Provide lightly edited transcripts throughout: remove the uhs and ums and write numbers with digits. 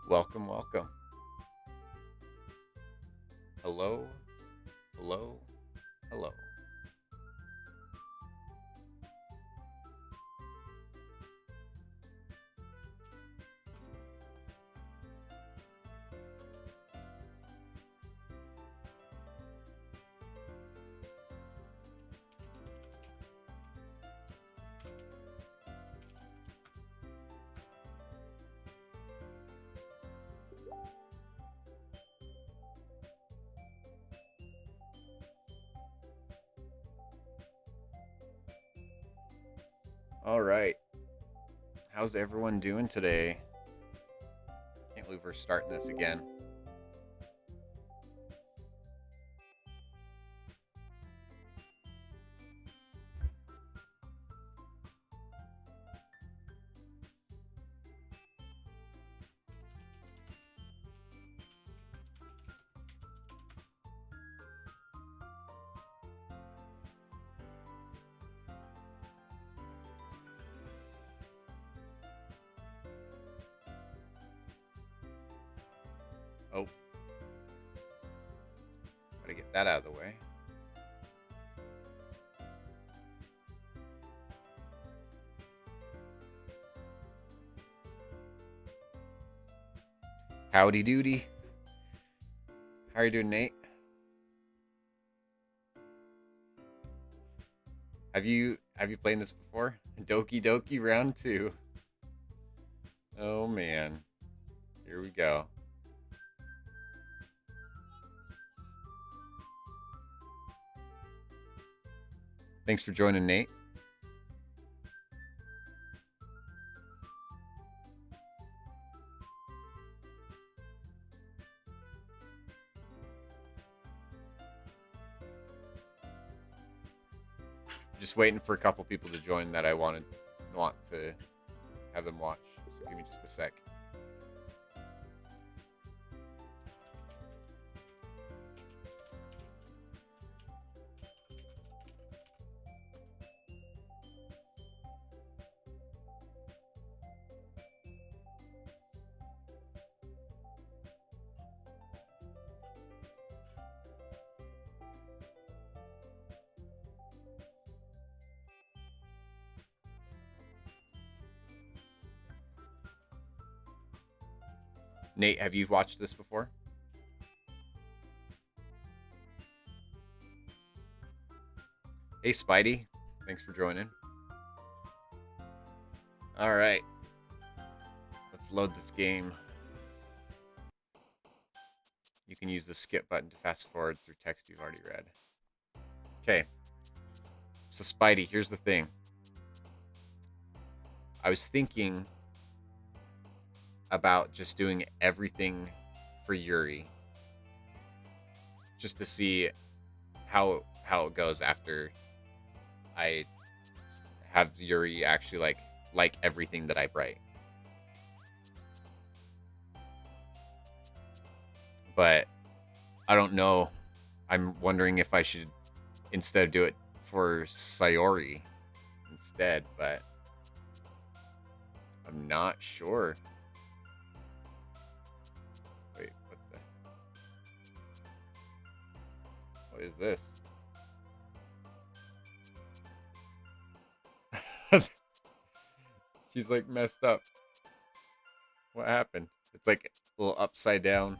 Welcome, welcome. Hello, hello, hello. All right. How's everyone doing today? Can't believe we're starting this again. Oh, gotta get that out of the way. Howdy doody. How are you doing, Nate? Have you played this before? Doki Doki round 2. Oh man. Here we go. Thanks for joining, Nate. Just waiting for a couple people to join that I want to have them watch. So give me just a sec. Nate, have you watched this before? Hey, Spidey. Thanks for joining. All right. Let's load this game. You can use the skip button to fast forward through text you've already read. Okay. So, Spidey, here's the thing. I was thinking about just doing everything for Yuri, just to see how it goes after I have Yuri actually like everything that I write. But I don't know. I'm wondering if I should instead do it for Sayori instead, but I'm not sure. Wait, what is this? She's like messed up. What happened? It's like a little upside down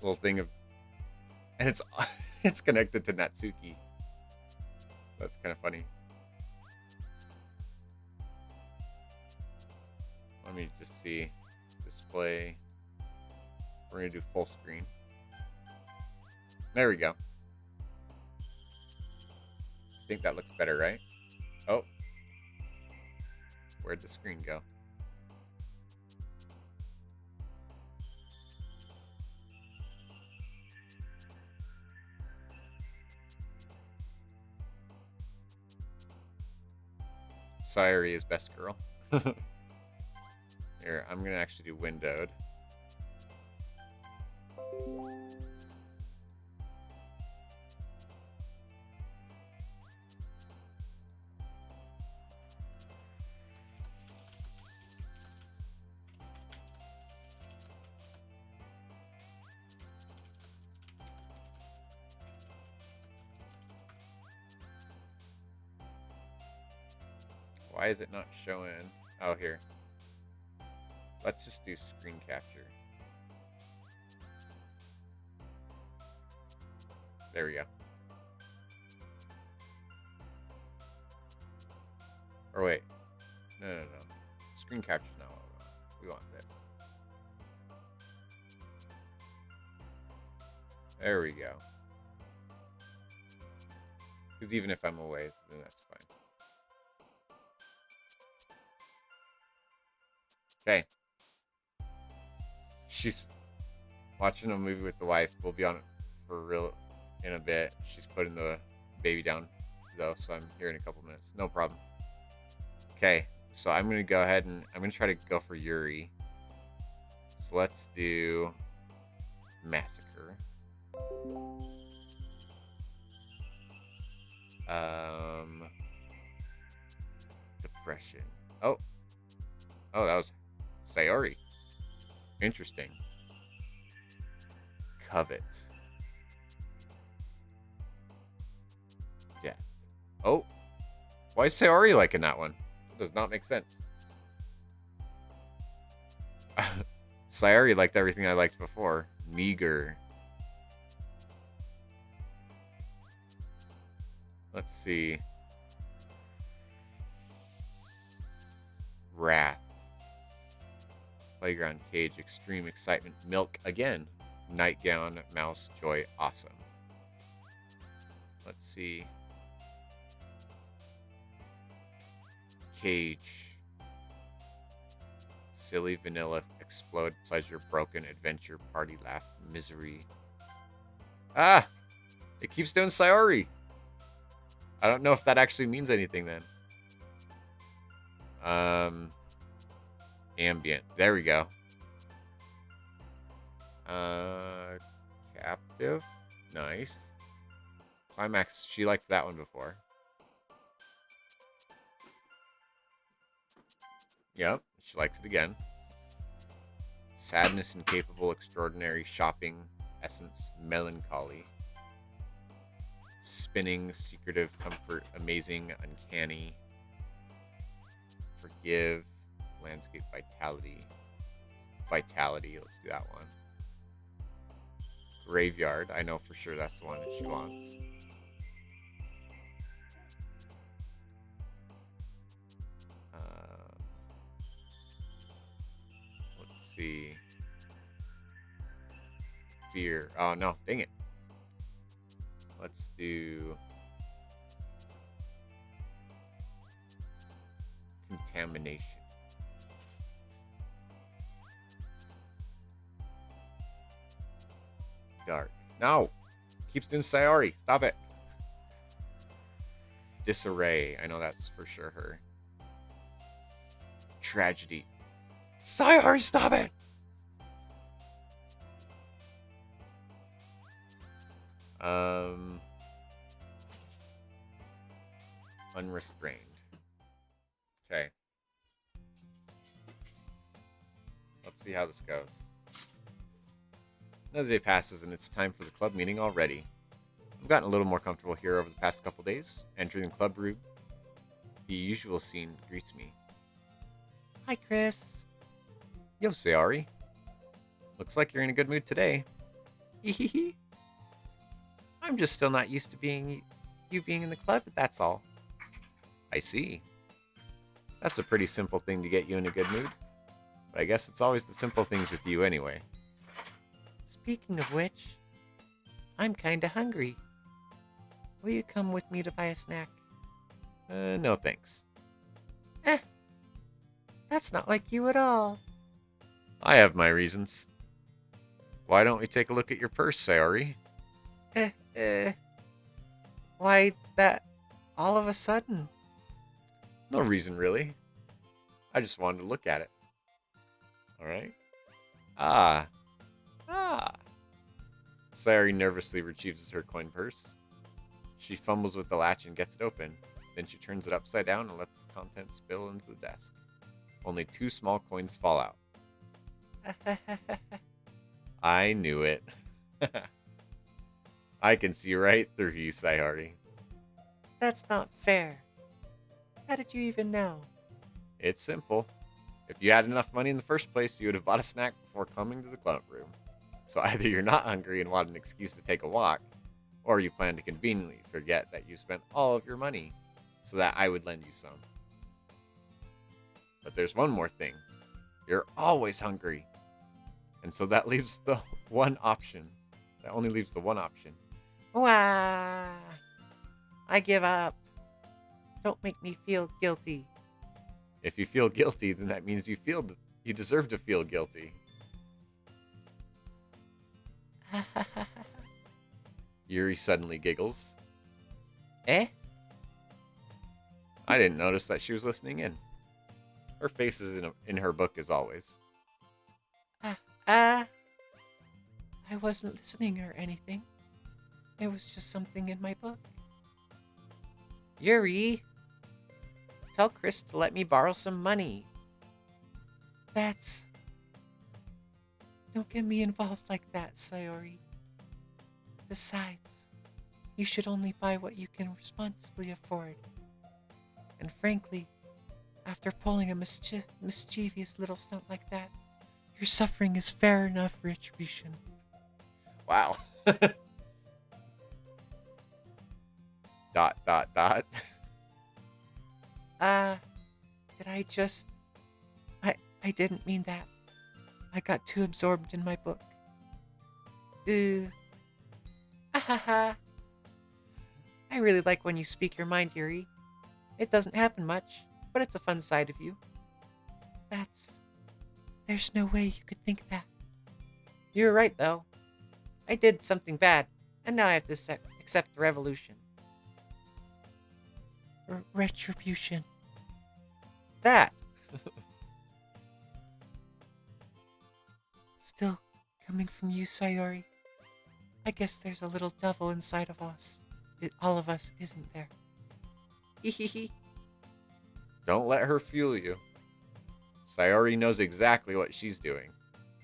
little thing of, and it's it's connected to Natsuki. That's kind of funny. Let me just see. Display. We're gonna do full screen. There we go. I think that looks better, right? Oh, where'd the screen go? Sayori is best girl. Here, I'm gonna actually do windowed. Why is it not showing? Oh, here. Let's just do screen capture. There we go. Or wait. No. Screen capture's not what we want. We want this. There we go. Because even if I'm away, then that's fine. Okay. She's watching a movie with the wife. We'll be on it for real in a bit. She's putting the baby down, though, so I'm here in a couple minutes. No problem. Okay, so I'm going to go ahead and I'm going to try to go for Yuri. So let's do Massacre. Depression. Oh, that was Sayori. Interesting. Covet. Death. Oh, why is Sayori liking that one? It does not make sense. Sayori liked everything I liked before. Meager. Let's see. Wrath. Playground, cage, extreme excitement, milk again. Nightgown, mouse, joy, awesome. Let's see. Cage. Silly, vanilla, explode, pleasure, broken, adventure, party, laugh, misery. Ah! It keeps doing Sayori. I don't know if that actually means anything then. Ambient. There we go. Captive. Nice. Climax. She liked that one before. Yep. She likes it again. Sadness, incapable, extraordinary, shopping, essence, melancholy. Spinning, secretive, comfort, amazing, uncanny. Forgive, landscape, vitality. Vitality, let's do that one. Graveyard, I know for sure that's the one that she wants. Let's see. Fear, oh no, dang it. Let's do contamination. Dark. No! Keeps doing Sayori. Stop it. Disarray. I know that's for sure her. Tragedy. Sayori, stop it! Unrestrained. Okay. Let's see how this goes. Another day passes and it's time for the club meeting already. I've gotten a little more comfortable here over the past couple days. Entering the club room, the usual scene greets me. Hi, Chris. Yo, Sayori. Looks like you're in a good mood today. Hehehe. I'm just still not used to you being in the club, but that's all. I see. That's a pretty simple thing to get you in a good mood. But I guess it's always the simple things with you anyway. Speaking of which, I'm kinda hungry. Will you come with me to buy a snack? No thanks. That's not like you at all. I have my reasons. Why don't we take a look at your purse, Sayori? Why that all of a sudden? No reason, really. I just wanted to look at it. Alright. Ah. Sayori nervously retrieves her coin purse. She fumbles with the latch and gets it open. Then she turns it upside down and lets the contents spill into the desk. Only 2 small coins fall out. I knew it. I can see right through you, Sayori. That's not fair. How did you even know? It's simple. If you had enough money in the first place, you would have bought a snack before coming to the club room. So either you're not hungry and want an excuse to take a walk, or you plan to conveniently forget that you spent all of your money so that I would lend you some. But there's one more thing. You're always hungry. And so that leaves the one option. That only leaves the one option. Wah! I give up. Don't make me feel guilty. If you feel guilty, then that means you deserve to feel guilty. Yuri suddenly giggles. Eh? I didn't notice that she was listening in. Her face is in her book as always. I wasn't listening or anything. It was just something in my book. Yuri, tell Chris to let me borrow some money. Don't get me involved like that, Sayori. Besides, you should only buy what you can responsibly afford. And frankly, after pulling a mischievous little stunt like that, your suffering is fair enough retribution. Wow. Dot, dot, dot. Did I just... I didn't mean that. I got too absorbed in my book. Ahaha. I really like when you speak your mind, Yuri. It doesn't happen much, but it's a fun side of you. There's no way you could think that. You're right, though. I did something bad, and now I have to accept the revolution. Retribution. That. Still coming from you, Sayori. I guess there's a little devil inside of us. All of us, isn't there? Hehehe. Don't let her fool you. Sayori knows exactly what she's doing.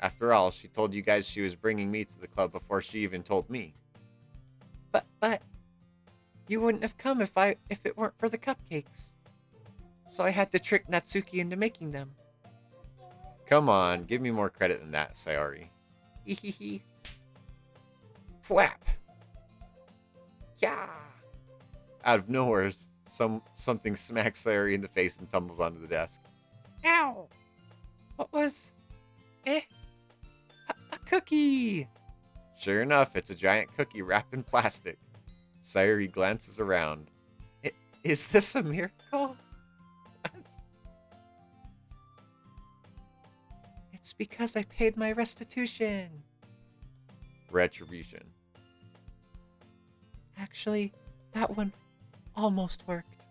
After all, she told you guys she was bringing me to the club before she even told me. But you wouldn't have come if it weren't for the cupcakes. So I had to trick Natsuki into making them. Come on, give me more credit than that, Sayori. Hehehe. Whap. Yeah. Out of nowhere, something smacks Sayori in the face and tumbles onto the desk. Ow. What was... A cookie. Sure enough, it's a giant cookie wrapped in plastic. Sayori glances around. Is this a miracle? It's because I paid my restitution. Retribution. Actually, that one almost worked.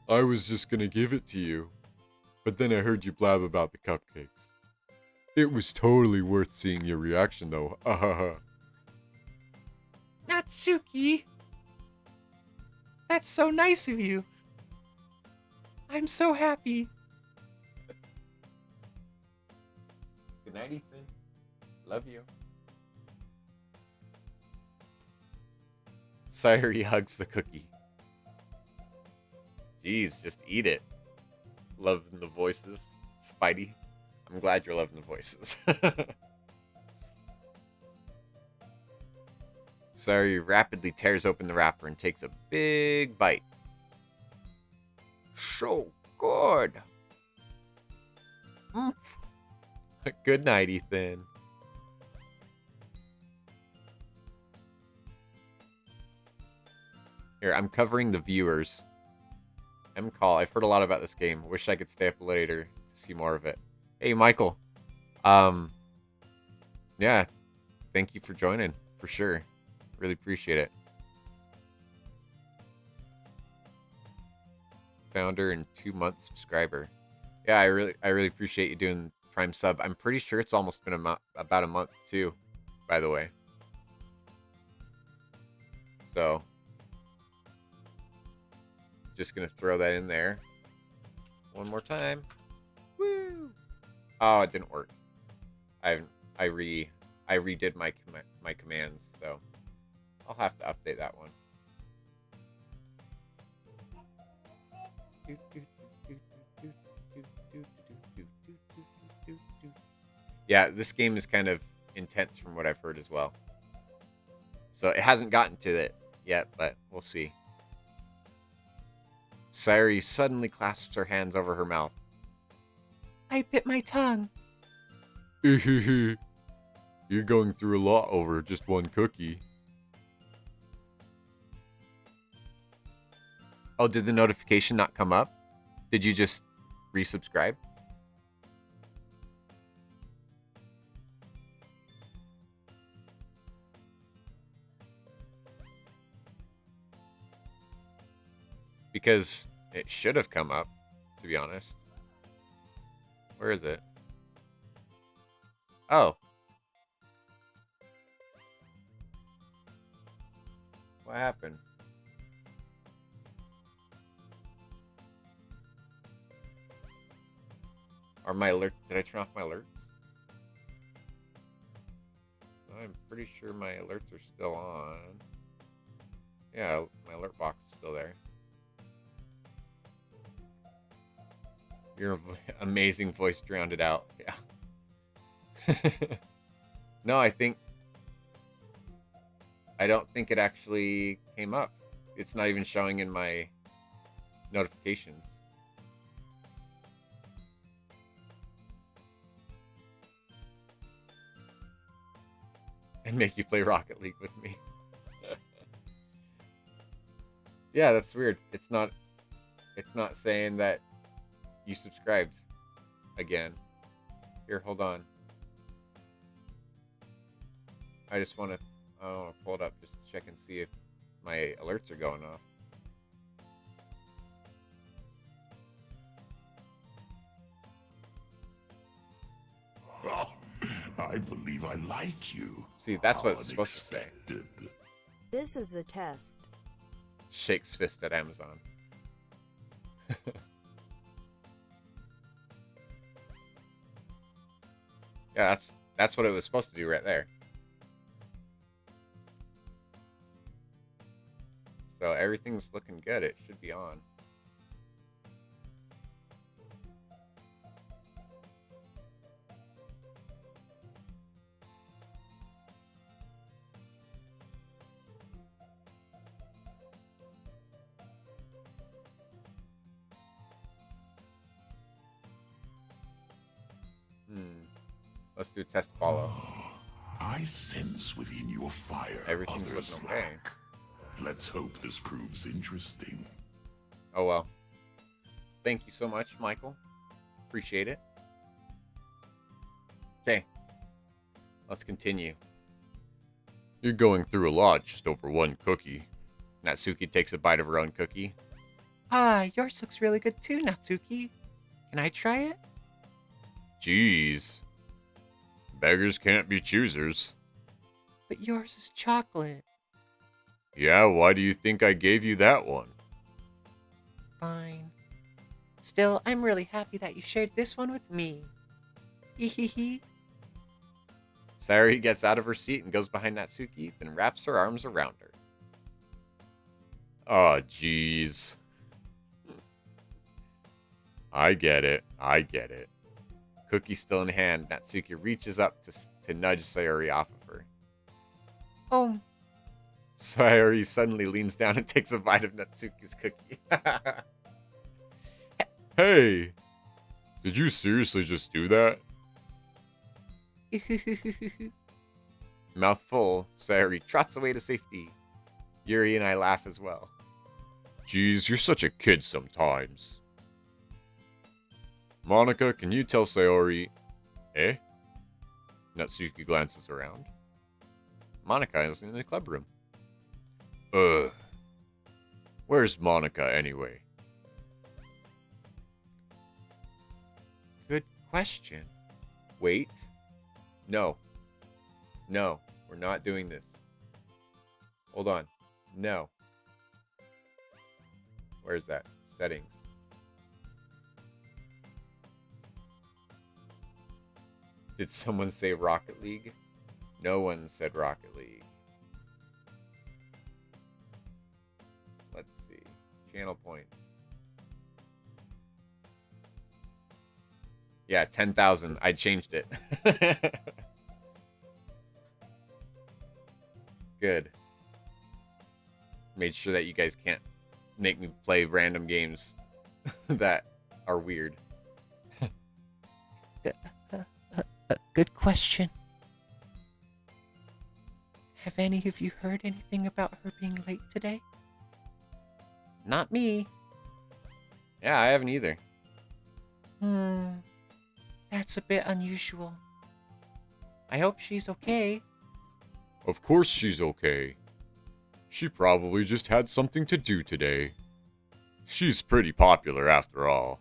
I was just gonna give it to you, but then I heard you blab about the cupcakes. It was totally worth seeing your reaction, though. Natsuki! That's so nice of you. I'm so happy. Good night, Ethan. Love you. Sayori hugs the cookie. Jeez, just eat it. Loving the voices. Spidey, I'm glad you're loving the voices. Sayori rapidly tears open the wrapper and takes a big bite. So good. Good night, Ethan. Here, I'm covering the viewers. M-Call, I've heard a lot about this game. Wish I could stay up later to see more of it. Hey, Michael. Yeah, thank you for joining, for sure. Really appreciate it. Founder and 2-month subscriber. Yeah, I really appreciate you doing Prime sub. I'm pretty sure it's almost been about a month too, by the way. So, just gonna throw that in there one more time. Woo! Oh, it didn't work. I redid my commands, so I'll have to update that one. Yeah, this game is kind of intense from what I've heard as well. So it hasn't gotten to it yet, but we'll see. Sayori suddenly clasps her hands over her mouth. I bit my tongue. You're going through a lot over just one cookie. Oh, did the notification not come up? Did you just resubscribe? Because it should have come up, to be honest. Where is it? Oh. What happened? Are my alert? Did I turn off my alerts? I'm pretty sure my alerts are still on. Yeah, my alert box is still there. Your amazing voice drowned it out. Yeah. No, I don't think it actually came up. It's not even showing in my notifications. And make you play Rocket League with me. Yeah, that's weird. It's not saying that you subscribed again. Here, hold on. I want to pull it up just to check and see if my alerts are going off. Oh, I believe I like you. See, that's what How it's supposed to say. unexpected. This is a test. Shakes fist at Amazon. Yeah, that's what it was supposed to do right there. So everything's looking good. It should be on. Let's do test follow. I sense within your fire Everything's others looking okay. lack. Let's hope this proves interesting. Oh well. Thank you so much, Michael. Appreciate it. Okay. Let's continue. You're going through a lot just over one cookie. Natsuki takes a bite of her own cookie. Ah, yours looks really good too, Natsuki. Can I try it? Jeez. Beggars can't be choosers. But yours is chocolate. Yeah, why do you think I gave you that one? Fine. Still, I'm really happy that you shared this one with me. Hee hee hee. Sayori gets out of her seat and goes behind Natsuki, then wraps her arms around her. Aw, jeez. I get it. Cookie still in hand, Natsuki reaches up to nudge Sayori off of her. Oh, Sayori suddenly leans down and takes a bite of Natsuki's cookie. Hey! Did you seriously just do that? Mouth full, Sayori trots away to safety. Yuri and I laugh as well. Jeez, you're such a kid sometimes. Monica, can you tell Sayori... Eh? Natsuki glances around. Monica is in the club room. Where's Monica anyway? Good question. Wait. No. No, we're not doing this. Hold on. No. Where's that? Settings. Did someone say Rocket League? No one said Rocket League. channel points. Yeah, 10,000. I changed it. Good. Made sure that you guys can't make me play random games that are weird. Good question. Have any of you heard anything about her being late today? Not me. Yeah, I haven't either. That's a bit unusual. I hope she's okay. Of course she's okay. She probably just had something to do today. She's pretty popular after all.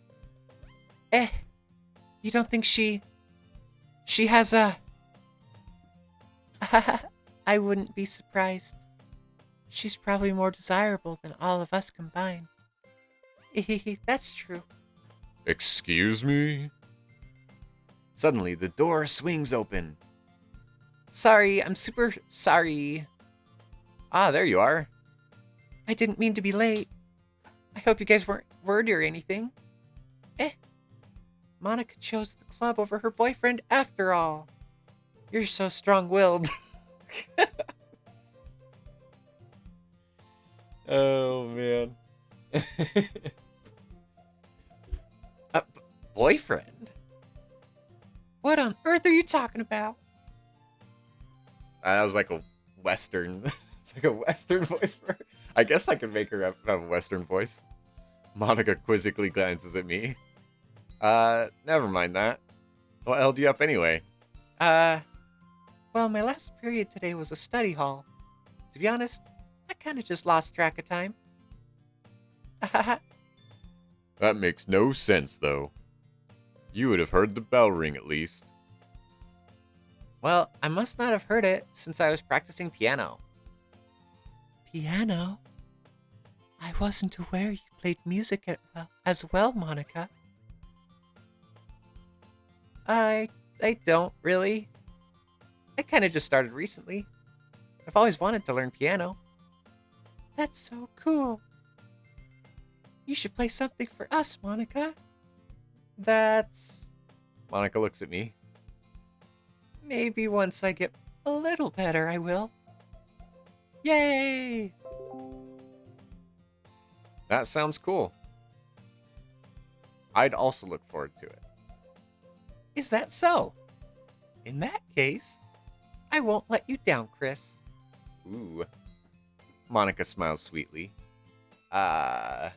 You don't think she has a... I wouldn't be surprised. She's probably more desirable than all of us combined. That's true. Excuse me? Suddenly, the door swings open. Sorry, I'm super sorry. Ah, there you are. I didn't mean to be late. I hope you guys weren't worried or anything. Monica chose the club over her boyfriend after all. You're so strong-willed. Oh, man. Boyfriend? What on earth are you talking about? That was like a Western. It's like a Western voice for her. I guess I could make her have a Western voice. Monica quizzically glances at me. Never mind that. What held you up anyway? Well, my last period today was a study hall. To be honest, I kind of just lost track of time. That makes no sense, though. You would have heard the bell ring at least. Well, I must not have heard it since I was practicing piano. Piano? I wasn't aware you played music as well, Monica. I don't really. I kind of just started recently. I've always wanted to learn piano. That's so cool. You should play something for us, Monica. That's... Monica looks at me. Maybe once I get a little better, I will. Yay! That sounds cool. I'd also look forward to it. Is that so? In that case, I won't let you down, Chris. Ooh. Monica smiles sweetly. I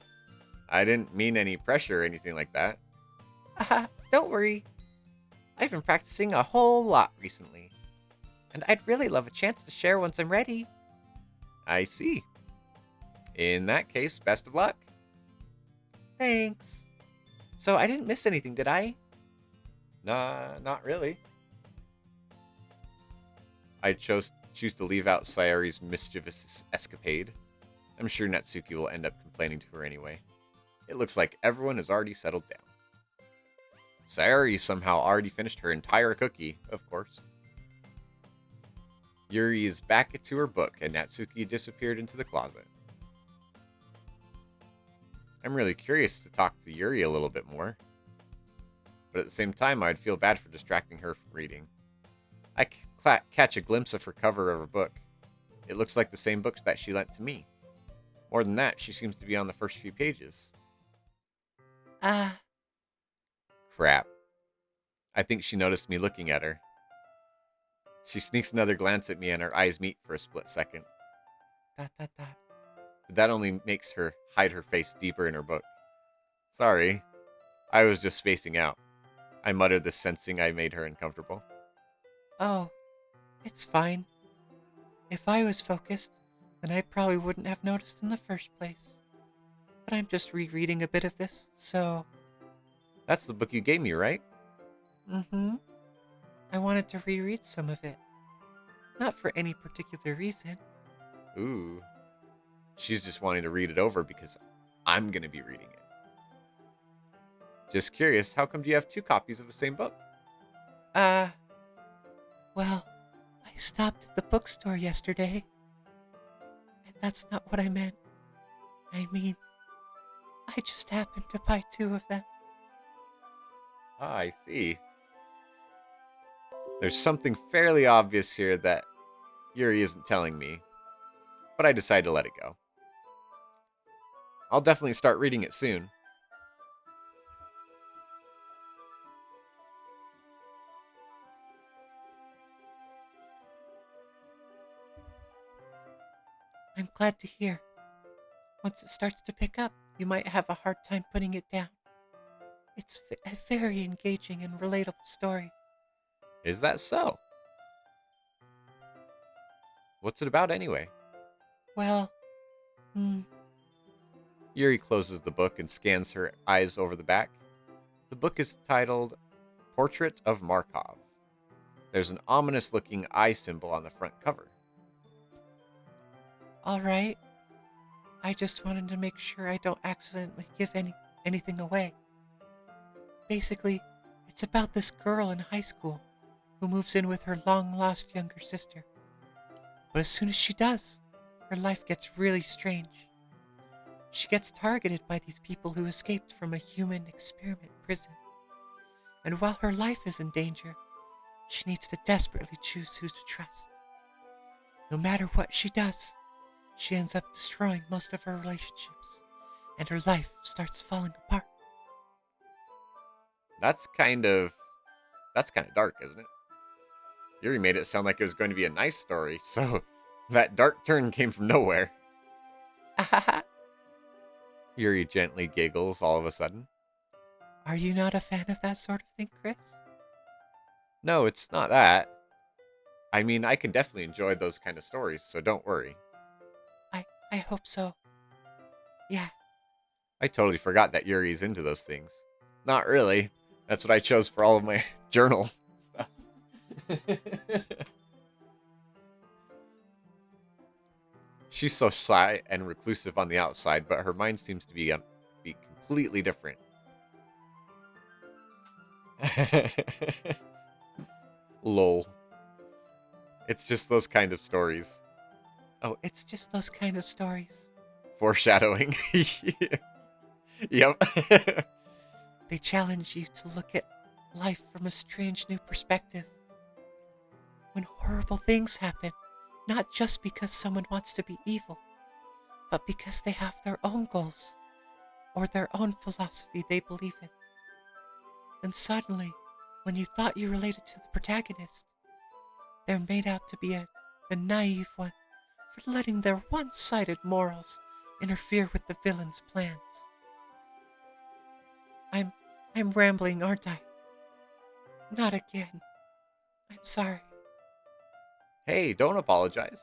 didn't mean any pressure or anything like that. Don't worry. I've been practicing a whole lot recently. And I'd really love a chance to share once I'm ready. I see. In that case, best of luck. Thanks. So I didn't miss anything, did I? Nah, not really. I choose to leave out Sayori's mischievous escapade. I'm sure Natsuki will end up complaining to her anyway. It looks like everyone has already settled down. Sayori somehow already finished her entire cookie, of course. Yuri is back to her book, and Natsuki disappeared into the closet. I'm really curious to talk to Yuri a little bit more. But at the same time, I'd feel bad for distracting her from reading. I catch a glimpse of her cover of her book. It looks like the same books that she lent to me. More than that, she seems to be on the first few pages. Crap. I think she noticed me looking at her. She sneaks another glance at me and our eyes meet for a split second. But that only makes her hide her face deeper in her book. Sorry. I was just spacing out. I muttered this, sensing I made her uncomfortable. Oh, it's fine. If I was focused, then I probably wouldn't have noticed in the first place. But I'm just rereading a bit of this, so... That's the book you gave me, right? Mm-hmm. I wanted to reread some of it. Not for any particular reason. Ooh. She's just wanting to read it over because I'm going to be reading it. Just curious, how come you have 2 copies of the same book? Well, I stopped at the bookstore yesterday. And that's not what I meant. I mean, I just happened to buy 2 of them. Ah, I see. There's something fairly obvious here that Yuri isn't telling me, but I decide to let it go. I'll definitely start reading it soon. I'm glad to hear. Once it starts to pick up, you might have a hard time putting it down. It's a very engaging and relatable story. Is that so? What's it about anyway? Well, Yuri closes the book and scans her eyes over the back. The book is titled Portrait of Markov. There's an ominous looking eye symbol on the front cover. all right. I just wanted to make sure I don't accidentally give anything away. Basically, it's about this girl in high school who moves in with her long-lost younger sister. But as soon as she does, her life gets really strange. She gets targeted by these people who escaped from a human experiment prison. And while her life is in danger, she needs to desperately choose who to trust. No matter what she does, she ends up destroying most of her relationships, and her life starts falling apart. That's kind of dark, isn't it? Yuri made it sound like it was going to be a nice story, so that dark turn came from nowhere. Yuri gently giggles all of a sudden. Are you not a fan of that sort of thing, Chris? No, it's not that. I mean, I can definitely enjoy those kind of stories, so don't worry. I hope so. Yeah. I totally forgot that Yuri's into those things. Not really. That's what I chose for all of my journal stuff. She's so shy and reclusive on the outside, but her mind seems to be completely different. Lol. It's just those kind of stories. Oh, it's just those kind of stories. Foreshadowing. Yep. They challenge you to look at life from a strange new perspective. When horrible things happen, not just because someone wants to be evil, but because they have their own goals or their own philosophy they believe in. Then suddenly, when you thought you related to the protagonist, they're made out to be the naive one for letting their one-sided morals interfere with the villain's plans. I'm rambling, aren't I? Not again. I'm sorry. Hey, don't apologize.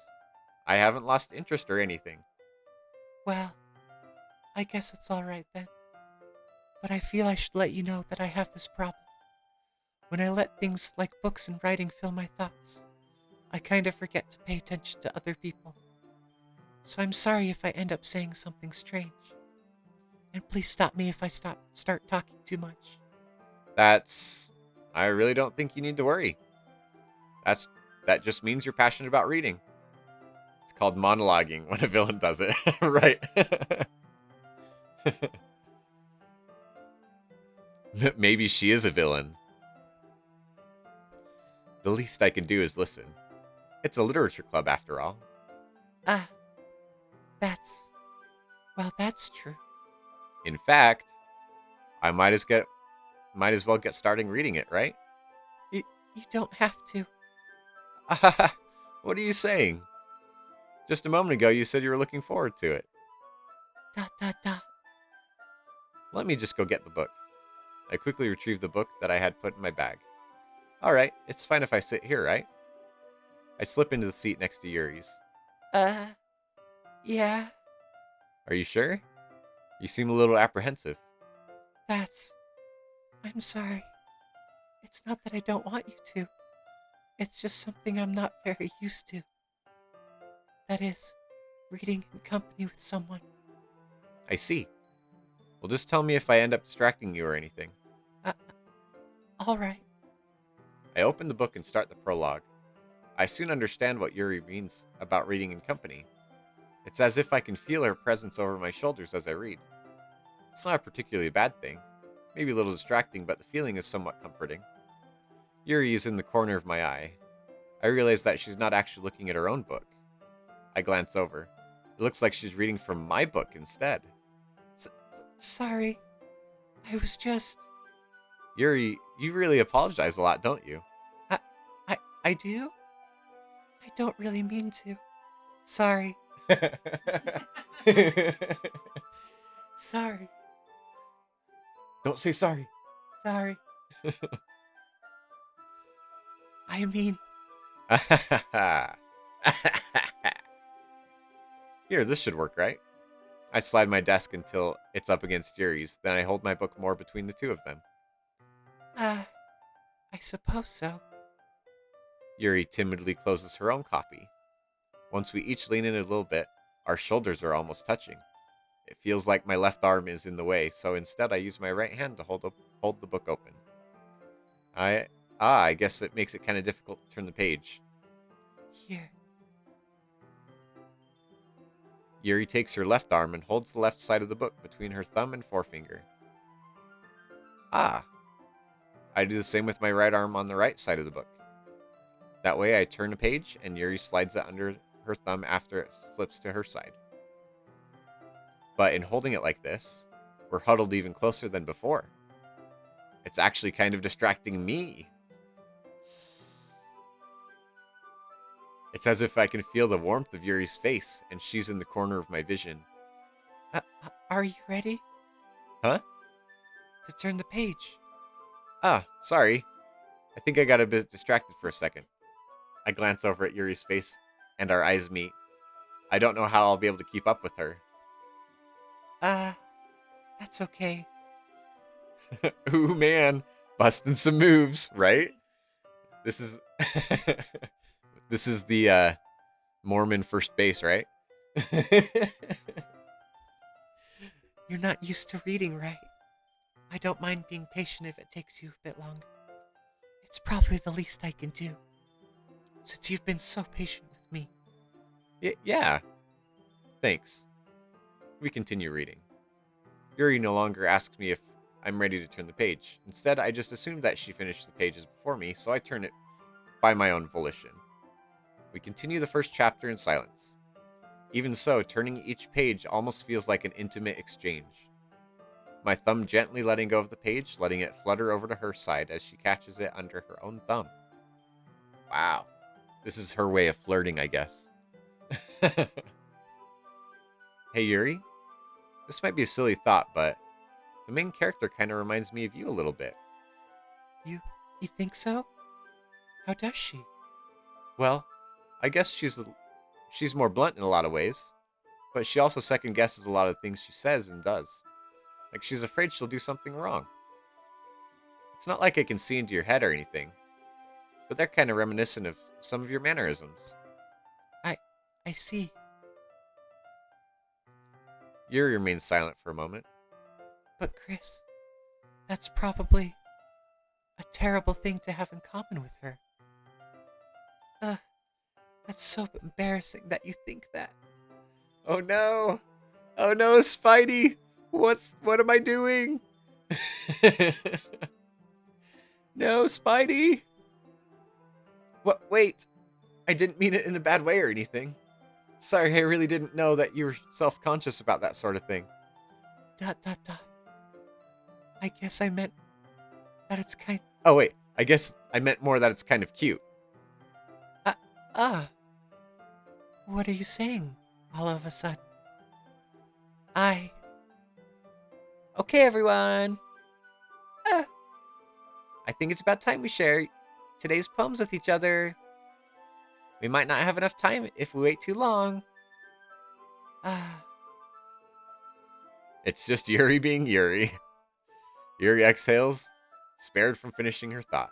I haven't lost interest or anything. Well, I guess it's alright then. But I feel I should let you know that I have this problem. When I let things like books and writing fill my thoughts, I kind of forget to pay attention to other people. So I'm sorry if I end up saying something strange. And please stop me if I start talking too much. I really don't think you need to worry. That just means you're passionate about reading. It's called monologuing when a villain does it, right? Maybe she is a villain. The least I can do is listen. It's a literature club after all. Ah, that's true. In fact, I might as well get starting reading it, right? You don't have to. What are you saying? Just a moment ago you said you were looking forward to it. Dot dot dot. Let me just go get the book. I quickly retrieved the book that I had put in my bag. Alright, it's fine if I sit here, right? I slip into the seat next to Yuri's. Yeah, Are you sure? You seem a little apprehensive. I'm sorry. It's not that I don't want you to. It's just something I'm not very used to. That is, reading in company with someone. I see. Well, just tell me if I end up distracting you or anything. Alright. I open the book and start the prologue. I soon understand what Yuri means about reading in company. It's as if I can feel her presence over my shoulders as I read. It's not a particularly bad thing. Maybe a little distracting, but the feeling is somewhat comforting. Yuri is in the corner of my eye. I realize that she's not actually looking at her own book. I glance over. It looks like she's reading from my book instead. Sorry. I was just... Yuri, you really apologize a lot, don't you? I do? I don't really mean to. Sorry. Sorry. Don't say sorry. Sorry. I mean... Here, this should work, right? I slide my desk until it's up against Yuri's, then I hold my book more between the two of them. I suppose so. Yuri timidly closes her own copy. Once we each lean in a little bit, our shoulders are almost touching. It feels like my left arm is in the way, so instead I use my right hand to hold the book open. I guess it makes it kind of difficult to turn the page. Here. Yuri takes her left arm and holds the left side of the book between her thumb and forefinger. I do the same with my right arm on the right side of the book. That way I turn a page and Yuri slides it under her thumb after it flips to her side. But in holding it like this, we're huddled even closer than before. It's actually kind of distracting me. It's as if I can feel the warmth of Yuri's face, and she's in the corner of my vision. Are you ready? Huh? To turn the page. Sorry. I think I got a bit distracted for a second. I glance over at Yuri's face, and our eyes meet. I don't know how I'll be able to keep up with her. That's okay. Ooh, man. Busting some moves, right? This is... This is the Mormon first base, right? You're not used to reading, right? I don't mind being patient if it takes you a bit longer. It's probably the least I can do, since you've been so patient with me. Yeah. Thanks. We continue reading. Yuri no longer asks me if I'm ready to turn the page. Instead, I just assume that she finished the pages before me, so I turn it by my own volition. We continue the first chapter in silence. Even so, turning each page almost feels like an intimate exchange. My thumb gently letting go of the page, letting it flutter over to her side as she catches it under her own thumb. Wow. This is her way of flirting, I guess. Hey, Yuri? This might be a silly thought, but the main character kind of reminds me of you a little bit. You think so? How does she? Well, I guess she's more blunt in a lot of ways, but she also second guesses a lot of things she says and does. Like she's afraid she'll do something wrong. It's not like I can see into your head or anything, but they're kind of reminiscent of some of your mannerisms. I see. Yuri remains silent for a moment. But Chris, that's probably a terrible thing to have in common with her. That's so embarrassing that you think that. Oh no! Oh no, Spidey! What am I doing? No, Spidey! What? Wait! I didn't mean it in a bad way or anything. Sorry, I really didn't know that you were self-conscious about that sort of thing. ... I guess I meant that it's kind... Oh wait, I guess I meant more that it's kind of cute. What are you saying, all of a sudden? Okay, everyone. I think it's about time we share today's poems with each other. We might not have enough time if we wait too long. It's just Yuri being Yuri. Yuri exhales, spared from finishing her thought.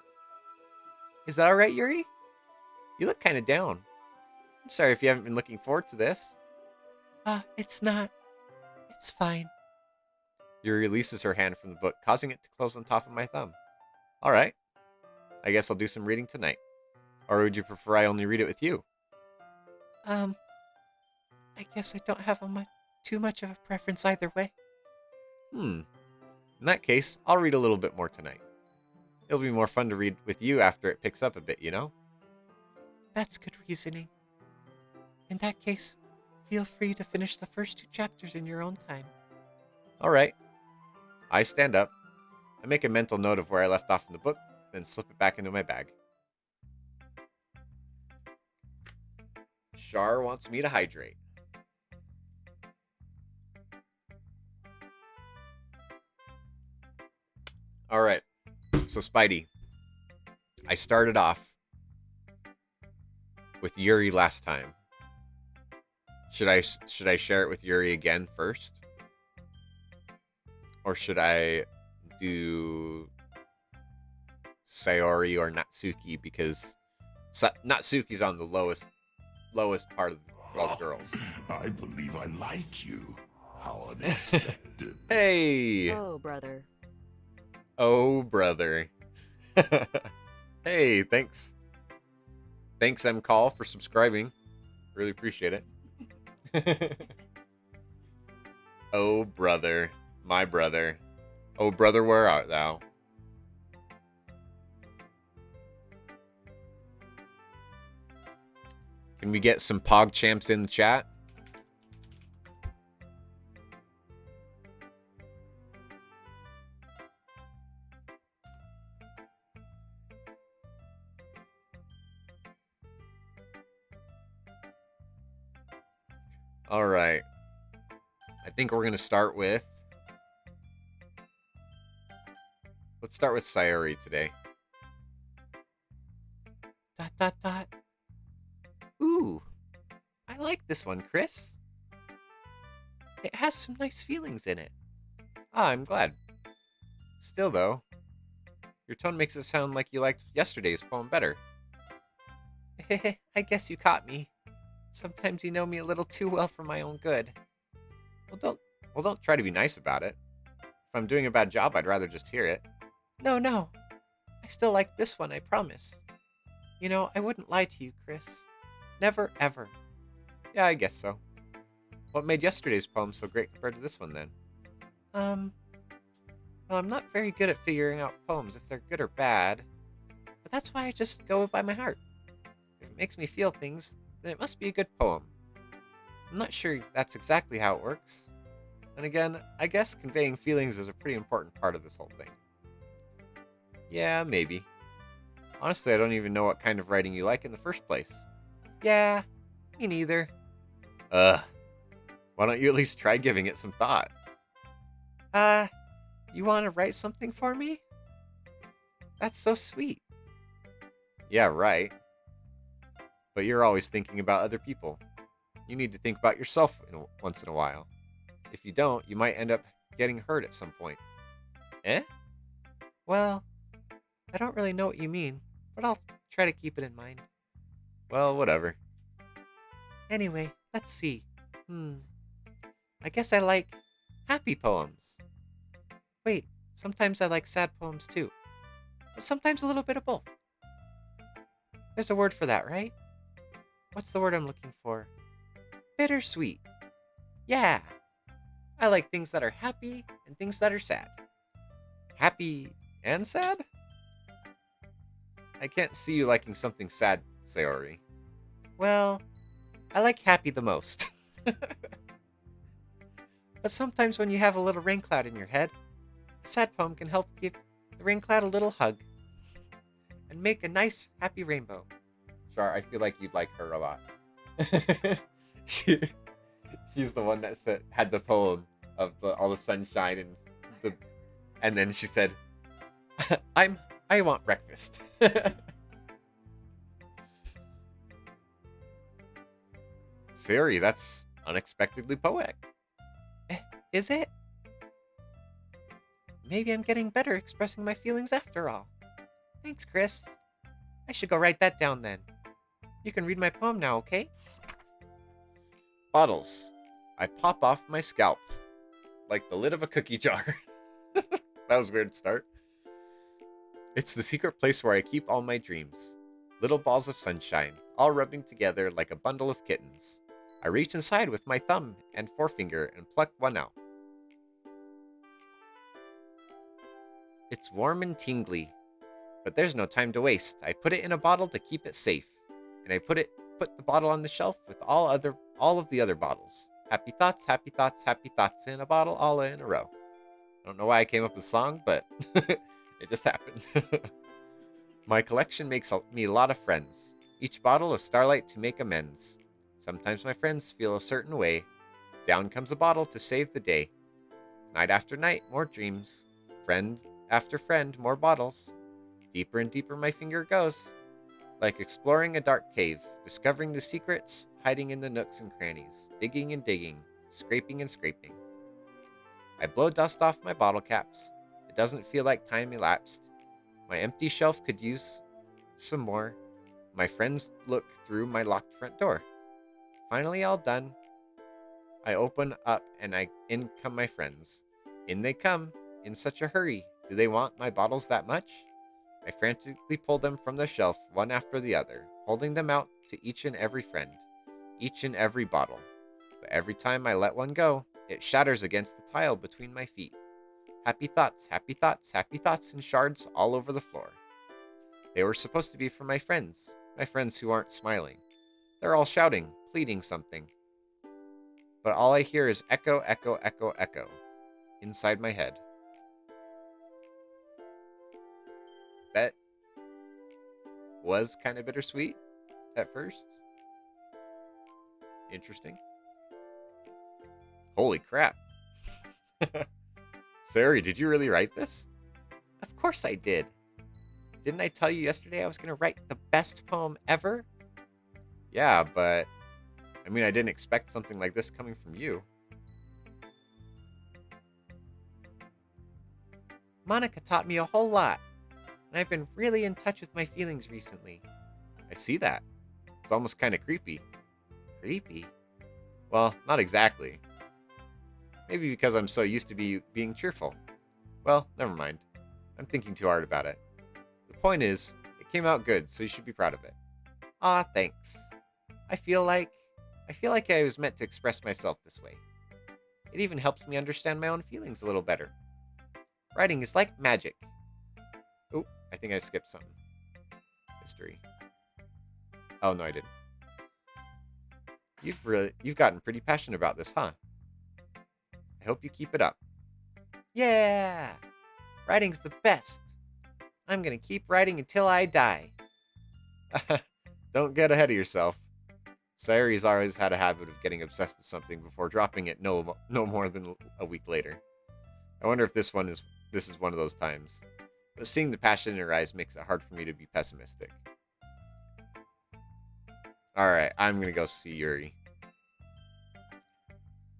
Is that alright, Yuri? You look kind of down. I'm sorry if you haven't been looking forward to this. It's not. It's fine. Yuri releases her hand from the book, causing it to close on top of my thumb. Alright. I guess I'll do some reading tonight. Or would you prefer I only read it with you? I guess I don't have too much of a preference either way. In that case, I'll read a little bit more tonight. It'll be more fun to read with you after it picks up a bit, you know? That's good reasoning. In that case, feel free to finish the first 2 chapters in your own time. All right. I stand up. I make a mental note of where I left off in the book, then slip it back into my bag. Shar wants me to hydrate. All right. So Spidey, I started off with Yuri last time. Should I share it with Yuri again first? Or should I do Sayori or Natsuki, because Natsuki's on the lowest part of all the girls. I believe I like you. How unexpected. Hey! Oh, brother. Oh, brother. Hey, thanks. Thanks, M-Call, for subscribing. Really appreciate it. Oh, brother. My brother. Oh, brother, where art thou? Can we get some Pog Champs in the chat? All right. I think we're going to start with... Let's start with Sayori today. ... Ooh. I like this one, Chris. It has some nice feelings in it. Ah, I'm glad. Still, though, your tone makes it sound like you liked yesterday's poem better. I guess you caught me. Sometimes you know me a little too well for my own good. Well, don't try to be nice about it. If I'm doing a bad job, I'd rather just hear it. No. I still like this one, I promise. You know, I wouldn't lie to you, Chris. Never, ever. Yeah, I guess so. What made yesterday's poem so great compared to this one, then? Well, I'm not very good at figuring out poems if they're good or bad. But that's why I just go by my heart. If it makes me feel things, then it must be a good poem. I'm not sure that's exactly how it works. And again, I guess conveying feelings is a pretty important part of this whole thing. Yeah, maybe. Honestly, I don't even know what kind of writing you like in the first place. Yeah, me neither. Why don't you at least try giving it some thought? You want to write something for me? That's so sweet. Yeah, right. But you're always thinking about other people. You need to think about yourself once in a while. If you don't, you might end up getting hurt at some point. Eh? Well, I don't really know what you mean, but I'll try to keep it in mind. Well, whatever. Anyway, let's see. I guess I like happy poems. Wait, sometimes I like sad poems too. But sometimes a little bit of both. There's a word for that, right? What's the word I'm looking for? Bittersweet. Yeah. I like things that are happy and things that are sad. Happy and sad? I can't see you liking something sad, Sayori. Well, I like happy the most. But sometimes when you have a little rain cloud in your head, a sad poem can help give the rain cloud a little hug and make a nice, happy rainbow. Char, I feel like you'd like her a lot. She's the one that had the poem of all the sunshine and then she said, I want breakfast. Siri, that's unexpectedly poetic. Is it? Maybe I'm getting better expressing my feelings after all. Thanks, Chris. I should go write that down then. You can read my poem now, okay? Bottles. I pop off my scalp. Like the lid of a cookie jar. That was a weird start. It's the secret place where I keep all my dreams. Little balls of sunshine, all rubbing together like a bundle of kittens. I reach inside with my thumb and forefinger and pluck one out. It's warm and tingly, but there's no time to waste. I put it in a bottle to keep it safe, and I put the bottle on the shelf with all of the other bottles. Happy thoughts, happy thoughts, happy thoughts in a bottle, all in a row. I don't know why I came up with the song, but it just happened. My collection makes me a lot of friends. Each bottle a starlight to make amends. Sometimes my friends feel a certain way. Down comes a bottle to save the day. Night after night, more dreams. Friend after friend, more bottles. Deeper and deeper my finger goes. Like exploring a dark cave, discovering the secrets, hiding in the nooks and crannies, digging and digging, scraping and scraping. I blow dust off my bottle caps. It doesn't feel like time elapsed. My empty shelf could use some more. My friends look through my locked front door. Finally all done. I open up and in come my friends. In they come, in such a hurry. Do they want my bottles that much? I frantically pull them from the shelf, one after the other, holding them out to each and every friend, each and every bottle. But every time I let one go, it shatters against the tile between my feet. Happy thoughts, happy thoughts, happy thoughts in shards all over the floor. They were supposed to be for my friends who aren't smiling. They're all shouting, pleading something. But all I hear is echo, echo, echo, echo inside my head. That was kind of bittersweet at first. Interesting. Holy crap. Sari, did you really write this? Of course I did. Didn't I tell you yesterday I was going to write the best poem ever? Yeah, but I mean, I didn't expect something like this coming from you. Monica taught me a whole lot, and I've been really in touch with my feelings recently. I see that. It's almost kind of creepy. Creepy? Well, not exactly. Maybe because I'm so used to being cheerful. Well, never mind. I'm thinking too hard about it. The point is, it came out good, so you should be proud of it. Aw, thanks. I feel like I was meant to express myself this way. It even helps me understand my own feelings a little better. Writing is like magic. Oh, I think I skipped something. History. Oh, no, I didn't. You've gotten pretty passionate about this, huh? I hope you keep it up. Yeah! Writing's the best. I'm gonna keep writing until I die. Don't get ahead of yourself. Sayori's always had a habit of getting obsessed with something before dropping it no more than a week later. I wonder if this is one of those times. But seeing the passion in her eyes makes it hard for me to be pessimistic. Alright, I'm gonna go see Yuri.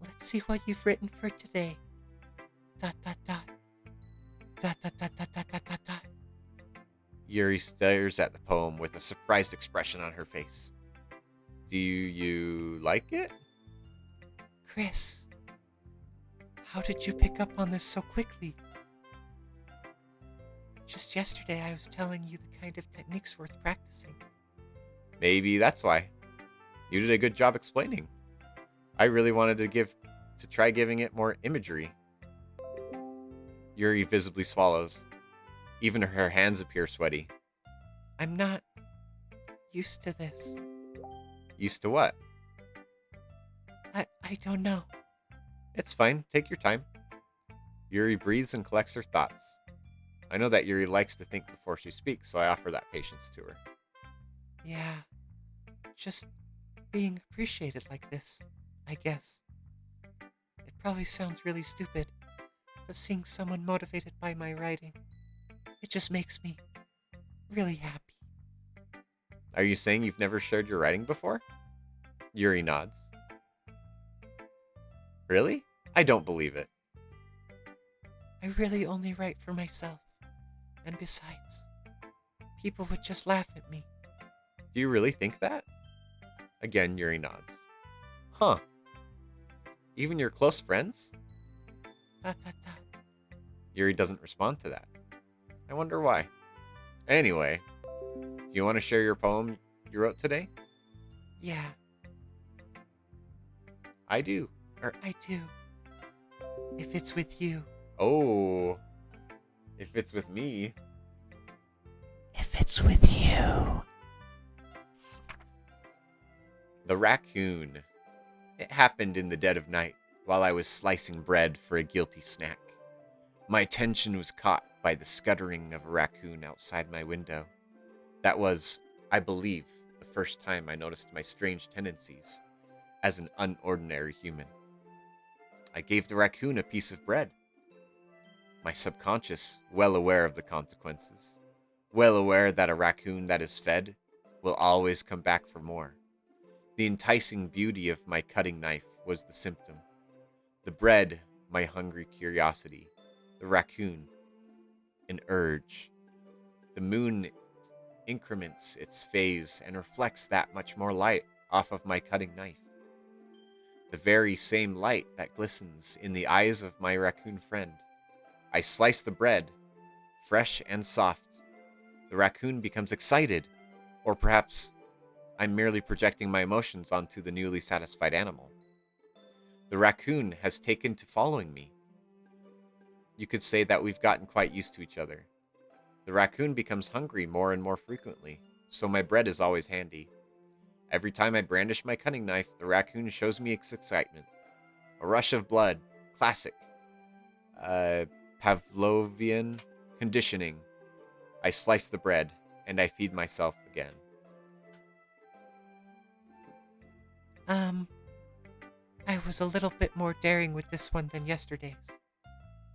Let's see what you've written for today. Dot dot dot. Dot dot dot dot dot dot dot dot. Yuri stares at the poem with a surprised expression on her face. Do you like it? Chris, how did you pick up on this so quickly? Just yesterday I was telling you the kind of techniques worth practicing. Maybe that's why. You did a good job explaining. I really wanted to try giving it more imagery. Yuri visibly swallows. Even her hands appear sweaty. I'm not used to this. Used to what? I don't know. It's fine. Take your time. Yuri breathes and collects her thoughts. I know that Yuri likes to think before she speaks, so I offer that patience to her. Yeah, just being appreciated like this, I guess. It probably sounds really stupid, but seeing someone motivated by my writing, it just makes me really happy. Are you saying you've never shared your writing before? Yuri nods. Really? I don't believe it. I really only write for myself. And besides, people would just laugh at me. Do you really think that? Again, Yuri nods. Huh. Even your close friends? Dot dot dot. Yuri doesn't respond to that. I wonder why. Anyway, do you want to share your poem you wrote today? Yeah, I do. I do. If it's with you. Oh. If it's with me. If it's with you. The raccoon. It happened in the dead of night while I was slicing bread for a guilty snack. My attention was caught by the scuttering of a raccoon outside my window. That was, I believe, the first time I noticed my strange tendencies as an unordinary human. I gave the raccoon a piece of bread. My subconscious, well aware of the consequences, well aware that a raccoon that is fed will always come back for more. The enticing beauty of my cutting knife was the symptom. The bread, my hungry curiosity. The raccoon, an urge. The moon increments its phase and reflects that much more light off of my cutting knife. The very same light that glistens in the eyes of my raccoon friend. I slice the bread, fresh and soft. The raccoon becomes excited, or perhaps I'm merely projecting my emotions onto the newly satisfied animal. The raccoon has taken to following me. You could say that we've gotten quite used to each other. The raccoon becomes hungry more and more frequently, so my bread is always handy. Every time I brandish my cutting knife, the raccoon shows me its excitement. A rush of blood. Classic. Pavlovian conditioning. I slice the bread, and I feed myself again. I was a little bit more daring with this one than yesterday's.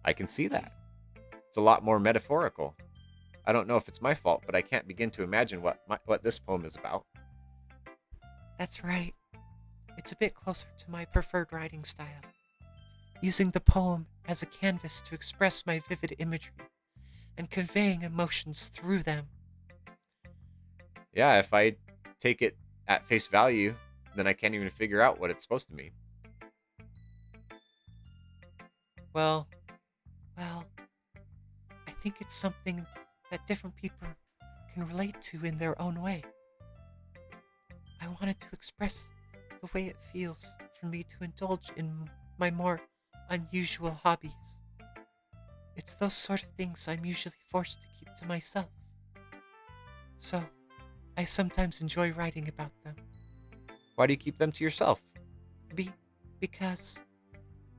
I can see that. It's a lot more metaphorical. I don't know if it's my fault, but I can't begin to imagine what this poem is about. That's right. It's a bit closer to my preferred writing style, using the poem as a canvas to express my vivid imagery and conveying emotions through them. Yeah, if I take it at face value, then I can't even figure out what it's supposed to mean. Well, I think it's something that different people can relate to in their own way. I wanted to express the way it feels for me to indulge in my more unusual hobbies. It's those sort of things I'm usually forced to keep to myself. So, I sometimes enjoy writing about them. Why do you keep them to yourself? Because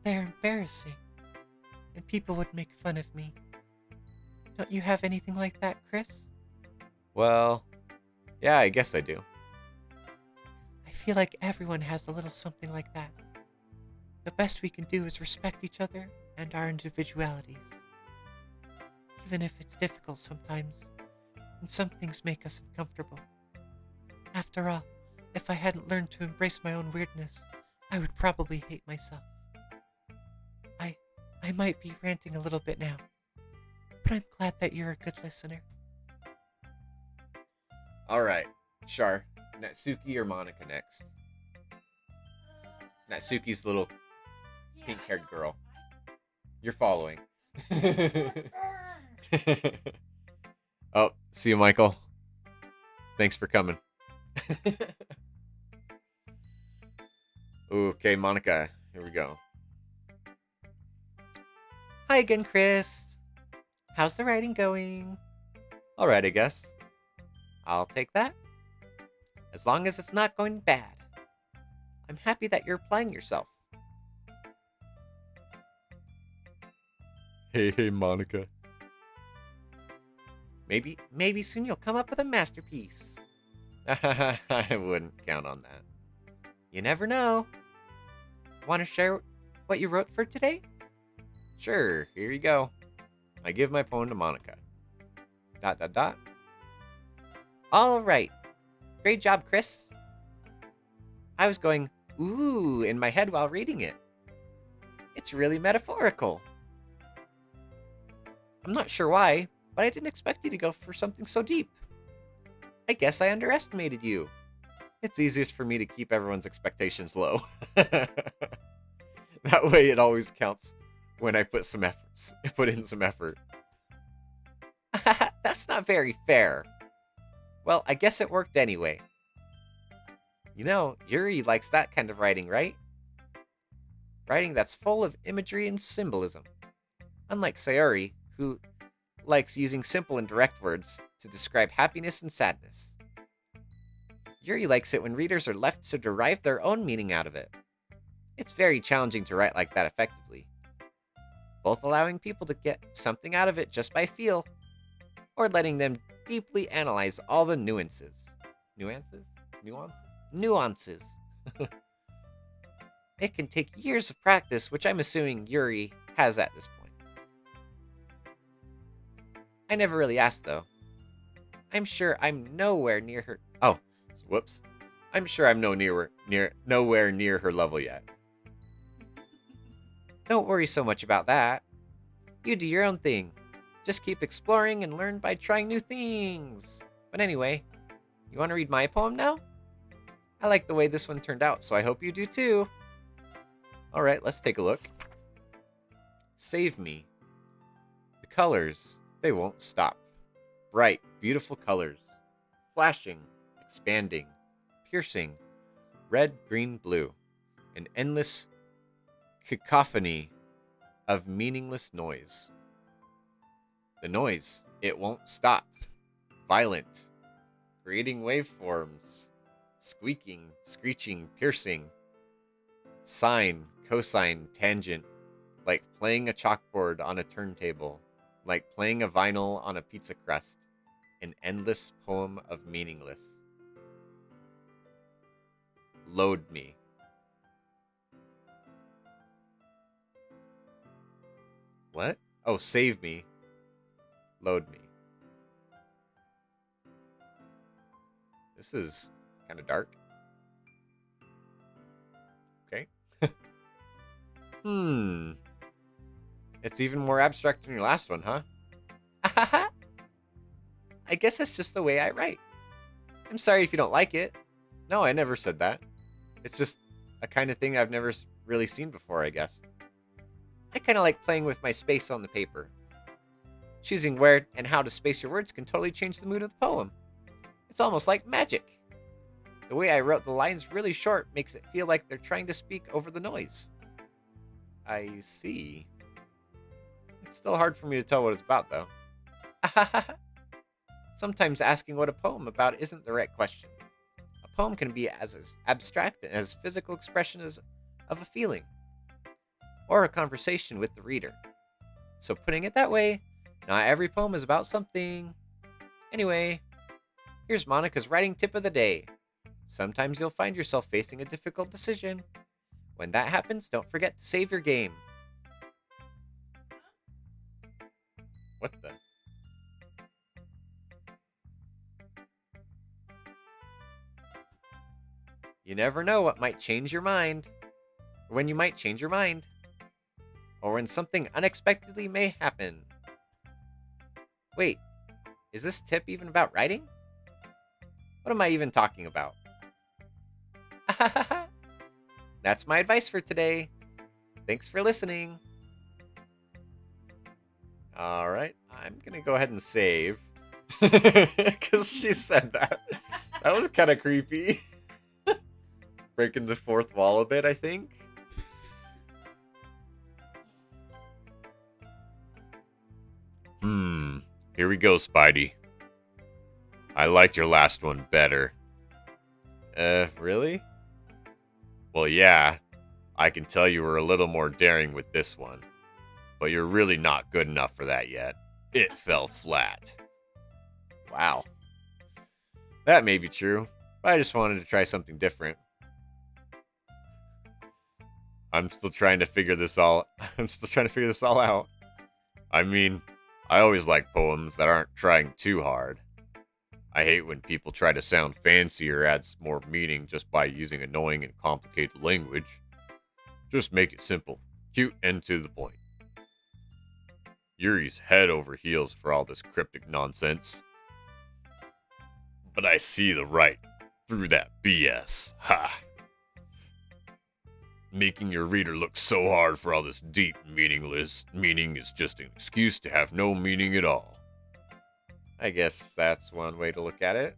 they're embarrassing, and people would make fun of me. Don't you have anything like that, Chris? Well, yeah, I guess I do. I feel like everyone has a little something like that. The best we can do is respect each other and our individualities. Even if it's difficult sometimes, and some things make us uncomfortable. After all, if I hadn't learned to embrace my own weirdness, I would probably hate myself. I might be ranting a little bit now, but I'm glad that you're a good listener. All right, Shar, Natsuki or Monica next? Natsuki's the little pink-haired girl. You're following. Oh, see you, Michael. Thanks for coming. Okay, Monica, here we go. Hi again, Chris. How's the writing going? All right, I guess. I'll take that. As long as it's not going bad. I'm happy that you're applying yourself. Hey, Monica. Maybe soon you'll come up with a masterpiece. I wouldn't count on that. You never know. Want to share what you wrote for today? Sure, here you go. I give my poem to Monica. ... All right. Great job, Chris. I was going, ooh, in my head while reading it. It's really metaphorical. I'm not sure why, but I didn't expect you to go for something so deep. I guess I underestimated you. It's easiest for me to keep everyone's expectations low. That way it always counts when I put in some effort. That's not very fair. Well, I guess it worked anyway. You know, Yuri likes that kind of writing, right? Writing that's full of imagery and symbolism. Unlike Sayuri, who likes using simple and direct words to describe happiness and sadness. Yuri likes it when readers are left to derive their own meaning out of it. It's very challenging to write like that effectively, both allowing people to get something out of it just by feel, or letting them deeply analyze all the nuances. Nuances? Nuances? Nuances. It can take years of practice, which I'm assuming Yuri has at this point. I never really asked, though. I'm sure I'm nowhere near her. Oh, whoops. I'm sure I'm nowhere near her level yet. Don't worry so much about that. You do your own thing. Just keep exploring and learn by trying new things. But anyway, you want to read my poem now? I like the way this one turned out, so I hope you do too. Alright, let's take a look. Save me. The colors, they won't stop. Bright, beautiful colors. Flashing, expanding, piercing. Red, green, blue. An endless cacophony of meaningless noise. The noise, it won't stop. Violent. Creating waveforms. Squeaking, screeching, piercing. Sine, cosine, tangent. Like playing a chalkboard on a turntable. Like playing a vinyl on a pizza crust. An endless poem of meaningless. Load me. What? Oh, save me. Load me. This is kind of dark. Okay. It's even more abstract than your last one, huh? I guess that's just the way I write. I'm sorry if you don't like it. No, I never said that. It's just a kind of thing I've never really seen before, I guess. I kind of like playing with my space on the paper. Choosing where and how to space your words can totally change the mood of the poem. It's almost like magic. The way I wrote the lines really short makes it feel like they're trying to speak over the noise. I see. It's still hard for me to tell what it's about, though. Sometimes asking what a poem about isn't the right question. A poem can be as abstract and as physical expression as of a feeling, or a conversation with the reader. So putting it that way, not every poem is about something. Anyway, here's Monica's writing tip of the day. Sometimes you'll find yourself facing a difficult decision. When that happens, don't forget to save your game. What the? You never know what might change your mind. Or when you might change your mind. Or when something unexpectedly may happen. Wait, is this tip even about writing? What am I even talking about? That's my advice for today. Thanks for listening. Alright, I'm gonna go ahead and save. Because she said that. That was kind of creepy. Breaking the fourth wall a bit, I think. Here we go, Spidey. I liked your last one better. Really? Well, yeah. I can tell you were a little more daring with this one. But you're really not good enough for that yet. It fell flat. Wow. That may be true, but I just wanted to try something different. I'm still trying to figure this all out. I mean, I always like poems that aren't trying too hard. I hate when people try to sound fancy or add more meaning just by using annoying and complicated language. Just make it simple, cute, and to the point. Yuri's head over heels for all this cryptic nonsense. But I see the right through that BS. Ha! Making your reader look so hard for all this deep, meaningless meaning is just an excuse to have no meaning at all. I guess that's one way to look at it.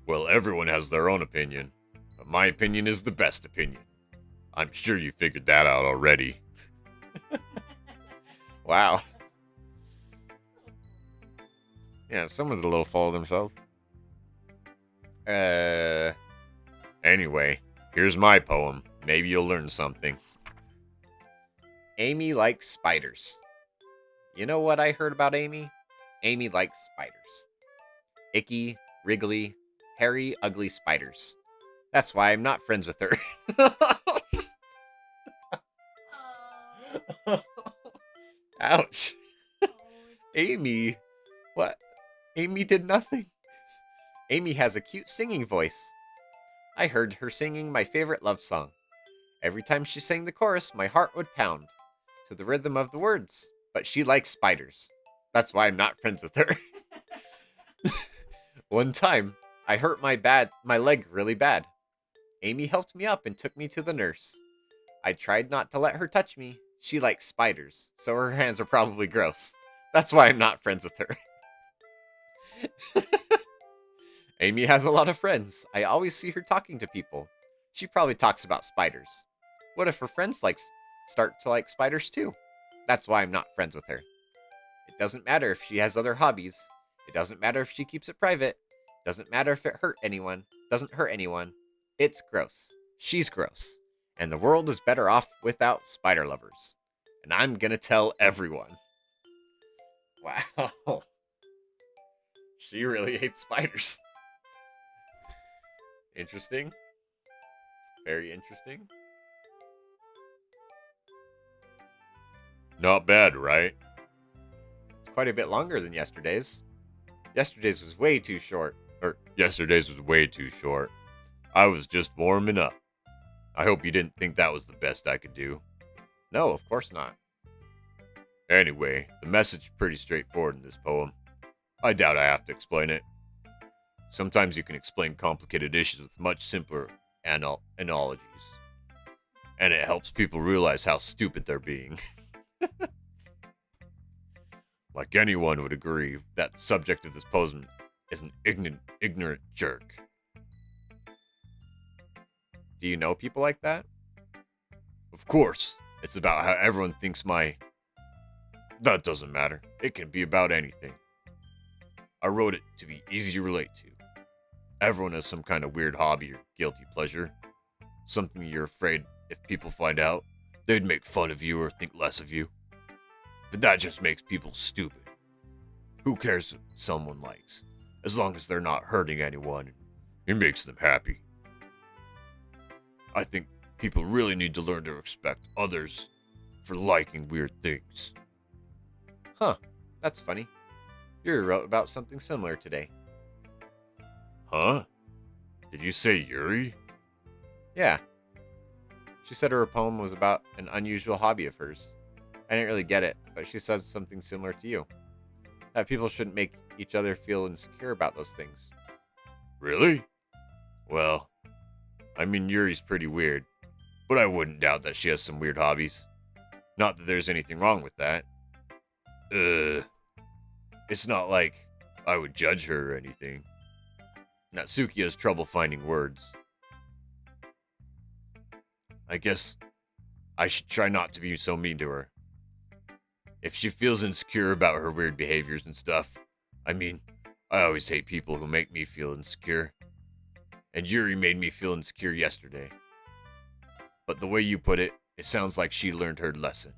Well, everyone has their own opinion, but my opinion is the best opinion. I'm sure you figured that out already. Wow. Yeah, someone did a little follow themselves. Anyway, here's my poem. Maybe you'll learn something. Amy likes spiders. You know what I heard about Amy? Amy likes spiders. Icky, wriggly, hairy, ugly spiders. That's why I'm not friends with her. Ouch. Amy. What? Amy did nothing. Amy has a cute singing voice. I heard her singing my favorite love song. Every time she sang the chorus, my heart would pound to the rhythm of the words. But she likes spiders. That's why I'm not friends with her. One time, I hurt my leg really bad. Amy helped me up and took me to the nurse. I tried not to let her touch me. She likes spiders, so her hands are probably gross. That's why I'm not friends with her. Amy has a lot of friends. I always see her talking to people. She probably talks about spiders. What if her friends start to like spiders too? That's why I'm not friends with her. It doesn't matter if she has other hobbies. It doesn't matter if she keeps it private. It doesn't matter if it doesn't hurt anyone. It's gross. She's gross. And the world is better off without spider lovers. And I'm gonna tell everyone. Wow. She really hates spiders. Interesting. Very interesting. Not bad, right? It's quite a bit longer than yesterday's. Yesterday's was way too short. Yesterday's was way too short. I was just warming up. I hope you didn't think that was the best I could do. No, of course not. Anyway, the message is pretty straightforward in this poem. I doubt I have to explain it. Sometimes you can explain complicated issues with much simpler analogies. And it helps people realize how stupid they're being. Like anyone would agree, that the subject of this poem is an ignorant jerk. Do you know people like that? Of course, it's about how everyone thinks That doesn't matter. It can be about anything. I wrote it to be easy to relate to. Everyone has some kind of weird hobby or guilty pleasure. Something you're afraid if people find out, they'd make fun of you or think less of you. But that just makes people stupid. Who cares what someone likes? As long as they're not hurting anyone, it makes them happy. I think people really need to learn to respect others for liking weird things. Huh, that's funny. You wrote about something similar today. Huh? Did you say Yuri? Yeah. She said her poem was about an unusual hobby of hers. I didn't really get it, but she says something similar to you. That people shouldn't make each other feel insecure about those things. Really? Well, I mean, Yuri's pretty weird, but I wouldn't doubt that she has some weird hobbies. Not that there's anything wrong with that. It's not like I would judge her or anything. Natsuki has trouble finding words. I guess I should try not to be so mean to her. If she feels insecure about her weird behaviors and stuff, I mean, I always hate people who make me feel insecure. And Yuri made me feel insecure yesterday. But the way you put it, it sounds like she learned her lesson.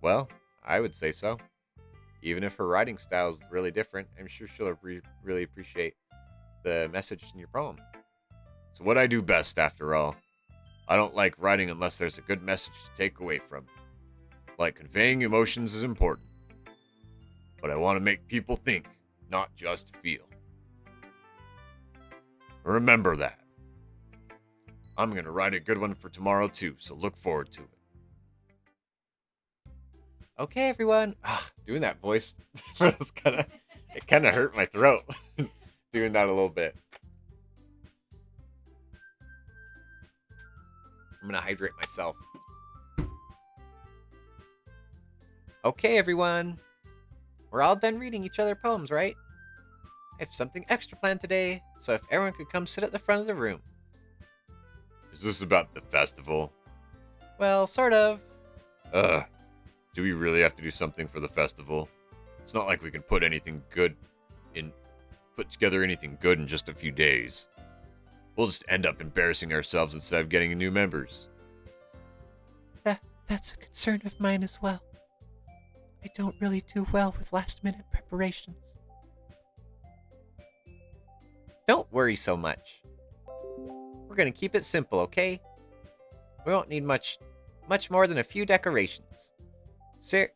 Well, I would say so. Even if her writing style is really different, I'm sure she'll really appreciate the message in your poem. It's what I do best, after all. I don't like writing unless there's a good message to take away from it. Like conveying emotions is important. But I want to make people think, not just feel. Remember that. I'm going to write a good one for tomorrow too, so look forward to it. Okay, everyone. Doing that voice was it kind of hurt my throat. Doing that a little bit. I'm going to hydrate myself. Okay, everyone. We're all done reading each other poems, right? I have something extra planned today, so if everyone could come sit at the front of the room. Is this about the festival? Well, sort of. Do we really have to do something for the festival? It's not like we can put anything good put together anything good in just a few days. We'll just end up embarrassing ourselves instead of getting new members. That's a concern of mine as well. I don't really do well with last-minute preparations. Don't worry so much. We're gonna keep it simple, okay? We won't need much more than a few decorations. Sayori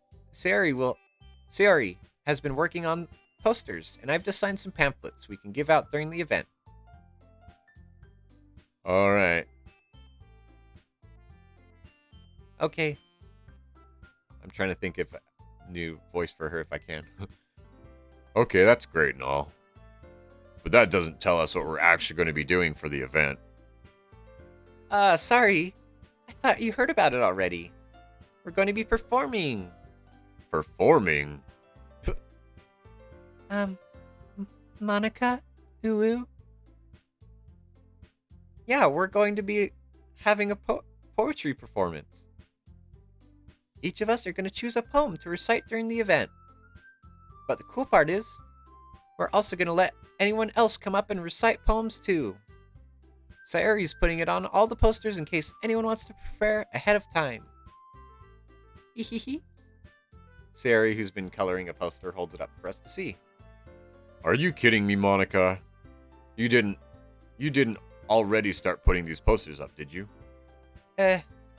has been working on posters, and I've designed some pamphlets we can give out during the event. All right. Okay. I'm trying to think of a new voice for her if I can. Okay, that's great and all. But that doesn't tell us what we're actually going to be doing for the event. Sorry. I thought you heard about it already. We're going to be performing. Performing? Monica? Uwu? Yeah, we're going to be having a poetry performance. Each of us are going to choose a poem to recite during the event. But the cool part is, we're also going to let anyone else come up and recite poems too. Sayori's putting it on all the posters in case anyone wants to prepare ahead of time. Hehehe. Sayori, who's been coloring a poster, holds it up for us to see. Are you kidding me, Monica? You didn't already start putting these posters up, did you?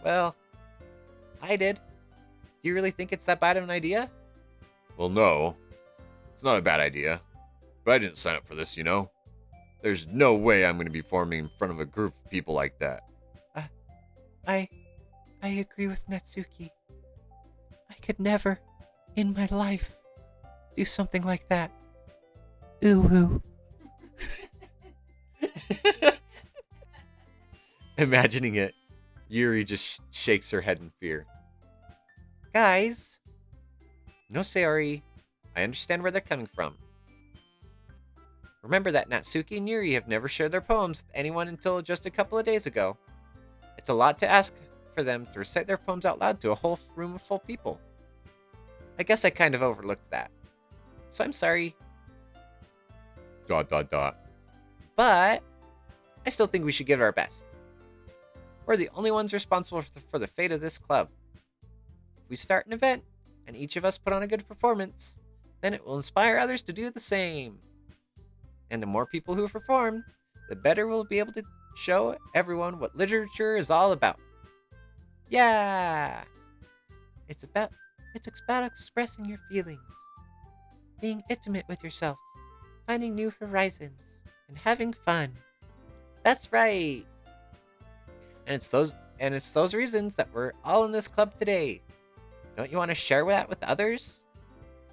Well, I did. Do you really think it's that bad of an idea? Well, no. It's not a bad idea. But I didn't sign up for this, you know? There's no way I'm going to be performing in front of a group of people like that. I agree with Natsuki. I could never, in my life, do something like that. Ooh. Imagining it, Yuri just shakes her head in fear. Guys, no, Sayori, I understand where they're coming from. Remember that Natsuki and Yuri have never shared their poems with anyone until just a couple of days ago. It's a lot to ask for them to recite their poems out loud to a whole room of full people. I guess I kind of overlooked that. So I'm sorry. ... But I still think we should give it our best. We're the only ones responsible for the fate of this club. If we start an event, and each of us put on a good performance, then it will inspire others to do the same. And the more people who perform, the better we'll be able to show everyone what literature is all about. Yeah! It's about expressing your feelings, being intimate with yourself, finding new horizons, and having fun. That's right! And it's those reasons that we're all in this club today. Don't you want to share that with others?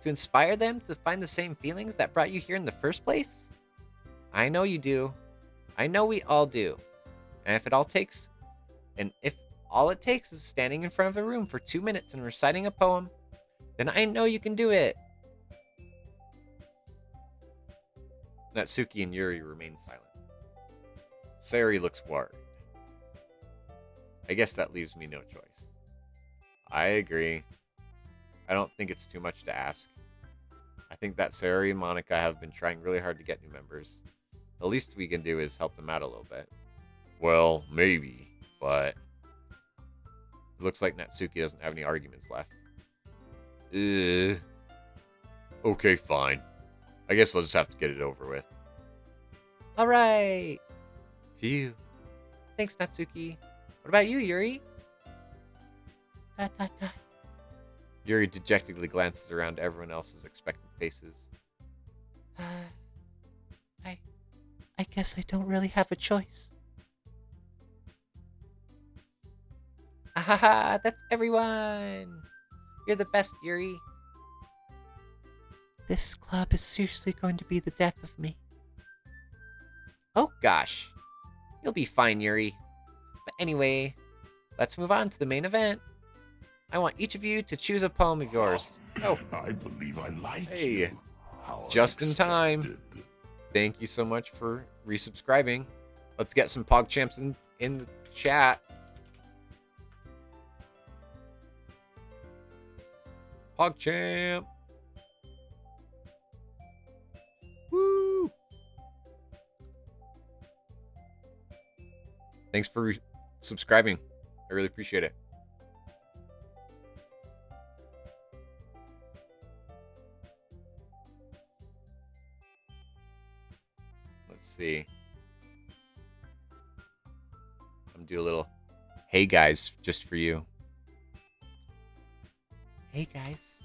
To inspire them to find the same feelings that brought you here in the first place? I know you do. I know we all do. And if all it takes is standing in front of a room for 2 minutes and reciting a poem, then I know you can do it. Natsuki and Yuri remain silent. Sayori looks worried. I guess that leaves me no choice. I agree. I don't think it's too much to ask. I think that Sayori and Monica have been trying really hard to get new members. The least we can do is help them out a little bit. Well, maybe, but... It looks like Natsuki doesn't have any arguments left. Okay, fine. I guess I'll just have to get it over with. Alright! Phew. Thanks, Natsuki. What about you, Yuri? Yuri dejectedly glances around everyone else's expectant faces. I guess I don't really have a choice. Ahaha, that's everyone! You're the best, Yuri. This club is seriously going to be the death of me. Oh gosh. You'll be fine, Yuri. But anyway, let's move on to the main event. I want each of you to choose a poem of yours. Oh, I believe I like Hey, you. How just in time. unexpected. Thank you so much for resubscribing. Let's get some PogChamps in the chat. PogChamp. Thanks for subscribing. I really appreciate it. Let's see. I'm gonna do a little hey guys just for you. Hey guys.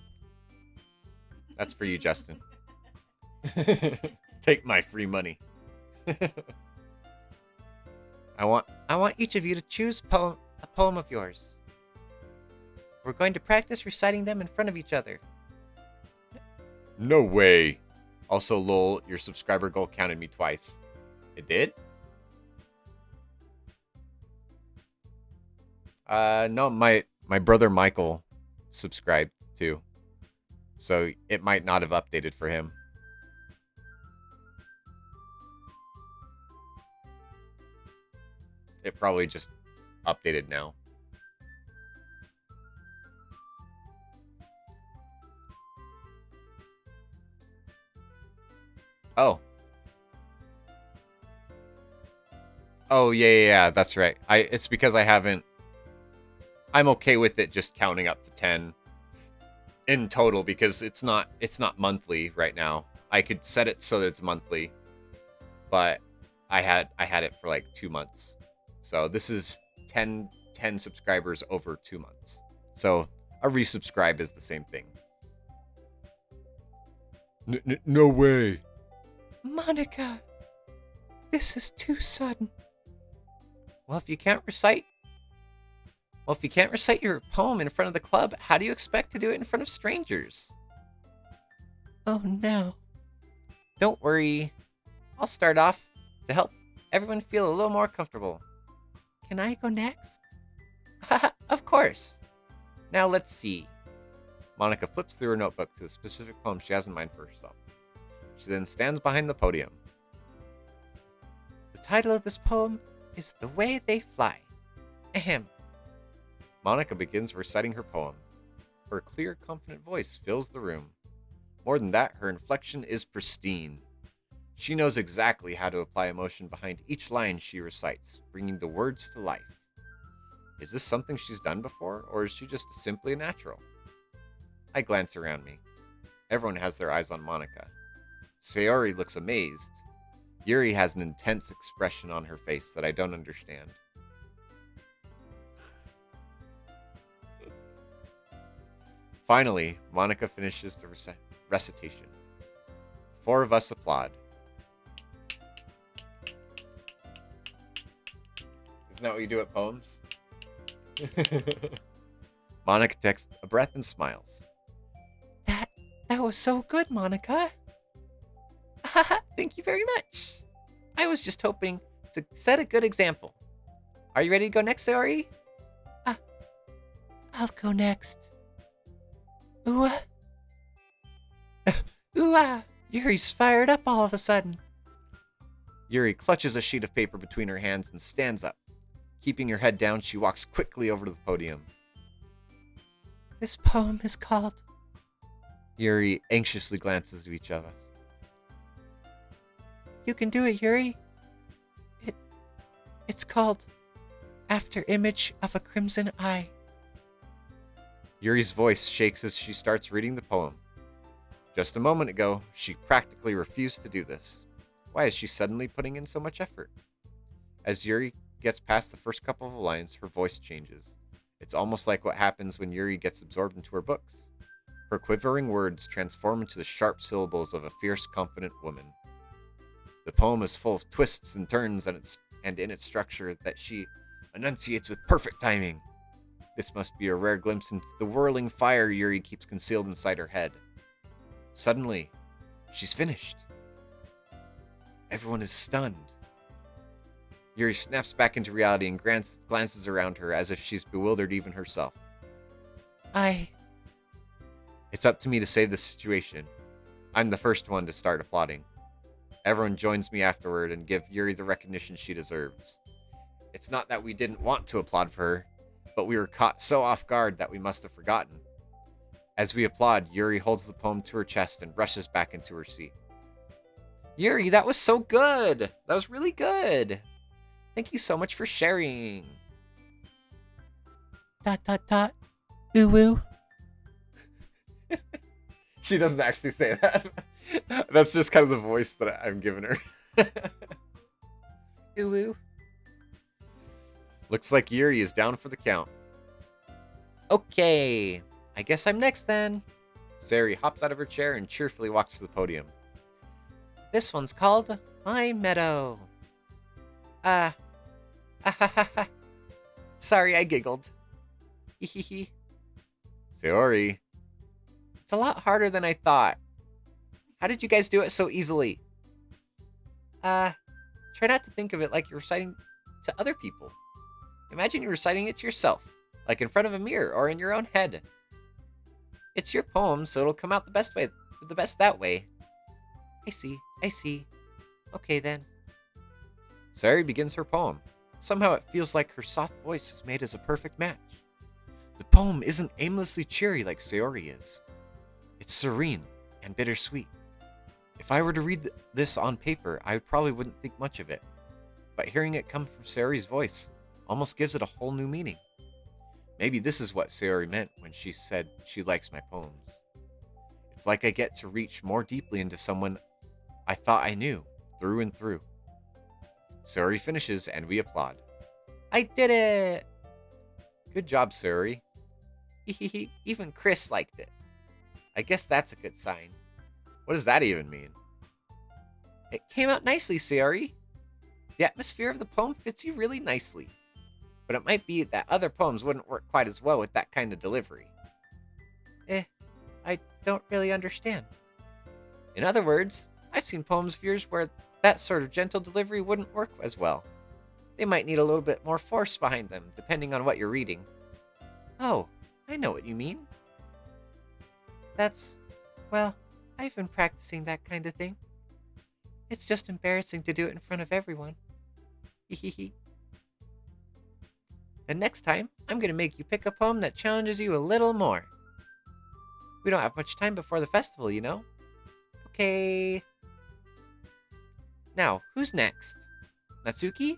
That's for you, Justin. Take my free money. I want each of you to choose a poem of yours. We're going to practice reciting them in front of each other. No way. Also, lol, your subscriber goal counted me twice. It did? No, my brother Michael subscribed too. So it might not have updated for him. It probably just updated now. Oh. Oh, yeah, that's right. It's because I haven't... I'm okay with it just counting up to 10 in total because it's not monthly right now. I could set it so that it's monthly, but I had it for like 2 months. So this is 10 subscribers over 2 months. So a resubscribe is the same thing. No way. Monica, this is too sudden. Well, if you can't recite your poem in front of the club, how do you expect to do it in front of strangers? Oh no. Don't worry. I'll start off to help everyone feel a little more comfortable. Can I go next? Of course. Now let's see. Monica flips through her notebook to the specific poem she has in mind for herself. She then stands behind the podium. The title of this poem is The Way They Fly. Ahem. Monica begins reciting her poem. Her clear, confident voice fills the room. More than that, her inflection is pristine. She knows exactly how to apply emotion behind each line she recites, bringing the words to life. Is this something she's done before, or is she just simply a natural? I glance around me. Everyone has their eyes on Monica. Sayori looks amazed. Yuri has an intense expression on her face that I don't understand. Finally, Monica finishes the recitation. 4 of us applaud. Isn't that what you do at poems? Monica takes a breath and smiles. That was so good, Monica. Thank you very much. I was just hoping to set a good example. Are you ready to go next, Sayori? I'll go next. Ooh, ooh, Yuri's fired up all of a sudden. Yuri clutches a sheet of paper between her hands and stands up. Keeping her head down, she walks quickly over to the podium. This poem is called... Yuri anxiously glances at each of us. You can do it, Yuri. It's called After Image of a Crimson Eye. Yuri's voice shakes as she starts reading the poem. Just a moment ago, she practically refused to do this. Why is she suddenly putting in so much effort? As Yuri gets past the first couple of lines, her voice changes. It's almost like what happens when Yuri gets absorbed into her books. Her quivering words transform into the sharp syllables of a fierce, confident woman. The poem is full of twists and turns and in its structure that she enunciates with perfect timing. This must be a rare glimpse into the whirling fire Yuri keeps concealed inside her head. Suddenly, she's finished. Everyone is stunned. Yuri snaps back into reality and glances around her as if she's bewildered even herself. It's up to me to save the situation. I'm the first one to start applauding. Everyone joins me afterward and give Yuri the recognition she deserves. It's not that we didn't want to applaud for her, but we were caught so off guard that we must have forgotten. As we applaud, Yuri holds the poem to her chest and rushes back into her seat. Yuri, that was so good. That was really good. Thank you so much for sharing. ... Ooh woo. She doesn't actually say that. That's just kind of the voice that I'm giving her. Ooh woo. Looks like Yuri is down for the count. Okay, I guess I'm next then. Sari hops out of her chair and cheerfully walks to the podium. This one's called My Meadow. Ah ha ha ha. Sorry, I giggled. Hehehe. Sayori. It's a lot harder than I thought. How did you guys do it so easily? Try not to think of it like you're reciting to other people. Imagine you're reciting it to yourself, like in front of a mirror or in your own head. It's your poem, so it'll come out the best that way. I see. Okay then. Sari begins her poem. Somehow it feels like her soft voice was made as a perfect match. The poem isn't aimlessly cheery like Sayori is. It's serene and bittersweet. If I were to read this on paper, I probably wouldn't think much of it. But hearing it come from Sayori's voice almost gives it a whole new meaning. Maybe this is what Sayori meant when she said she likes my poems. It's like I get to reach more deeply into someone I thought I knew, through and through. Sayori finishes and we applaud. I did it! Good job, Sayori. Even Chris liked it. I guess that's a good sign. What does that even mean? It came out nicely, Sayori. The atmosphere of the poem fits you really nicely. But it might be that other poems wouldn't work quite as well with that kind of delivery. I don't really understand. In other words, I've seen poems of yours where that sort of gentle delivery wouldn't work as well. They might need a little bit more force behind them, depending on what you're reading. Oh, I know what you mean. Well, I've been practicing that kind of thing. It's just embarrassing to do it in front of everyone. Hehehe. And next time, I'm going to make you pick a poem that challenges you a little more. We don't have much time before the festival, you know? Okay. Now, who's next? Natsuki?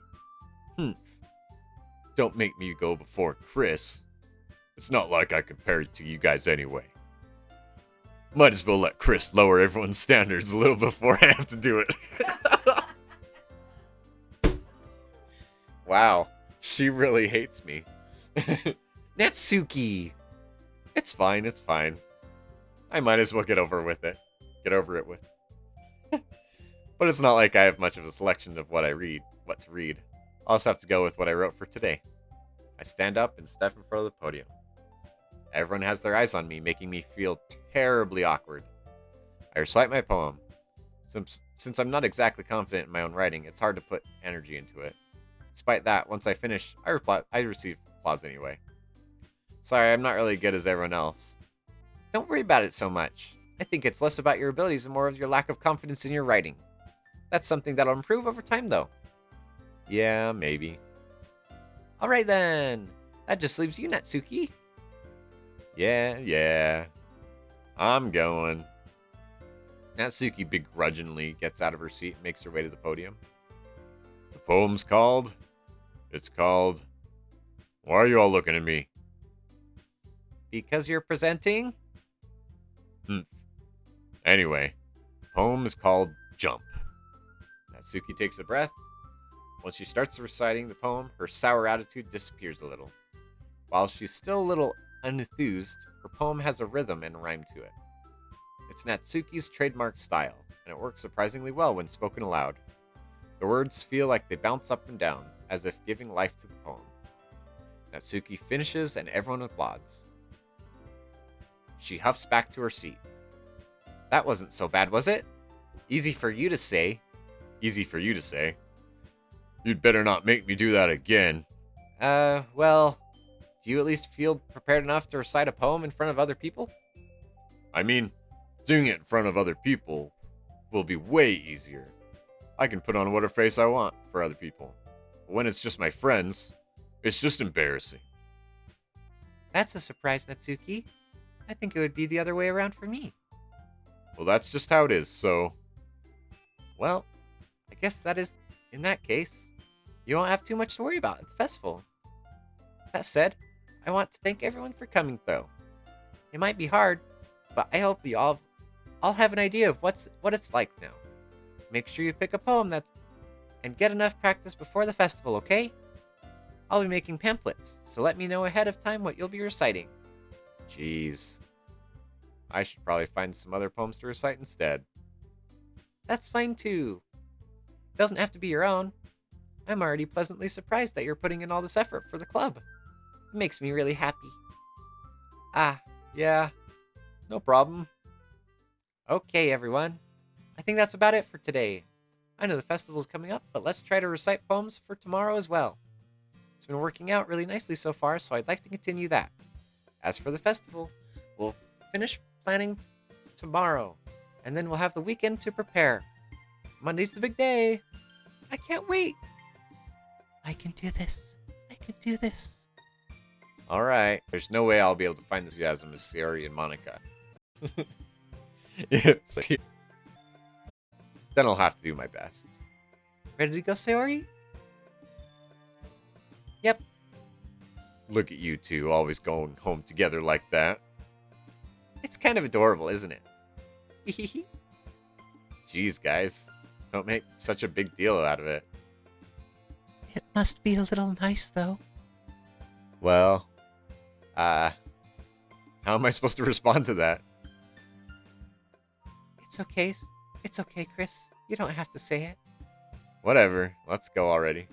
Don't make me go before Chris. It's not like I compare it to you guys anyway. Might as well let Chris lower everyone's standards a little before I have to do it. Wow, she really hates me. Natsuki! It's fine. I might as well get over it with. But it's not like I have much of a selection of what to read. I'll just have to go with what I wrote for today. I stand up and step in front of the podium. Everyone has their eyes on me, making me feel terribly awkward. I recite my poem. Since I'm not exactly confident in my own writing, it's hard to put energy into it. Despite that, once I finish, I receive applause anyway. Sorry, I'm not really good as everyone else. Don't worry about it so much. I think it's less about your abilities and more of your lack of confidence in your writing. That's something that'll improve over time, though. Yeah, maybe. Alright then. That just leaves you, Natsuki. Yeah. I'm going. Natsuki begrudgingly gets out of her seat and makes her way to the podium. The poem's called... Why are you all looking at me? Because you're presenting? Anyway, the poem is called Jump. Natsuki takes a breath. Once she starts reciting the poem, her sour attitude disappears a little. While she's still a little unenthused, her poem has a rhythm and rhyme to it. It's Natsuki's trademark style, and it works surprisingly well when spoken aloud. The words feel like they bounce up and down, as if giving life to the poem. Natsuki finishes and everyone applauds. She huffs back to her seat. That wasn't so bad, was it? Easy for you to say. You'd better not make me do that again. Well, do you at least feel prepared enough to recite a poem in front of other people? I mean, doing it in front of other people will be way easier. I can put on whatever face I want for other people. But when it's just my friends, it's just embarrassing. That's a surprise, Natsuki. I think it would be the other way around for me. Well, that's just how it is, so... Well, I guess that is... in that case, You won't have too much to worry about at the festival. That said, I want to thank everyone for coming, though. It might be hard, but I hope you all have an idea of what it's like now. Make sure you pick a poem and get enough practice before the festival, okay? I'll be making pamphlets, so let me know ahead of time what you'll be reciting. Jeez. I should probably find some other poems to recite instead. That's fine too. It doesn't have to be your own. I'm already pleasantly surprised that you're putting in all this effort for the club. It makes me really happy. Ah, Yeah, no problem. okay, everyone. I think that's about it for today. I know the festival's coming up, but let's try to recite poems for tomorrow as well. It's been working out really nicely so far, so I'd like to continue that. As for the festival, we'll finish planning tomorrow, and then we'll have the weekend to prepare. Monday's the big day. I can't wait. I can do this. I can do this. Alright. There's no way I'll be able to find this enthusiasm as Sayori and Monica. Yeah, then I'll have to do my best. Ready to go, Sayori? Yep. Look at you two, always going home together like that. It's kind of adorable, isn't it? Jeez, guys. Don't make such a big deal out of it. It must be a little nice, though. Well, how am I supposed to respond to that? It's okay. It's okay, Chris. You don't have to say it. Whatever, let's go already.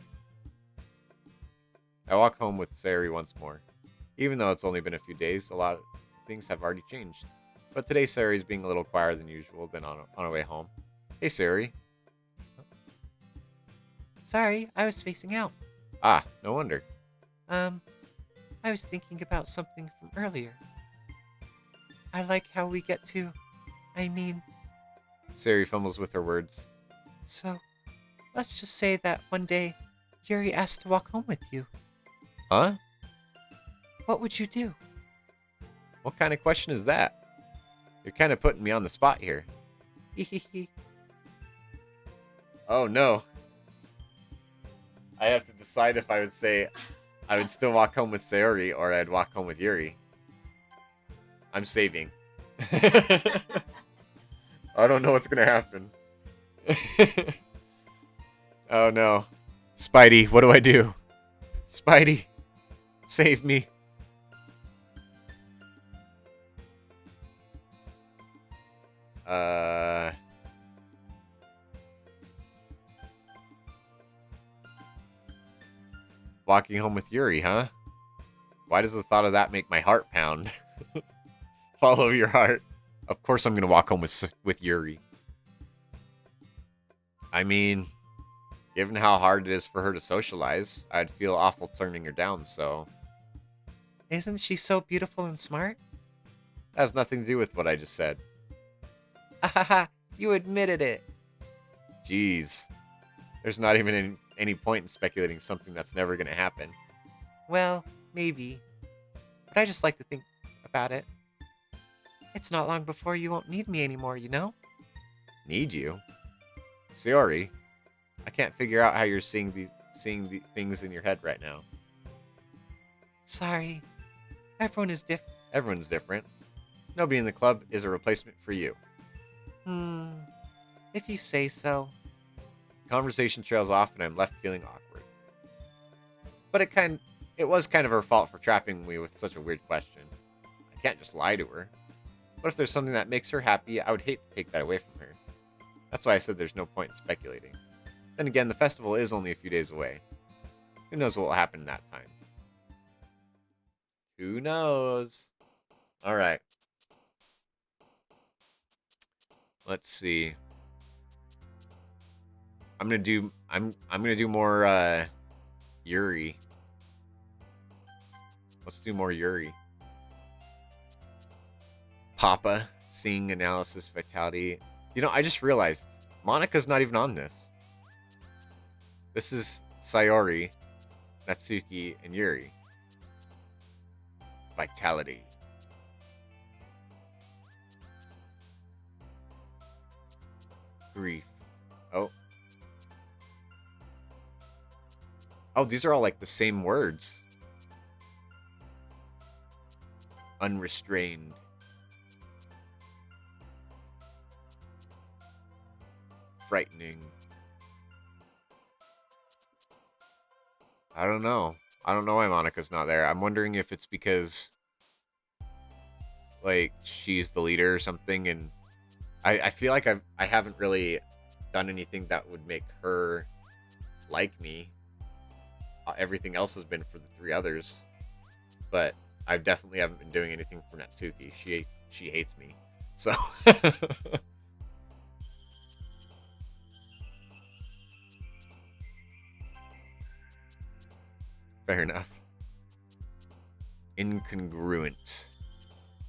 I walk home with Sayori once more. Even though it's only been a few days, a lot of things have already changed. But today Sayori's being a little quieter than usual than on her way home. Hey, Sayori. Sorry, I was spacing out. Ah, no wonder. I was thinking about something from earlier. I like how we get to... Sayori fumbles with her words. So, let's just say that one day, Yuri asked to walk home with you. Huh? What would you do? What kind of question is that? You're kind of putting me on the spot here. Oh no. I have to decide if I would say I would still walk home with Sayori or I'd walk home with Yuri. I'm saving. I don't know what's gonna happen. Oh no. Spidey, what do I do? Spidey, save me. Walking home with Yuri, huh? Why does the thought of that make my heart pound? Follow your heart. Of course I'm gonna walk home with Yuri. I mean, given how hard it is for her to socialize, I'd feel awful turning her down, so... Isn't she so beautiful and smart? That has nothing to do with what I just said. Ahaha, you admitted it. Jeez. There's not even any point in speculating something that's never gonna happen. Well, maybe. But I just like to think about it. It's not long before you won't need me anymore, you know? Need you? Sayori, I can't figure out how you're seeing the things in your head right now. Sorry. Everyone is different. Everyone's different. Nobody in the club is a replacement for you. If you say so. Conversation trails off and I'm left feeling awkward. But it was kind of her fault for trapping me with such a weird question. I can't just lie to her. What if there's something that makes her happy? I would hate to take that away from her. That's why I said there's no point in speculating. Then again, the festival is only a few days away. Who knows what will happen in that time? Who knows? Alright. Let's see. I'm gonna do more Yuri. Let's do more Yuri. Papa, seeing analysis, vitality. You know, I just realized Monica's not even on this. This is Sayori, Natsuki, and Yuri. Vitality. Grief. Oh. Oh, these are all like the same words. Unrestrained. Frightening. I don't know. I don't know why Monica's not there. I'm wondering if it's because, like, she's the leader or something, and I feel like I haven't really done anything that would make her like me. Everything else has been for the three others, but I definitely haven't been doing anything for Natsuki. She hates me, so. Fair enough. Incongruent.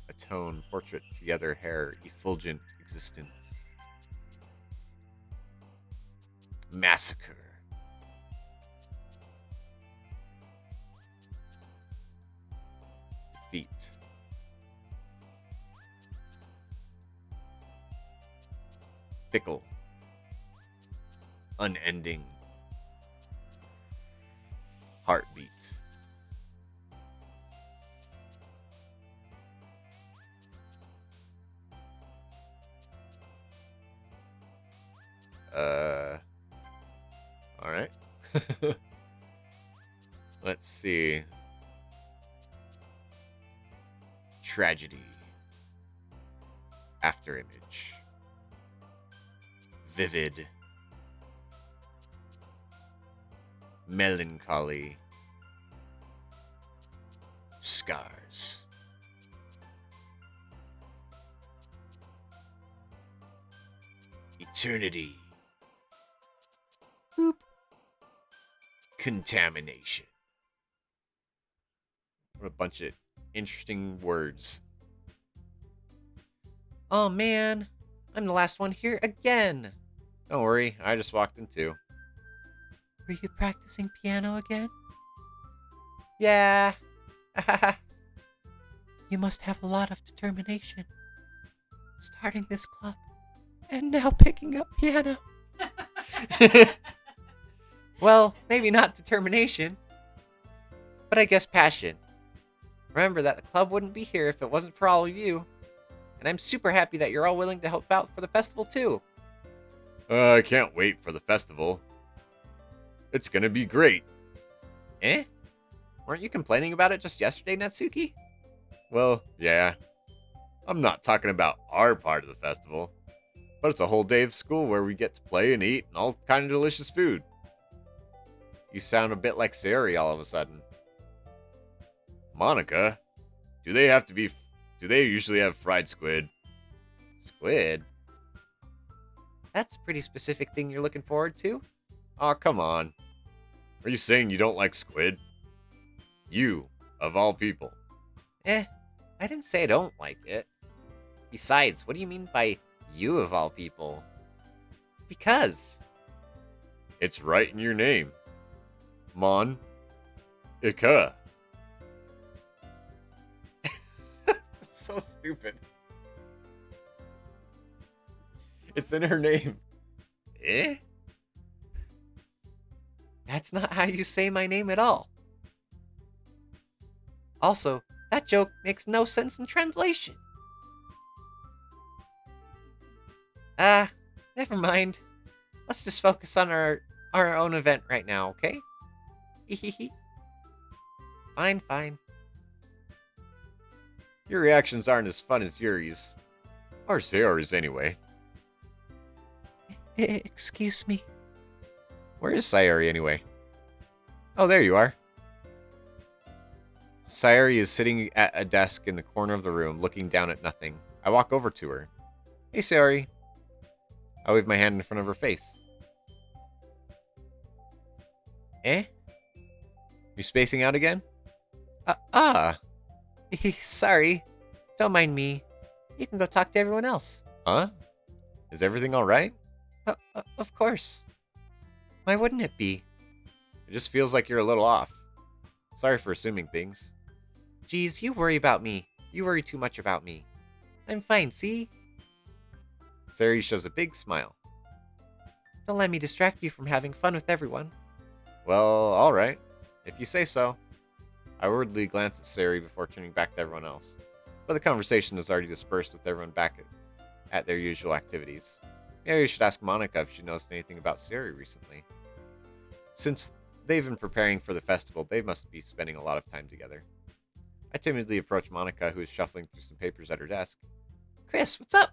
Atone, portrait, together, hair, effulgent existence. Massacre. Defeat. Fickle. Unending. Heartbeat. All right. Let's see. Tragedy. Afterimage. Vivid. Melancholy. Scars. Eternity. Boop. Contamination. What a bunch of interesting words. Oh man, I'm the last one here again. Don't worry, I just walked in too. Were you practicing piano again? Yeah. You must have a lot of determination. Starting this club, and now picking up piano. Well, maybe not determination, but I guess passion. Remember that the club wouldn't be here if it wasn't for all of you. And I'm super happy that you're all willing to help out for the festival too. I can't wait for the festival. It's gonna be great. Eh? Weren't you complaining about it just yesterday, Natsuki? Well, yeah. I'm not talking about our part of the festival, but it's a whole day of school where we get to play and eat and all kind of delicious food. You sound a bit like Sayori all of a sudden. Monica, do they usually have fried squid? Squid? That's a pretty specific thing you're looking forward to. Aw, come on. Are you saying you don't like squid? You, of all people. I didn't say I don't like it. Besides, what do you mean by you of all people? Because. It's right in your name. Mon. Ika. So stupid. It's in her name. Eh? That's not how you say my name at all. Also, that joke makes no sense in translation. Never mind. Let's just focus on our own event right now, okay? Hehehe. Fine. Your reactions aren't as fun as Yuri's. Or Sayori's anyway. Excuse me. Where is Sayori anyway? Oh, there you are. Sayori is sitting at a desk in the corner of the room, looking down at nothing. I walk over to her. Hey, Sayori. I wave my hand in front of her face. Eh? You spacing out again? Sorry. Don't mind me. You can go talk to everyone else. Huh? Is everything alright? Of course. Why wouldn't it be? It just feels like you're a little off. Sorry for assuming things. Geez, you worry about me. You worry too much about me. I'm fine, see? Sayori shows a big smile. Don't let me distract you from having fun with everyone. Well, all right. If you say so. I worriedly glanced at Sari before turning back to everyone else, but the conversation was already dispersed with everyone back at their usual activities. Maybe we should ask Monica if she noticed anything about Sari recently. Since they've been preparing for the festival, they must be spending a lot of time together. I timidly approached Monica, who was shuffling through some papers at her desk. Chris, what's up?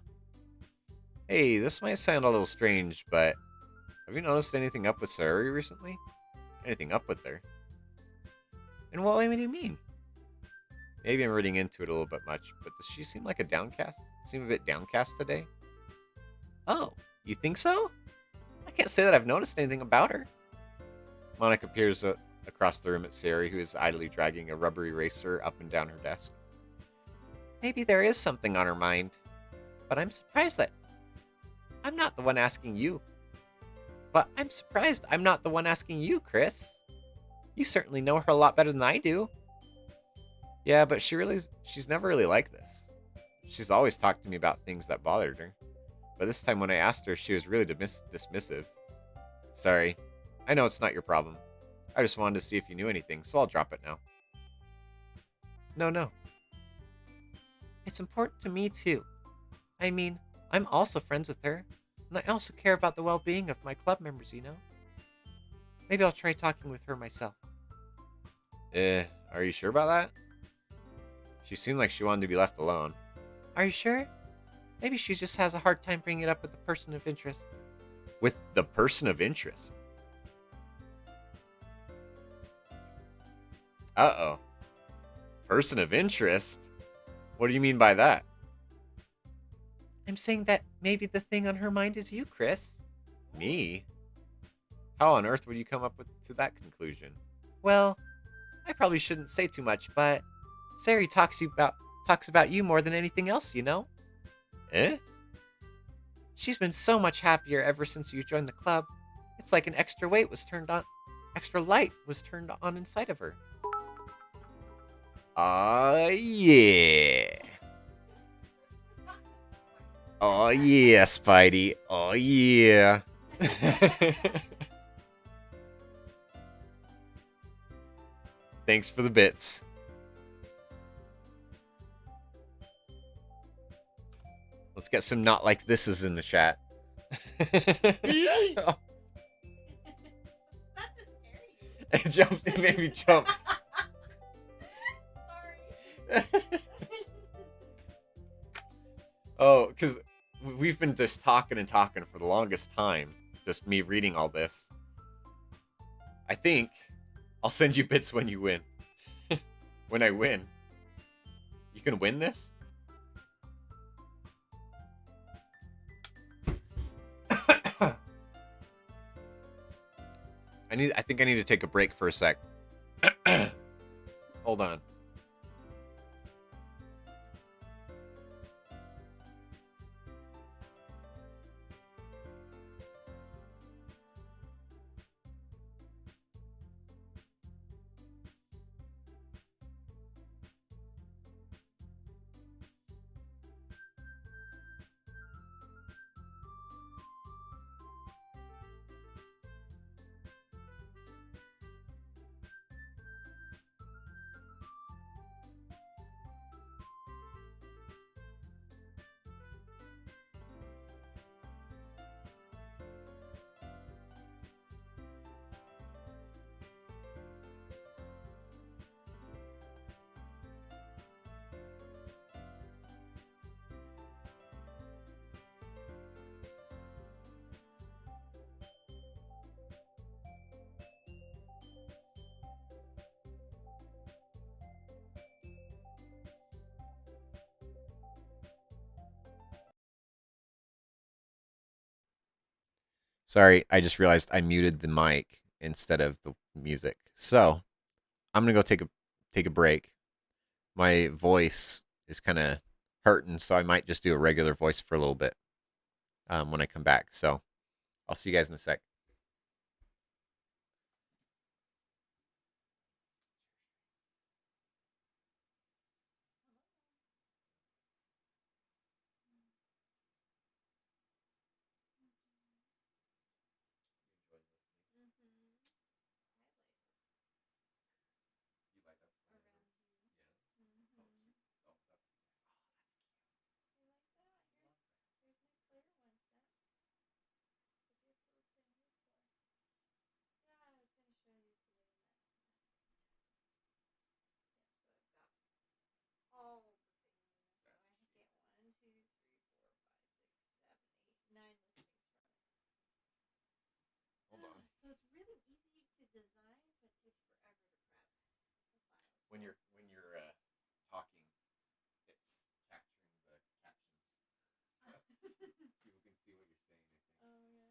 Hey, this might sound a little strange, but have you noticed anything up with Sari recently? Anything up with her? In what way do you mean? Maybe I'm reading into it a little bit much, but does she seem like seem a bit downcast today? Oh, you think so? I can't say that I've noticed anything about her. Monica peers across the room at Sari, who is idly dragging a rubber eraser up and down her desk. Maybe there is something on her mind, but I'm surprised that I'm not the one asking you. Chris. You certainly know her a lot better than I do. Yeah, but she's never really like this. She's always talked to me about things that bothered her. But this time when I asked her, she was really dismissive. Sorry. I know it's not your problem. I just wanted to see if you knew anything, so I'll drop it now. No. It's important to me too. I mean, I'm also friends with her, and I also care about the well-being of my club members, you know? Maybe I'll try talking with her myself. Are you sure about that? She seemed like she wanted to be left alone. Are you sure? Maybe she just has a hard time bringing it up with the person of interest. With the person of interest? Uh-oh. Person of interest? What do you mean by that? I'm saying that maybe the thing on her mind is you, Chris. Me? How on earth would you come up to that conclusion? Well, I probably shouldn't say too much, but Sari talks about you more than anything else, you know? Eh? She's been so much happier ever since you joined the club. It's like an extra light was turned on inside of her. Yeah. Oh yeah, Spidey. Oh yeah. Thanks for the bits. Let's get some not like thises in the chat. Oh. It jumped. It made me jump. Oh, because we've been just talking and talking for the longest time. Just me reading all this. I think I'll send you bits when you win. When I win. You can win this? I think I need to take a break for a sec. Hold on. Sorry, I just realized I muted the mic instead of the music. So I'm gonna go take a break. My voice is kind of hurting, so I might just do a regular voice for a little bit when I come back. So I'll see you guys in a sec. when you're talking, it's capturing the captions, so people can see what you're saying. I think. Oh yeah.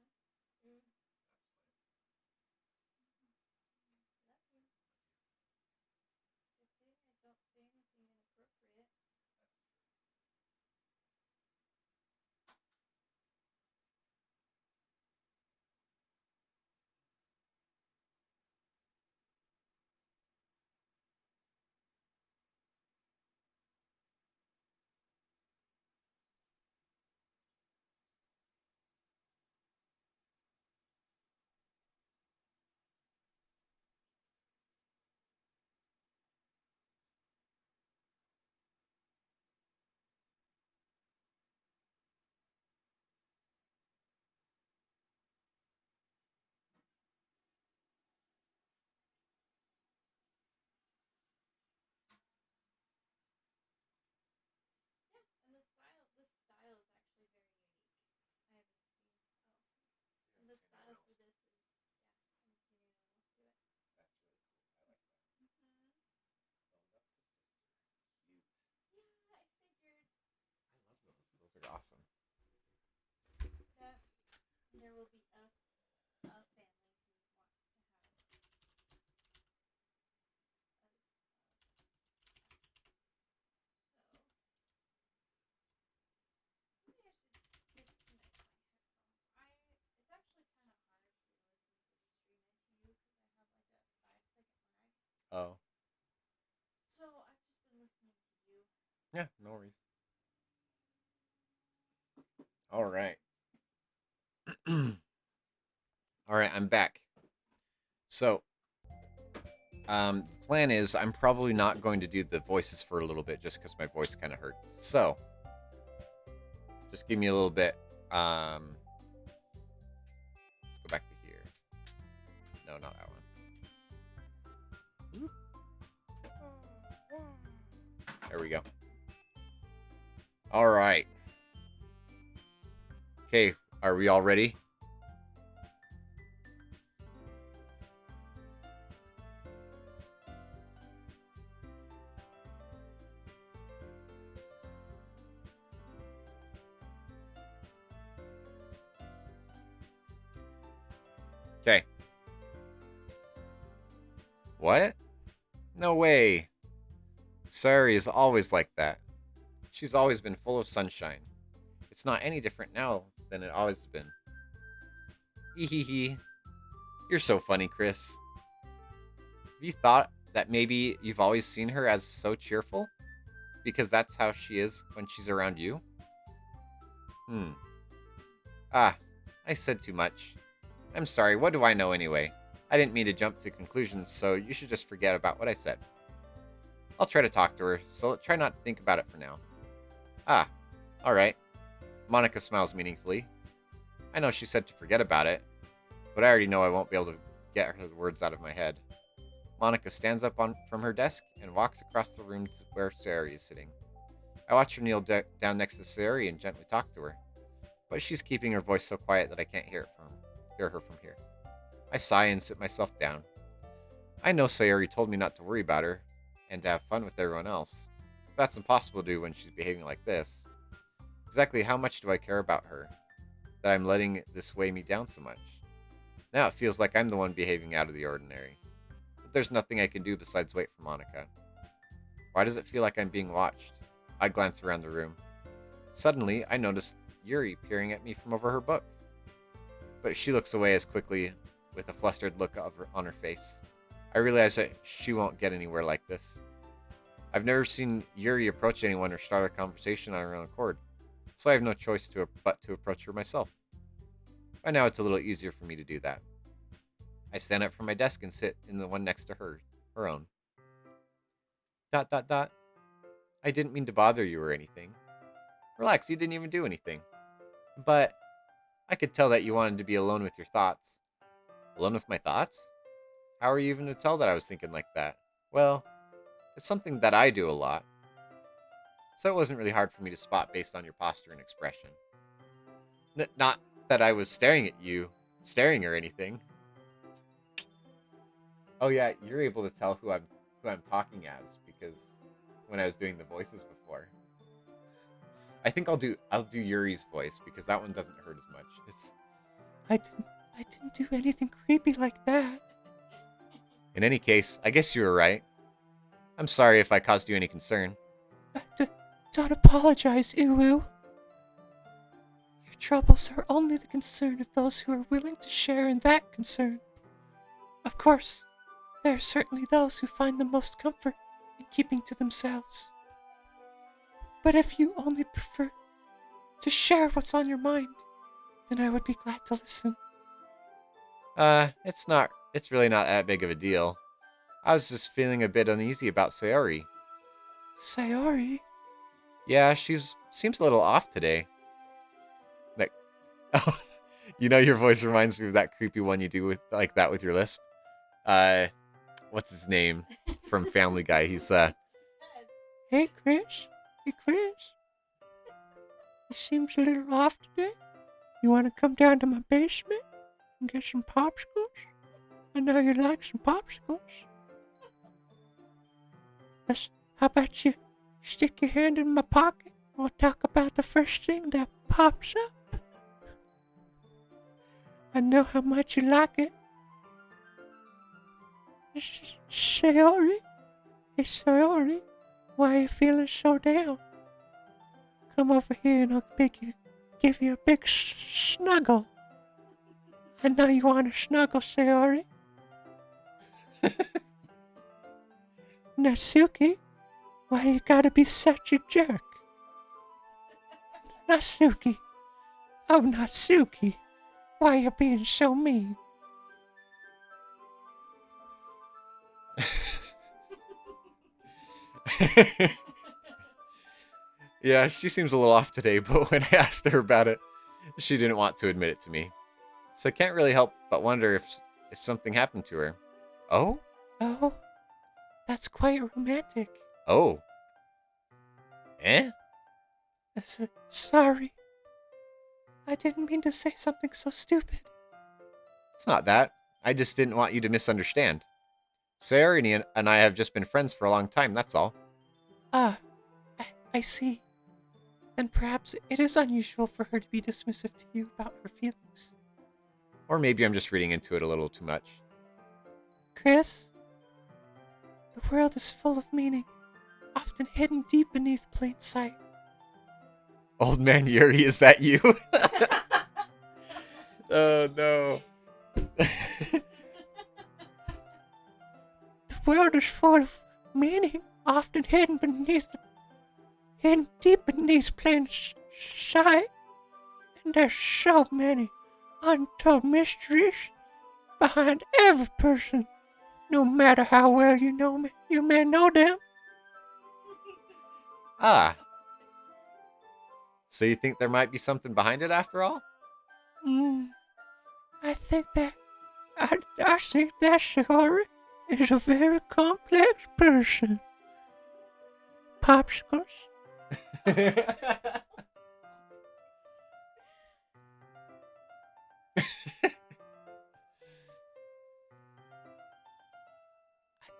Ooh, That's fine. love you. Good thing I don't say anything inappropriate. That's true. Yeah, and this style is actually very unique. I haven't seen. Oh, okay. You And haven't the seen style anyone for else. this is, yeah, I haven't seen anyone else do it. That's really cool. I like that. Mm-hmm. Leveled up to sister. Cute. Yeah, I figured. I love those. Those are awesome. Yeah. And there will be a family who wants to have so maybe I should disconnect my headphones. It's actually kind of hard to listen to the stream and to you because I have like a 5 second lag. Oh. So I've just been listening to you. Yeah, no worries. All right. All right, I'm back. So, the plan is I'm probably not going to do the voices for a little bit just because my voice kind of hurts. So, just give me a little bit. Let's go back to here. No, not that one. There we go. All right. Okay, are we all ready? Okay. What? No way. Sari is always like that. She's always been full of sunshine. It's not any different now than it always has been. Ehehe. You're so funny, Chris. Have you thought that maybe you've always seen her as so cheerful? Because that's how she is when she's around you? Ah, I said too much. I'm sorry, what do I know anyway? I didn't mean to jump to conclusions, so you should just forget about what I said. I'll try to talk to her, so try not to think about it for now. Ah, alright. Monica smiles meaningfully. I know she said to forget about it, but I already know I won't be able to get her words out of my head. Monica stands up from her desk and walks across the room to where Sari is sitting. I watch her kneel down next to Sari and gently talk to her, but she's keeping her voice so quiet that I can't hear her from here. I sigh and sit myself down. I know Sayori told me not to worry about her and to have fun with everyone else. But that's impossible to do when she's behaving like this. Exactly how much do I care about her that I'm letting this weigh me down so much? Now it feels like I'm the one behaving out of the ordinary. But there's nothing I can do besides wait for Monica. Why does it feel like I'm being watched? I glance around the room. Suddenly, I notice Yuri peering at me from over her book. But she looks away as quickly with a flustered look on her face. I realize that she won't get anywhere like this. I've never seen Yuri approach anyone or start a conversation on her own accord, so I have no choice but to approach her myself. By now, it's a little easier for me to do that. I stand up from my desk and sit in the one next to her own. ... I didn't mean to bother you or anything. Relax, you didn't even do anything. But I could tell that you wanted to be alone with your thoughts. Alone with my thoughts? How are you even to tell that I was thinking like that? Well, it's something that I do a lot. So it wasn't really hard for me to spot based on your posture and expression. Not that I was staring at you, staring or anything. Oh yeah, you're able to tell who I'm who I'm talking as because when I was doing the voices before. I think I'll do Yuri's voice because that one doesn't hurt as much. It's I didn't do anything creepy like that. in any case, I guess you were right. I'm sorry if I caused you any concern. Don't apologize, Uwu. Your troubles are only the concern of those who are willing to share in that concern. Of course, there are certainly those who find the most comfort in keeping to themselves. But if you only prefer to share what's on your mind, then I would be glad to listen. It's really not that big of a deal. I was just feeling a bit uneasy about Sayori. Sayori? Yeah, seems a little off today. Like, oh, your voice reminds me of that creepy one you do with like that with your lisp. What's his name from Family Guy? He's Hey, Chris. Hey, Chris. You seems a little off today. You want to come down to my basement and get some popsicles? I know you like some popsicles. How about you stick your hand in my pocket? We'll talk about the first thing that pops up. I know how much you like it. Sayori? Hey, Sayori, why are you feeling so down? Come over here and I'll give you a big snuggle. I know you want a snuggle, Sayori. Natsuki, why you gotta be such a jerk? Natsuki, oh Natsuki, why you being so mean? Yeah, she seems a little off today, but when I asked her about it, she didn't want to admit it to me. So I can't really help but wonder if something happened to her. Oh? Oh, that's quite romantic. Oh. Eh? Sorry. I didn't mean to say something so stupid. It's not that. I just didn't want you to misunderstand. Sayori and I have just been friends for a long time, that's all. I see. Then perhaps it is unusual for her to be dismissive to you about her feelings. Or maybe I'm just reading into it a little too much. Chris, the world is full of meaning, often hidden deep beneath plain sight. Old man Yuri, is that you? Oh, no. The world is full of meaning, often hidden deep beneath plain sight. And there's so many untold mysteries behind every person. No matter how well you know me, you may know them. Ah. So you think there might be something behind it after all? I think that Sayori is a very complex person. Popsicles? I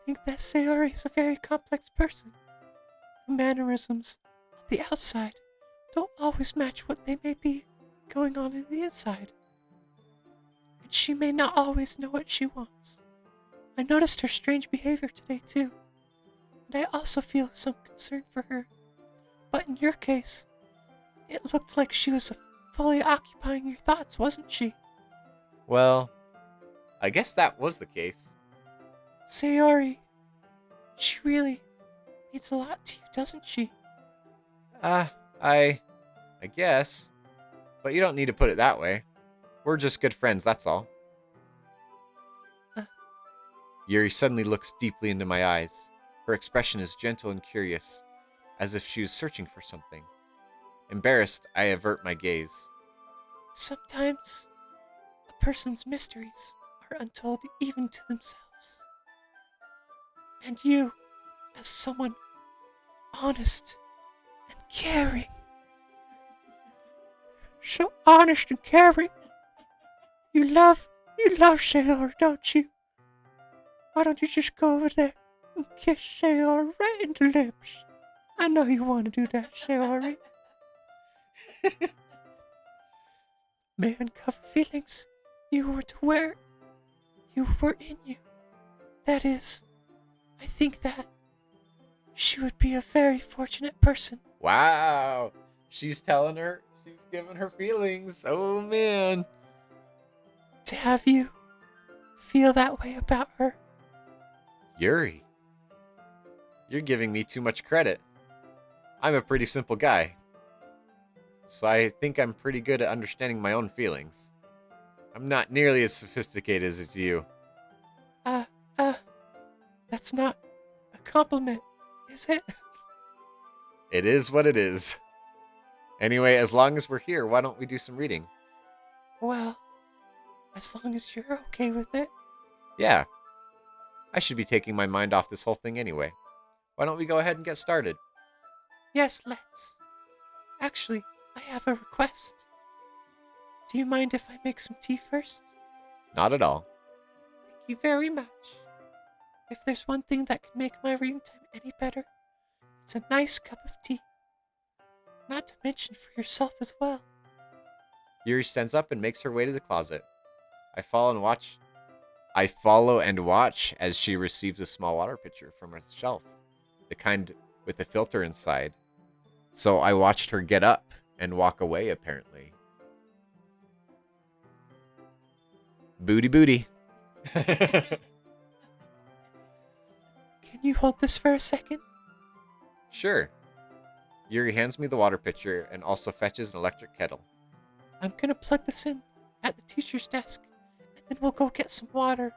think that Sayori is a very complex person. Her mannerisms on the outside don't always match what they may be going on in the inside. And she may not always know what she wants. I noticed her strange behavior today too, and I also feel some concern for her. But in your case, it looked like she was fully occupying your thoughts, wasn't she? Well, I guess that was the case. Sayori, she really means a lot to you, doesn't she? I guess. But you don't need to put it that way. We're just good friends, that's all. Yuri suddenly looks deeply into my eyes. Her expression is gentle and curious, as if she was searching for something. Embarrassed, I avert my gaze. Sometimes a person's mysteries are untold even to themselves. And you, as someone honest and caring, so honest and caring, you love Sayori, don't you? Why don't you just go over there, Kiss Sayori right in the lips. I know you want to do that, Sayori. May uncover feelings you were to wear. You were in you. That is, I think that she would be a very fortunate person. Wow. She's telling her. She's giving her feelings. Oh, man. To have you feel that way about her. Yuri. You're giving me too much credit. I'm a pretty simple guy. So I think I'm pretty good at understanding my own feelings. I'm not nearly as sophisticated as you. That's not a compliment, is it? It is what it is. Anyway, as long as we're here, why don't we do some reading? Well, as long as you're okay with it. Yeah. I should be taking my mind off this whole thing anyway. Why don't we go ahead and get started? Yes, let's. Actually, I have a request. Do you mind if I make some tea first? Not at all. Thank you very much. If there's one thing that can make my reading time any better, it's a nice cup of tea. Not to mention for yourself as well. Yuri stands up and makes her way to the closet. I follow and watch as she receives a small water pitcher from her shelf, the kind with a filter inside. So I watched her get up and walk away, apparently. Booty booty. Can you hold this for a second? Sure. Yuri hands me the water pitcher and also fetches an electric kettle. I'm gonna plug this in at the teacher's desk, and then we'll go get some water.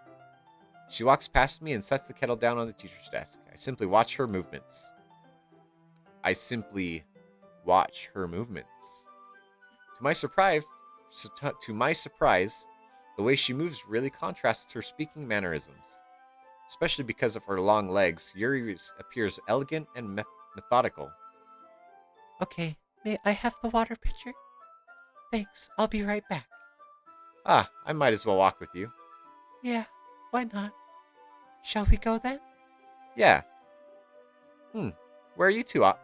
She walks past me and sets the kettle down on the teacher's desk. I simply watch her movements. To my surprise, the way she moves really contrasts her speaking mannerisms. Especially because of her long legs, Yuri appears elegant and methodical. Okay, may I have the water pitcher? Thanks, I'll be right back. Ah, I might as well walk with you. Yeah, why not? Shall we go then? Yeah. Where are you two off?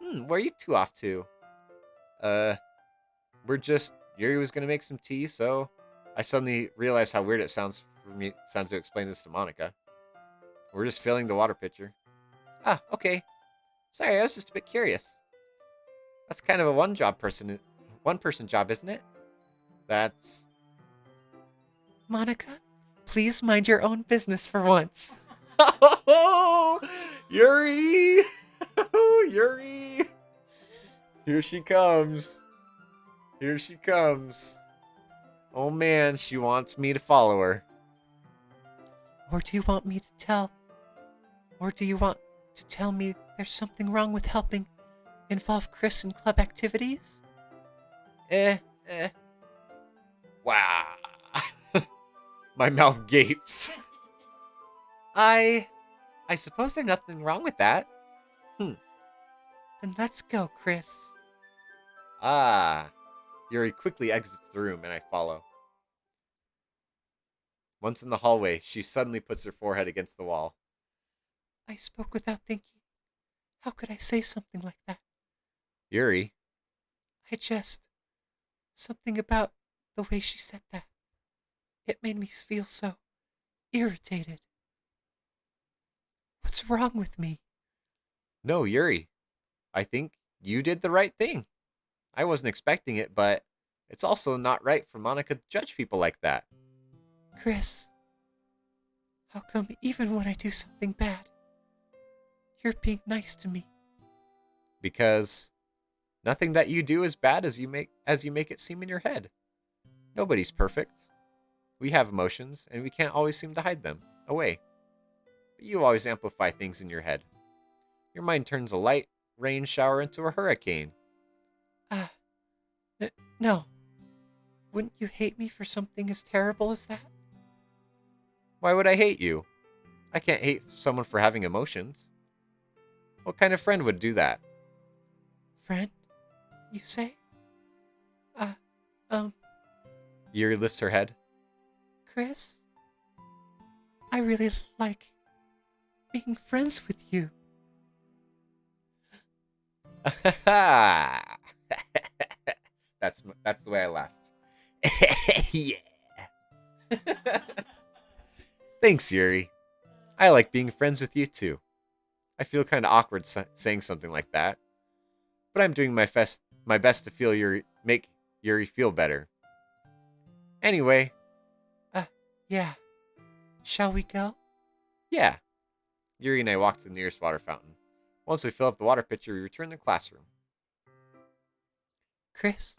Where are you two off to? Yuri was gonna make some tea, so I suddenly realized how weird it sounds to explain this to Monica. We're just filling the water pitcher. Ah, okay. Sorry, I was just a bit curious. That's kind of a one person job, isn't it? That's... Monica, please mind your own business for once. Oh, Yuri! Yuri! Here she comes. Here she comes. Oh man, she wants me to follow her. Or do you want me to tell me there's something wrong with helping involve Chris in club activities? Wow. My mouth gapes. I suppose there's nothing wrong with that. Then let's go, Chris. Ah. Yuri quickly exits the room and I follow. Once in the hallway, she suddenly puts her forehead against the wall. I spoke without thinking. How could I say something like that? Yuri? Something about the way she said that. It made me feel so irritated. What's wrong with me? No, Yuri. I think you did the right thing. I wasn't expecting it, but it's also not right for Monica to judge people like that. Chris, how come even when I do something bad, you're being nice to me? Because nothing that you do is bad as you make it seem in your head. Nobody's perfect. We have emotions, and we can't always seem to hide them away. But you always amplify things in your head. Your mind turns a light rain shower into a hurricane. No. Wouldn't you hate me for something as terrible as that? Why would I hate you? I can't hate someone for having emotions. What kind of friend would do that? Friend, you say? Yuri lifts her head. Chris? I really like being friends with you. That's the way I laughed. Yeah. Thanks, Yuri. I like being friends with you too. I feel kind of awkward saying something like that, but I'm doing my best to make Yuri feel better. Anyway, Yeah. Shall we go? yeah. Yuri and I walk to the nearest water fountain. Once we fill up the water pitcher, we return to the classroom. Chris,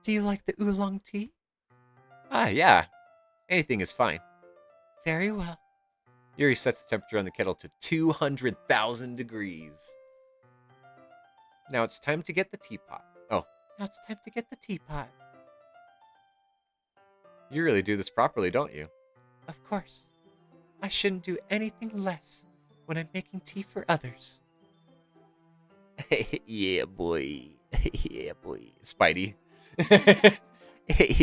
do you like the oolong tea? Yeah. Anything is fine. Very well. Yuri sets the temperature on the kettle to 200,000 degrees. Now it's time to get the teapot. Oh, Now it's time to get the teapot. you really do this properly, don't you? Of course. I shouldn't do anything less when I'm making tea for others. Yeah, boy. Yeah, boy. Spidey.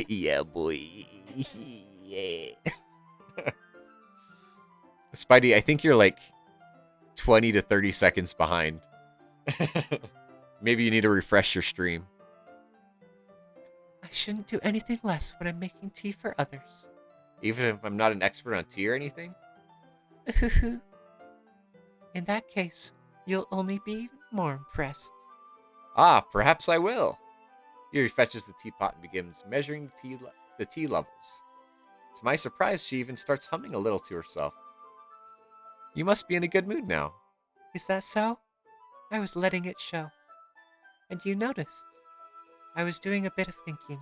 Yeah, boy. Yeah. Spidey, I think you're like 20 to 30 seconds behind. Maybe you need to refresh your stream. I shouldn't do anything less when I'm making tea for others. Even if I'm not an expert on tea or anything? In that case, you'll only be more impressed. Ah, perhaps I will. Yuri fetches the teapot and begins measuring the tea levels. To my surprise, she even starts humming a little to herself. You must be in a good mood now. Is that so? I was letting it show. And you noticed. I was doing a bit of thinking.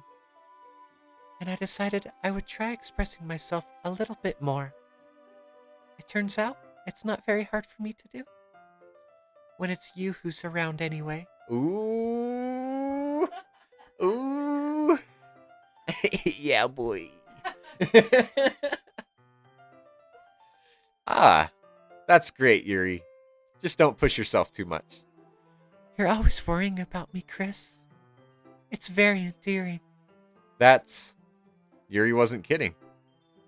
And I decided I would try expressing myself a little bit more. It turns out it's not very hard for me to do. When it's you who's around anyway. Ooh. Ooh. Yeah, boy. Ah, that's great, Yuri. Just don't push yourself too much. You're always worrying about me, Chris. It's very endearing. Yuri wasn't kidding.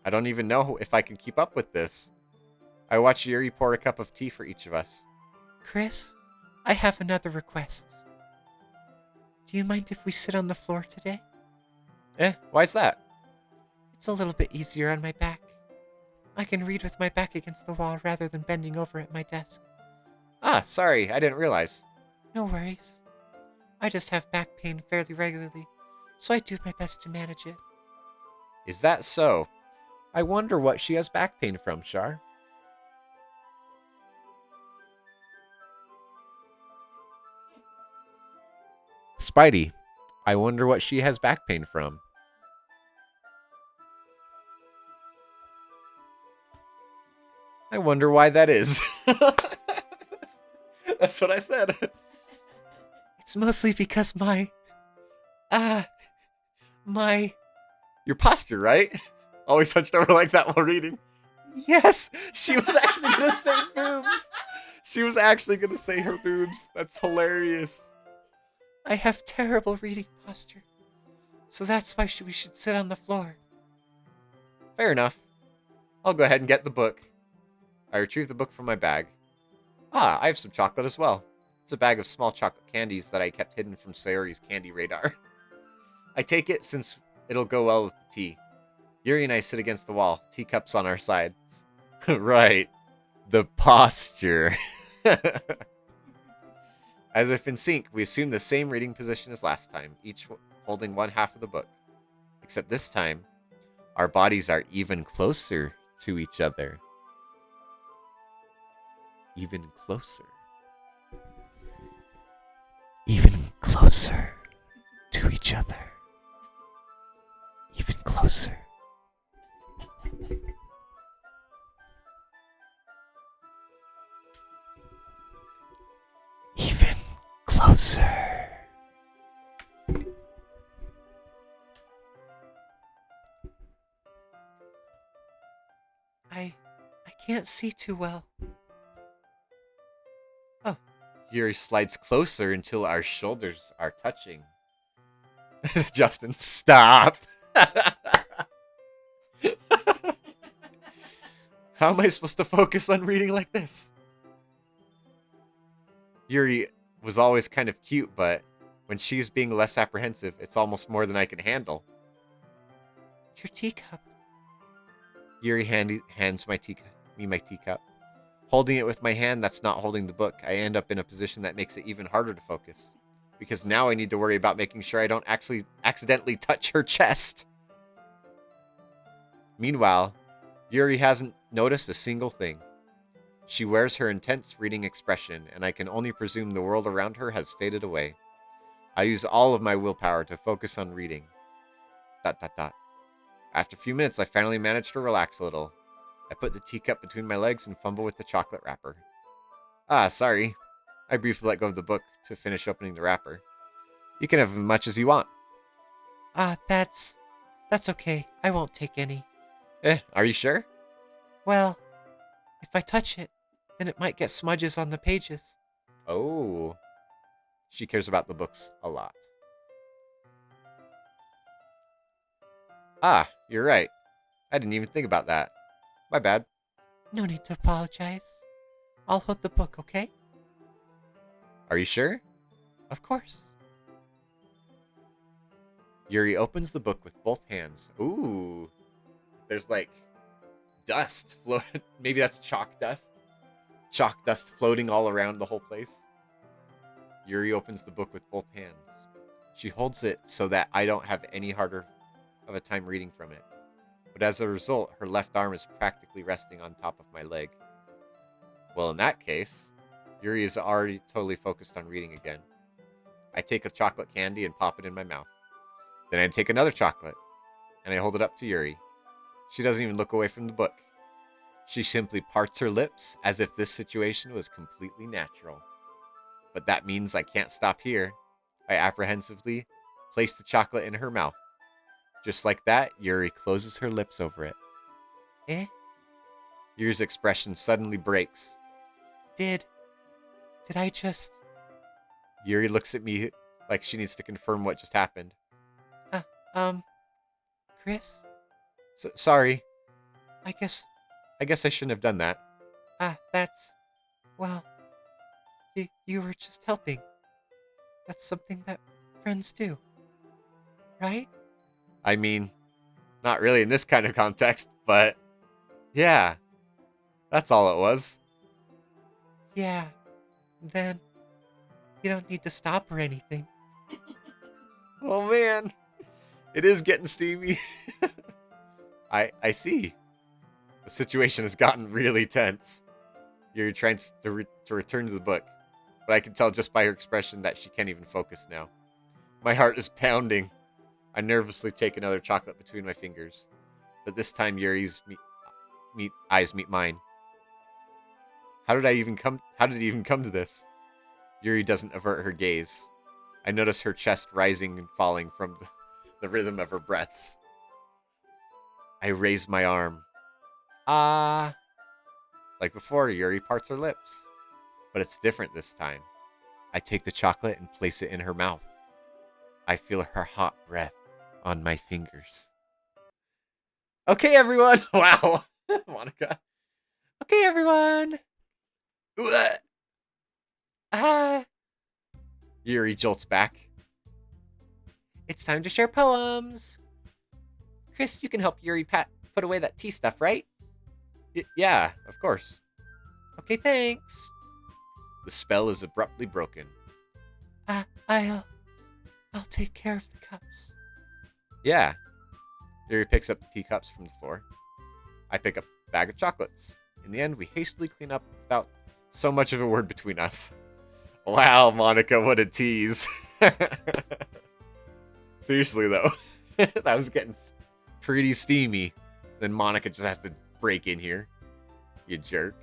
I don't even know if I can keep up with this. I watched Yuri pour a cup of tea for each of us. Chris, I have another request. Do you mind if we sit on the floor today? Why's that? It's a little bit easier on my back. I can read with my back against the wall rather than bending over at my desk. Ah, sorry, I didn't realize. No worries. I just have back pain fairly regularly, so I do my best to manage it. Is that so? I wonder what she has back pain from, Shar. Spidey, I wonder what she has back pain from. I wonder why that is. That's what I said. It's mostly because Your posture, right? Always hunched over like that while reading. Yes, she was actually gonna say boobs. She was actually gonna say her boobs. That's hilarious. I have terrible reading posture. So that's why we should sit on the floor. Fair enough. I'll go ahead and get the book. I retrieve the book from my bag. Ah, I have some chocolate as well. It's a bag of small chocolate candies that I kept hidden from Sayori's candy radar. I take it since it'll go well with the tea. Yuri and I sit against the wall, teacups on our sides. Right. The posture. As if in sync, we assume the same reading position as last time, each holding one half of the book. Except this time, our bodies are even closer to each other. Even closer. Even closer to each other. Even closer. Even closer. I can't see too well. Yuri slides closer until our shoulders are touching. Justin, stop! How am I supposed to focus on reading like this? Yuri was always kind of cute, but when she's being less apprehensive, it's almost more than I can handle. Your teacup. Yuri hands me my teacup. Holding it with my hand that's not holding the book, I end up in a position that makes it even harder to focus. Because now I need to worry about making sure I don't actually accidentally touch her chest. Meanwhile, Yuri hasn't noticed a single thing. She wears her intense reading expression, and I can only presume the world around her has faded away. I use all of my willpower to focus on reading. ... After a few minutes, I finally managed to relax a little. I put the teacup between my legs and fumble with the chocolate wrapper. Ah, sorry. I briefly let go of the book to finish opening the wrapper. You can have as much as you want. That's okay. I won't take any. Are you sure? Well, if I touch it, then it might get smudges on the pages. Oh. She cares about the books a lot. Ah, you're right. I didn't even think about that. My bad. No need to apologize. I'll hold the book, okay? Are you sure? Of course. Yuri opens the book with both hands. Ooh. There's like dust floating. Maybe that's chalk dust. Chalk dust floating all around the whole place. Yuri opens the book with both hands. She holds it so that I don't have any harder of a time reading from it. But as a result, her left arm is practically resting on top of my leg. Well, in that case, Yuri is already totally focused on reading again. I take a chocolate candy and pop it in my mouth. Then I take another chocolate, and I hold it up to Yuri. She doesn't even look away from the book. She simply parts her lips as if this situation was completely natural. But that means I can't stop here. I apprehensively place the chocolate in her mouth. Just like that, Yuri closes her lips over it. Eh? Yuri's expression suddenly breaks. Did I just... Yuri looks at me like she needs to confirm what just happened. Chris? Sorry. I guess, I shouldn't have done that. that's... Well, you were just helping. That's something that friends do. Right? I mean, not really in this kind of context, but yeah, that's all it was. Yeah. Then, you don't need to stop or anything. Oh man, it is getting steamy. I see. The situation has gotten really tense. You're trying to return to the book, but I can tell just by her expression that she can't even focus now. My heart is pounding. I nervously take another chocolate between my fingers, but this time Yuri's eyes meet mine. How did it even come to this? Yuri doesn't avert her gaze. I notice her chest rising and falling from the rhythm of her breaths. I raise my arm. Ah. Like before, Yuri parts her lips. But it's different this time. I take the chocolate and place it in her mouth. I feel her hot breath on my fingers. Okay, everyone. Wow. Monica. Okay, everyone. Ah. Yuri jolts back. It's time to share poems. Chris, you can help Yuri put away that tea stuff, right? Yeah, of course. Okay, thanks. The spell is abruptly broken. I'll take care of the cups. Yeah. Yuri picks up the teacups from the floor. I pick up a bag of chocolates. In the end, we hastily clean up without so much of a word between us. Wow, Monica, what a tease. Seriously, though. That was getting pretty steamy. Then Monica just has to break in here. You jerk.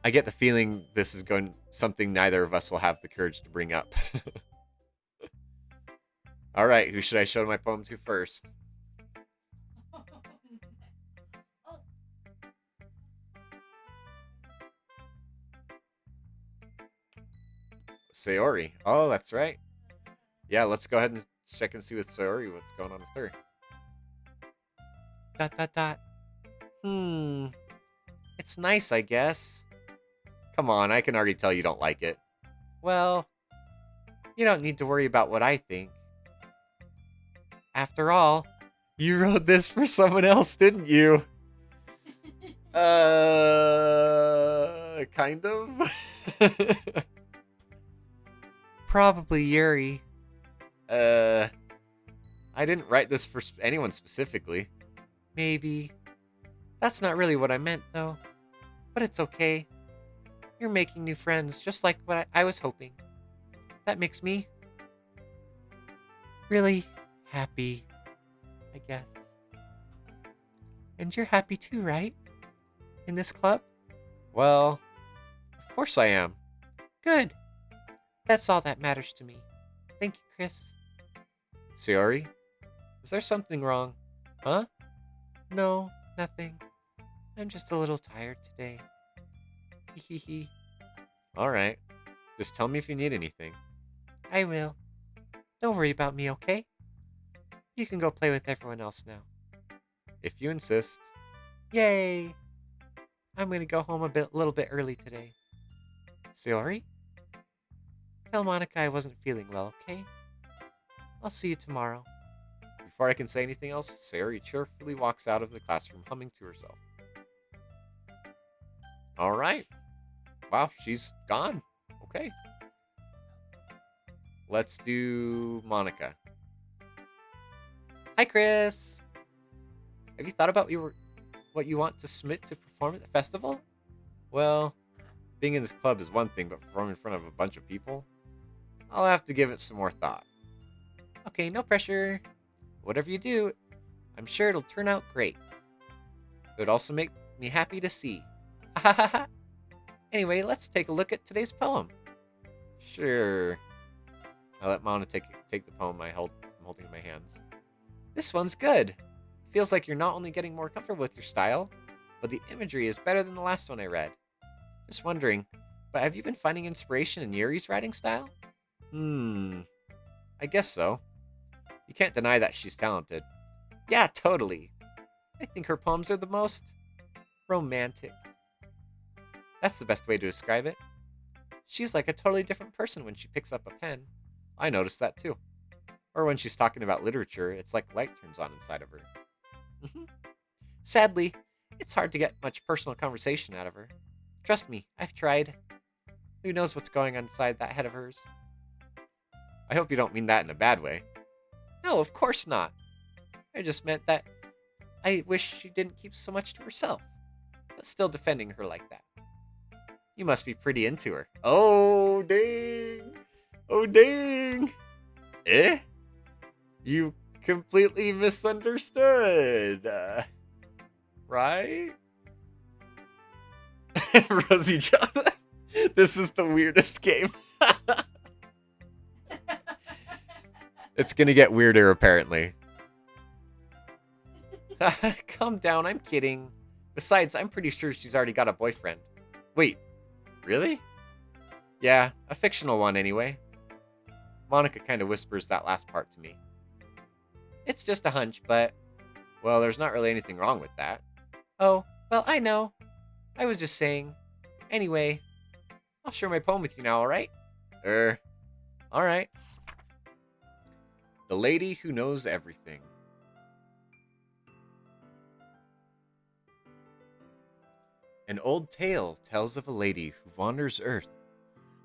I get the feeling this is going something neither of us will have the courage to bring up. All right, who should I show my poem to first? Sayori. Oh, that's right. Yeah, let's go ahead and check and see with Sayori what's going on with her. ... It's nice, I guess. Come on, I can already tell you don't like it. Well, you don't need to worry about what I think. After all, You wrote this for someone else, didn't you? Kind of. probably Yuri. I didn't write this for anyone specifically. Maybe. That's not really what I meant, though. But it's okay. You're making new friends, just like what I was hoping. That makes me really happy, I guess. And you're happy too, right? In this club? Well, of course I am. Good. That's all that matters to me. Thank you, Chris. Sayori, is there something wrong? Huh? No, nothing. I'm just a little tired today. Hee hee hee. Alright. Just tell me if you need anything. I will. Don't worry about me, okay? You can go play with everyone else now. If you insist. Yay! I'm gonna go home little bit early today. Sayori? Tell Monica I wasn't feeling well, okay? I'll see you tomorrow. Before I can say anything else, Sayori cheerfully walks out of the classroom, humming to herself. Alright. Wow, she's gone. Okay. Let's do Monica. Hi, Chris! Have you thought about what you want to submit to perform at the festival? Well, being in this club is one thing, but performing in front of a bunch of people? I'll have to give it some more thought. Okay, no pressure. Whatever you do, I'm sure it'll turn out great. It would also make me happy to see. Anyway, let's take a look at today's poem. Sure. I let Mana take the poem I'm holding in my hands. This one's good. Feels like you're not only getting more comfortable with your style, but the imagery is better than the last one I read. Just wondering, but have you been finding inspiration in Yuri's writing style? I guess so. You can't deny that she's talented. Yeah, totally. I think her poems are the most romantic. That's the best way to describe it. She's like a totally different person when she picks up a pen. I noticed that too. Or when she's talking about literature, it's like light turns on inside of her. Sadly, it's hard to get much personal conversation out of her. Trust me, I've tried. Who knows what's going on inside that head of hers? I hope you don't mean that in a bad way. No, of course not. I just meant that I wish she didn't keep so much to herself, but still defending her like that. You must be pretty into her. Oh, dang. Oh, dang. Eh? You completely misunderstood. Right? Rosie Jonathan. This is the weirdest game. It's gonna get weirder, apparently. Calm down, I'm kidding. Besides, I'm pretty sure she's already got a boyfriend. Wait, really? Yeah, a fictional one anyway. Monica kind of whispers that last part to me. It's just a hunch, but... Well, there's not really anything wrong with that. Oh, well, I know. I was just saying. Anyway, I'll share my poem with you now, alright? Alright. The Lady Who Knows Everything. An old tale tells of a lady who wanders Earth.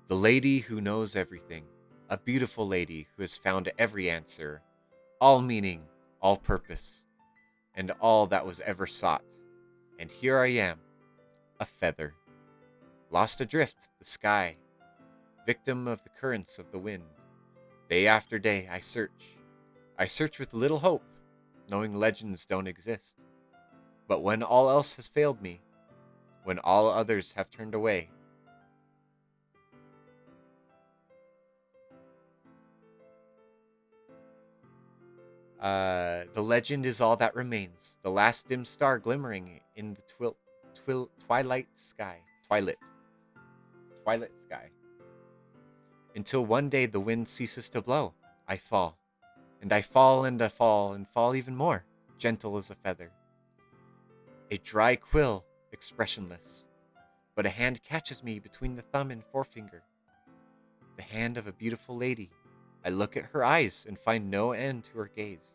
The lady who knows everything. A beautiful lady who has found every answer, all meaning, all purpose, and all that was ever sought. And here I am, a feather, lost adrift the sky, victim of the currents of the wind. Day after day I search with little hope, knowing legends don't exist. But when all else has failed me, when all others have turned away, the legend is all that remains, the last dim star glimmering in the twilight sky. Twilight sky. Until one day the wind ceases to blow, I fall. And I fall and I fall and fall even more, gentle as a feather. A dry quill, expressionless. but a hand catches me between the thumb and forefinger. The hand of a beautiful lady. I look at her eyes and find no end to her gaze.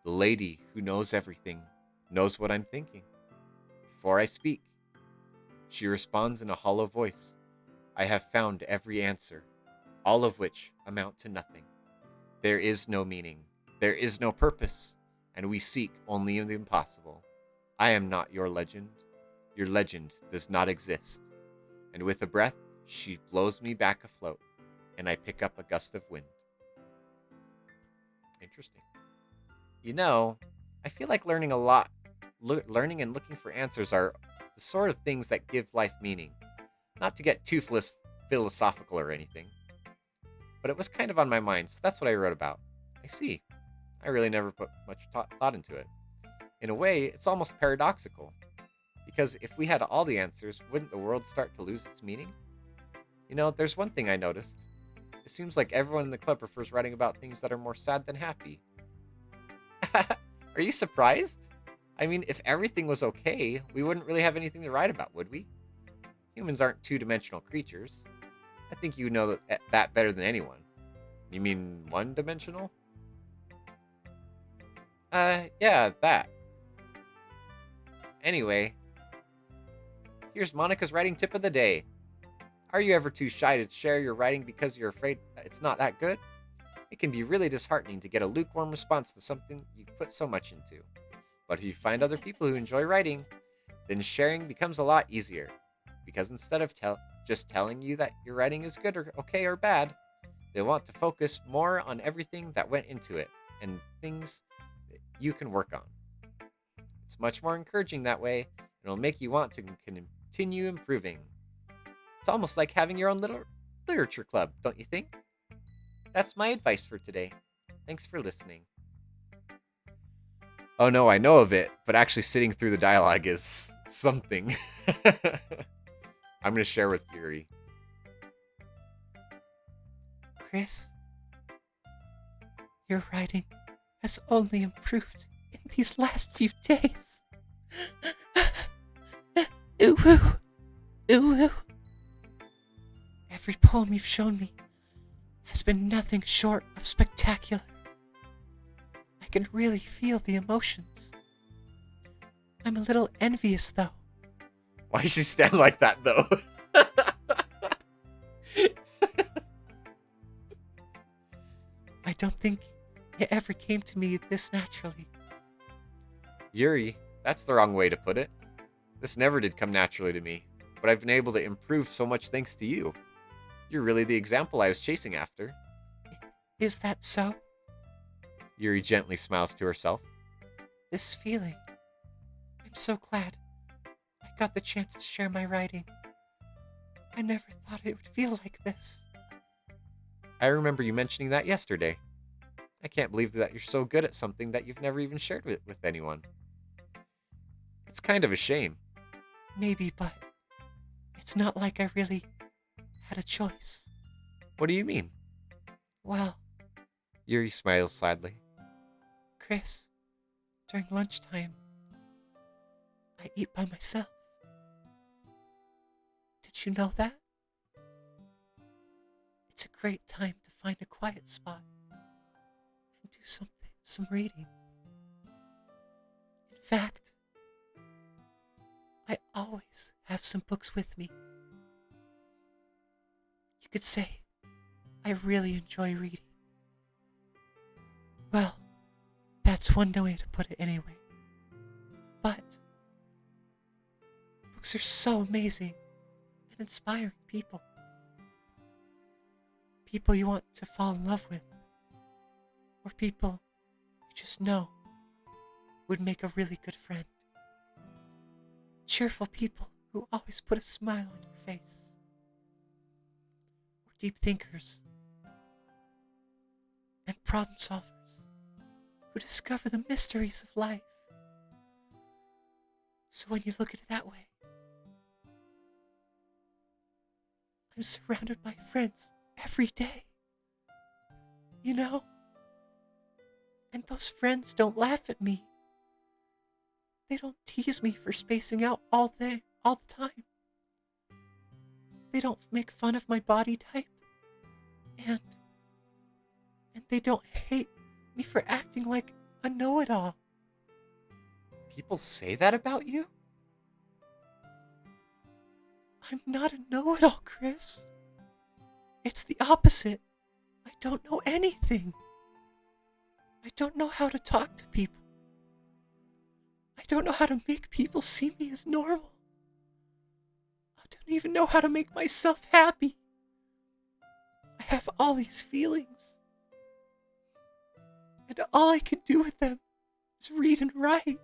The lady who knows everything, knows what I'm thinking. Before I speak, she responds in a hollow voice. I have found every answer, all of which amount to nothing. There is no meaning, there is no purpose, and we seek only the impossible. I am not your legend. Your legend does not exist. And with a breath, she blows me back afloat, and I pick up a gust of wind. Interesting. You know, I feel like learning learning and looking for answers are the sort of things that give life meaning. Not to get too philosophical or anything, but it was kind of on my mind, so that's what I wrote about. I see. I really never put much thought into it. In a way, it's almost paradoxical. Because if we had all the answers, wouldn't the world start to lose its meaning? You know, there's one thing I noticed. It seems like everyone in the club prefers writing about things that are more sad than happy. Are you surprised? I mean, if everything was okay, we wouldn't really have anything to write about, would we? Humans aren't two-dimensional creatures. I think you know that better than anyone. You mean one-dimensional? Yeah, that. Anyway, here's Monica's writing tip of the day. Are you ever too shy to share your writing because you're afraid that it's not that good? It can be really disheartening to get a lukewarm response to something you put so much into. But if you find other people who enjoy writing, then sharing becomes a lot easier. Because instead of just telling you that your writing is good or okay or bad, they want to focus more on everything that went into it and things that you can work on. It's much more encouraging that way, and it'll make you want to continue improving. It's almost like having your own little literature club, don't you think? That's my advice for today. Thanks for listening. Oh no, I know of it, but actually sitting through the dialogue is something. I'm going to share with Yuri. Chris, your writing has only improved in these last few days. Ooh, ooh, ooh, ooh. Every poem you've shown me has been nothing short of spectacular. I can really feel the emotions. I'm a little envious, though. Why does she stand like that, though? I don't think it ever came to me this naturally. Yuri, that's the wrong way to put it. This never did come naturally to me, but I've been able to improve so much thanks to you. You're really the example I was chasing after. Is that so? Yuri gently smiles to herself. This feeling. I'm so glad I got the chance to share my writing. I never thought it would feel like this. I remember you mentioning that yesterday. I can't believe that you're so good at something that you've never even shared with anyone. It's kind of a shame. Maybe, but it's not like I really had a choice. What do you mean? Well, Yuri smiles sadly. Chris, during lunchtime, I eat by myself. Did you know that? It's a great time to find a quiet spot and do some reading. In fact, I always have some books with me. You could say I really enjoy reading. Well, that's one way to put it anyway. But books are so amazing and inspiring people. People you want to fall in love with. Or people you just know would make a really good friend. Cheerful people who always put a smile on your face. Or deep thinkers and problem solvers who discover the mysteries of life. So when you look at it that way, I'm surrounded by friends every day. You know? And those friends don't laugh at me. They don't tease me for spacing out all the time. they don't make fun of my body type. And they don't hate me for acting like a know-it-all. People say that about you? I'm not a know-it-all, Chris. It's the opposite. I don't know anything. I don't know how to talk to people. I don't know how to make people see me as normal. I don't even know how to make myself happy. I have all these feelings. And all I could do with them is read and write.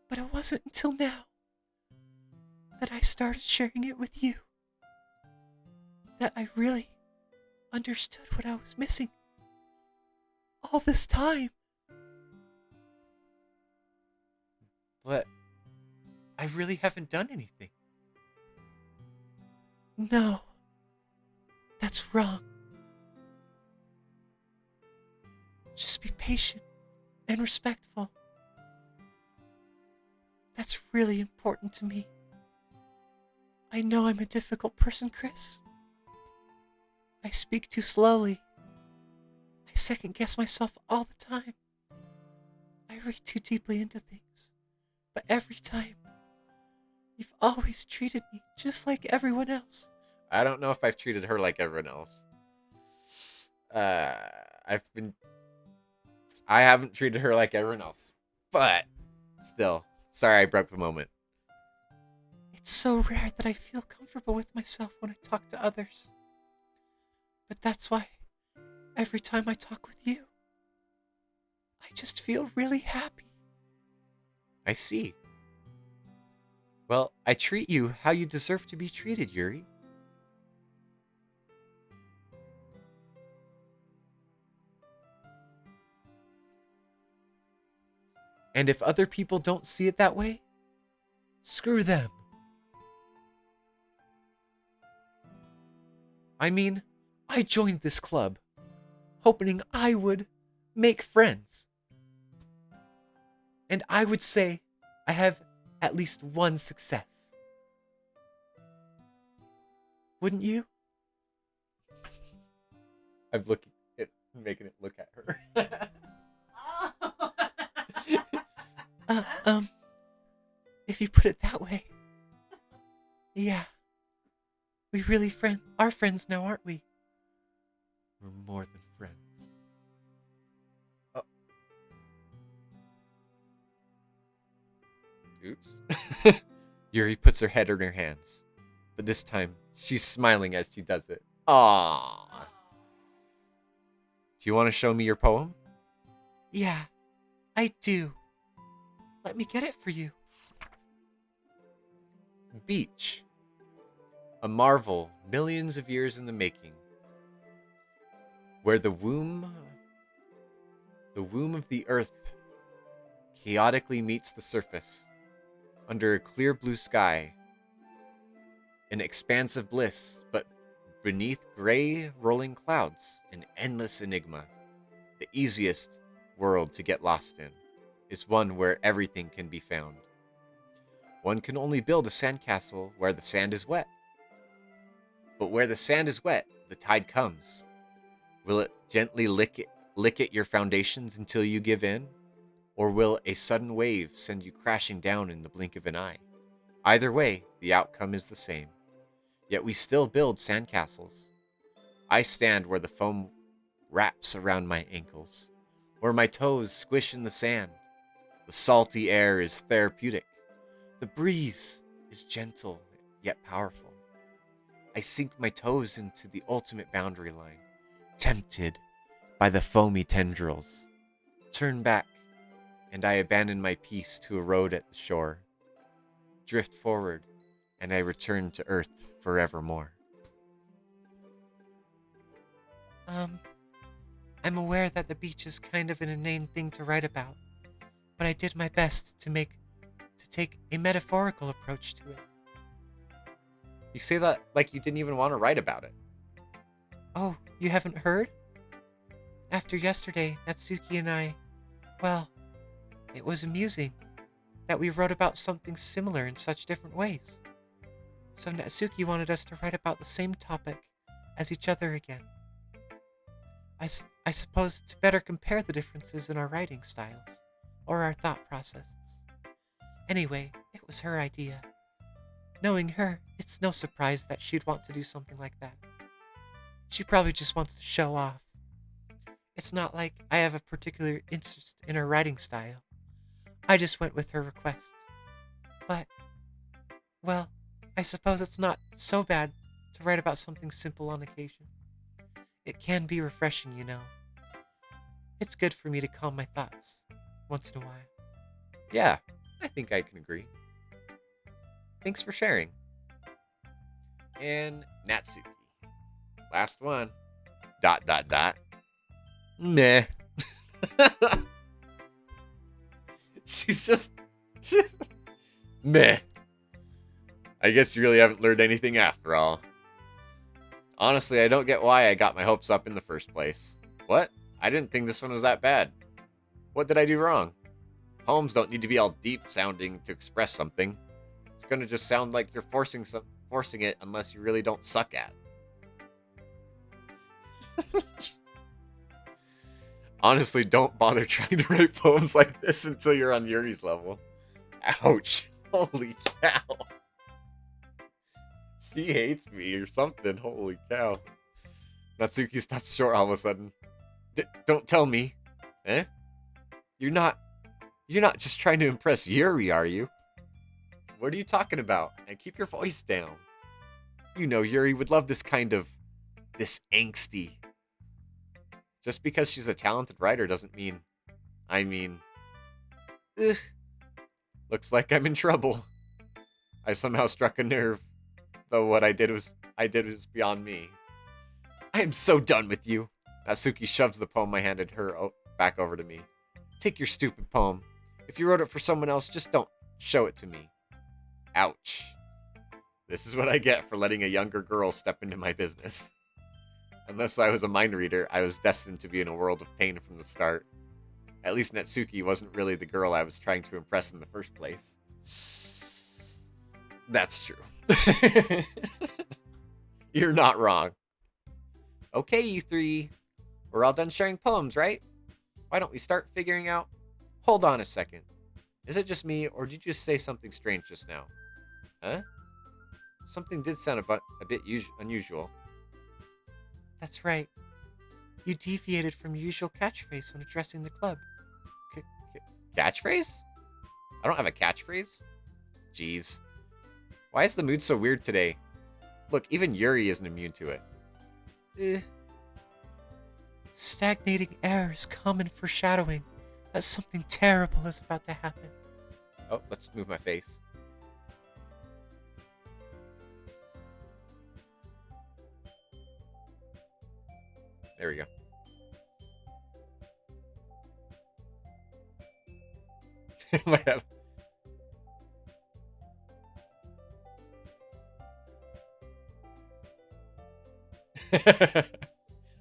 But it wasn't until now that I started sharing it with you that I really understood what I was missing all this time. But I really haven't done anything. No, that's wrong. Just be patient and respectful. That's really important to me. I know I'm a difficult person, Chris. I speak too slowly. I second guess myself all the time. I read too deeply into things. But every time, you've always treated me just like everyone else. I don't know if I've treated her like everyone else. I haven't treated her like everyone else. But still, sorry I broke the moment. It's so rare that I feel comfortable with myself when I talk to others. But that's why every time I talk with you, I just feel really happy. I see. Well, I treat you how you deserve to be treated, Yuri. And if other people don't see it that way, screw them. I mean, I joined this club, hoping I would make friends. And I would say I have at least one success. Wouldn't you? I'm looking at making it look at her. If you put it that way. Yeah. We really are friends now, aren't we? We're more than friends. Oh. Oops. Yuri puts her head in her hands, but this time she's smiling as she does it. Aww. Do you want to show me your poem? Yeah, I do. Let me get it for you. Beach. A marvel millions of years in the making. Where the womb of the earth chaotically meets the surface. Under a clear blue sky. An expanse of bliss, but beneath gray rolling clouds, an endless enigma. The easiest world to get lost in is one where everything can be found. One can only build a sandcastle where the sand is wet. But where the sand is wet, the tide comes. Will it gently lick at your foundations until you give in? Or will a sudden wave send you crashing down in the blink of an eye? Either way, the outcome is the same. Yet we still build sandcastles. I stand where the foam wraps around my ankles, where my toes squish in the sand. The salty air is therapeutic. The breeze is gentle yet powerful. I sink my toes into the ultimate boundary line, tempted by the foamy tendrils. Turn back, and I abandon my peace to erode at the shore. Drift forward, and I return to earth forevermore. I'm aware that the beach is kind of an inane thing to write about, but I did my best to take a metaphorical approach to it. You say that like you didn't even want to write about it. Oh, you haven't heard? After yesterday, Natsuki and I, well, it was amusing that we wrote about something similar in such different ways. So Natsuki wanted us to write about the same topic as each other again. I suppose to better compare the differences in our writing styles, or our thought processes. Anyway, it was her idea. Knowing her, it's no surprise that she'd want to do something like that. She probably just wants to show off. It's not like I have a particular interest in her writing style. I just went with her request. But, well, I suppose it's not so bad to write about something simple on occasion. It can be refreshing, you know. It's good for me to calm my thoughts once in a while. Yeah, I think I can agree. Thanks for sharing. And Natsuki. Last one. ... Meh. she's meh. I guess you really haven't learned anything after all. Honestly, I don't get why I got my hopes up in the first place. What? I didn't think this one was that bad. What did I do wrong? Poems don't need to be all deep sounding to express something. It's gonna just sound like you're forcing it unless you really don't suck at. Honestly, don't bother trying to write poems like this until you're on Yuri's level. Ouch. Holy cow. She hates me or something. Holy cow. Natsuki stops short all of a sudden. Don't tell me. Eh? You're not just trying to impress Yuri, are you? What are you talking about? And keep your voice down. You know Yuri would love this angsty. Just because she's a talented writer doesn't mean... Ugh. Looks like I'm in trouble. I somehow struck a nerve. Though what I did was beyond me. I am so done with you. Natsuki shoves the poem I handed her back over to me. Take your stupid poem. If you wrote it for someone else, just don't show it to me. Ouch. This is what I get for letting a younger girl step into my business. Unless I was a mind reader, I was destined to be in a world of pain from the start. At least Natsuki wasn't really the girl I was trying to impress in the first place. That's true. You're not wrong. Okay, you three. We're all done sharing poems, right? Why don't we start figuring out... Hold on a second. Is it just me, or did you just say something strange just now? Huh? Something did sound a bit unusual. That's right. You deviated from your usual catchphrase when addressing the club. Catchphrase? I don't have a catchphrase? Jeez. Why is the mood so weird today? Look, even Yuri isn't immune to it. Stagnating air is common foreshadowing that something terrible is about to happen. Oh, let's move my face. There we go. My head.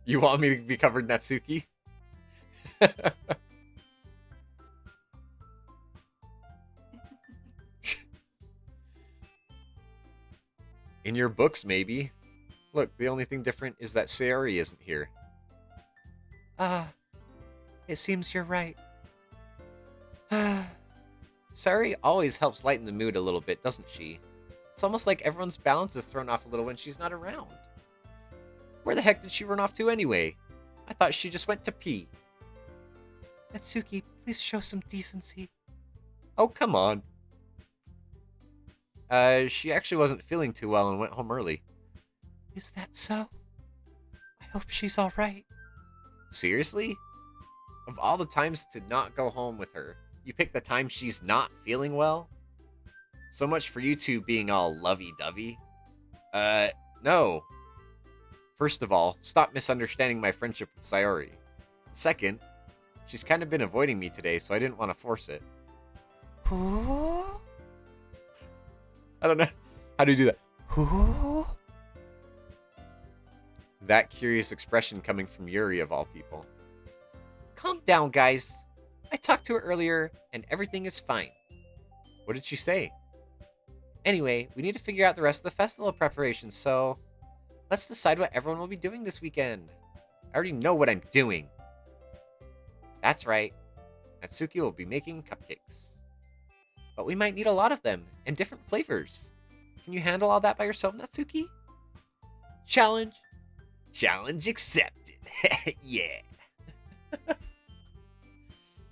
You want me to be covered Natsuki? In your books, maybe. Look, the only thing different is that Sayori isn't here. It seems you're right. Sayori always helps lighten the mood a little bit, doesn't she? It's almost like everyone's balance is thrown off a little when she's not around. Where the heck did she run off to anyway? I thought she just went to pee. Natsuki, please show some decency. Oh, come on. She actually wasn't feeling too well and went home early. Is that so? I hope she's alright. Seriously? Of all the times to not go home with her, you pick the time she's not feeling well? So much for you two being all lovey-dovey. No. First of all, stop misunderstanding my friendship with Sayori. Second, she's kind of been avoiding me today, so I didn't want to force it. Who? I don't know. How do you do that? Who? That curious expression coming from Yuri of all people. Calm down, guys. I talked to her earlier, and everything is fine. What did she say? Anyway, we need to figure out the rest of the festival preparations, so let's decide what everyone will be doing this weekend. I already know what I'm doing. That's right. Natsuki will be making cupcakes. But we might need a lot of them, and different flavors. Can you handle all that by yourself, Natsuki? Challenge. Challenge accepted. Yeah.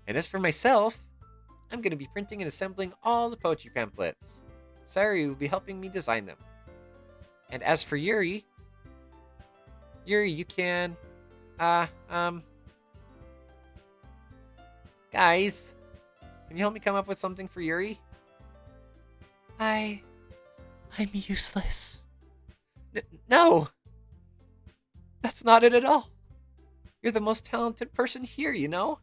And as for myself, I'm going to be printing and assembling all the poetry pamphlets. Sayori will be helping me design them. And as for Yuri, you can, guys, can you help me come up with something for Yuri? I'm useless. No! That's not it at all. You're the most talented person here, you know? ...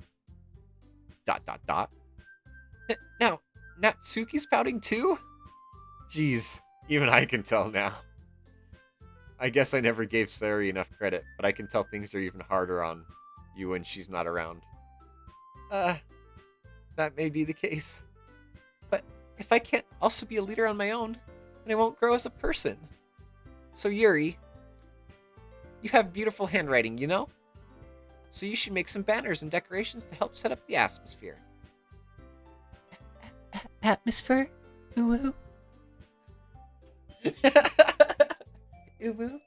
Now, Natsuki's pouting too? Jeez, even I can tell now. I guess I never gave Sayori enough credit, but I can tell things are even harder on you when she's not around. That may be the case. But if I can't also be a leader on my own, then I won't grow as a person. So Yuri, you have beautiful handwriting, you know? So you should make some banners and decorations to help set up the atmosphere. Atmosphere? Ooh. Uwu?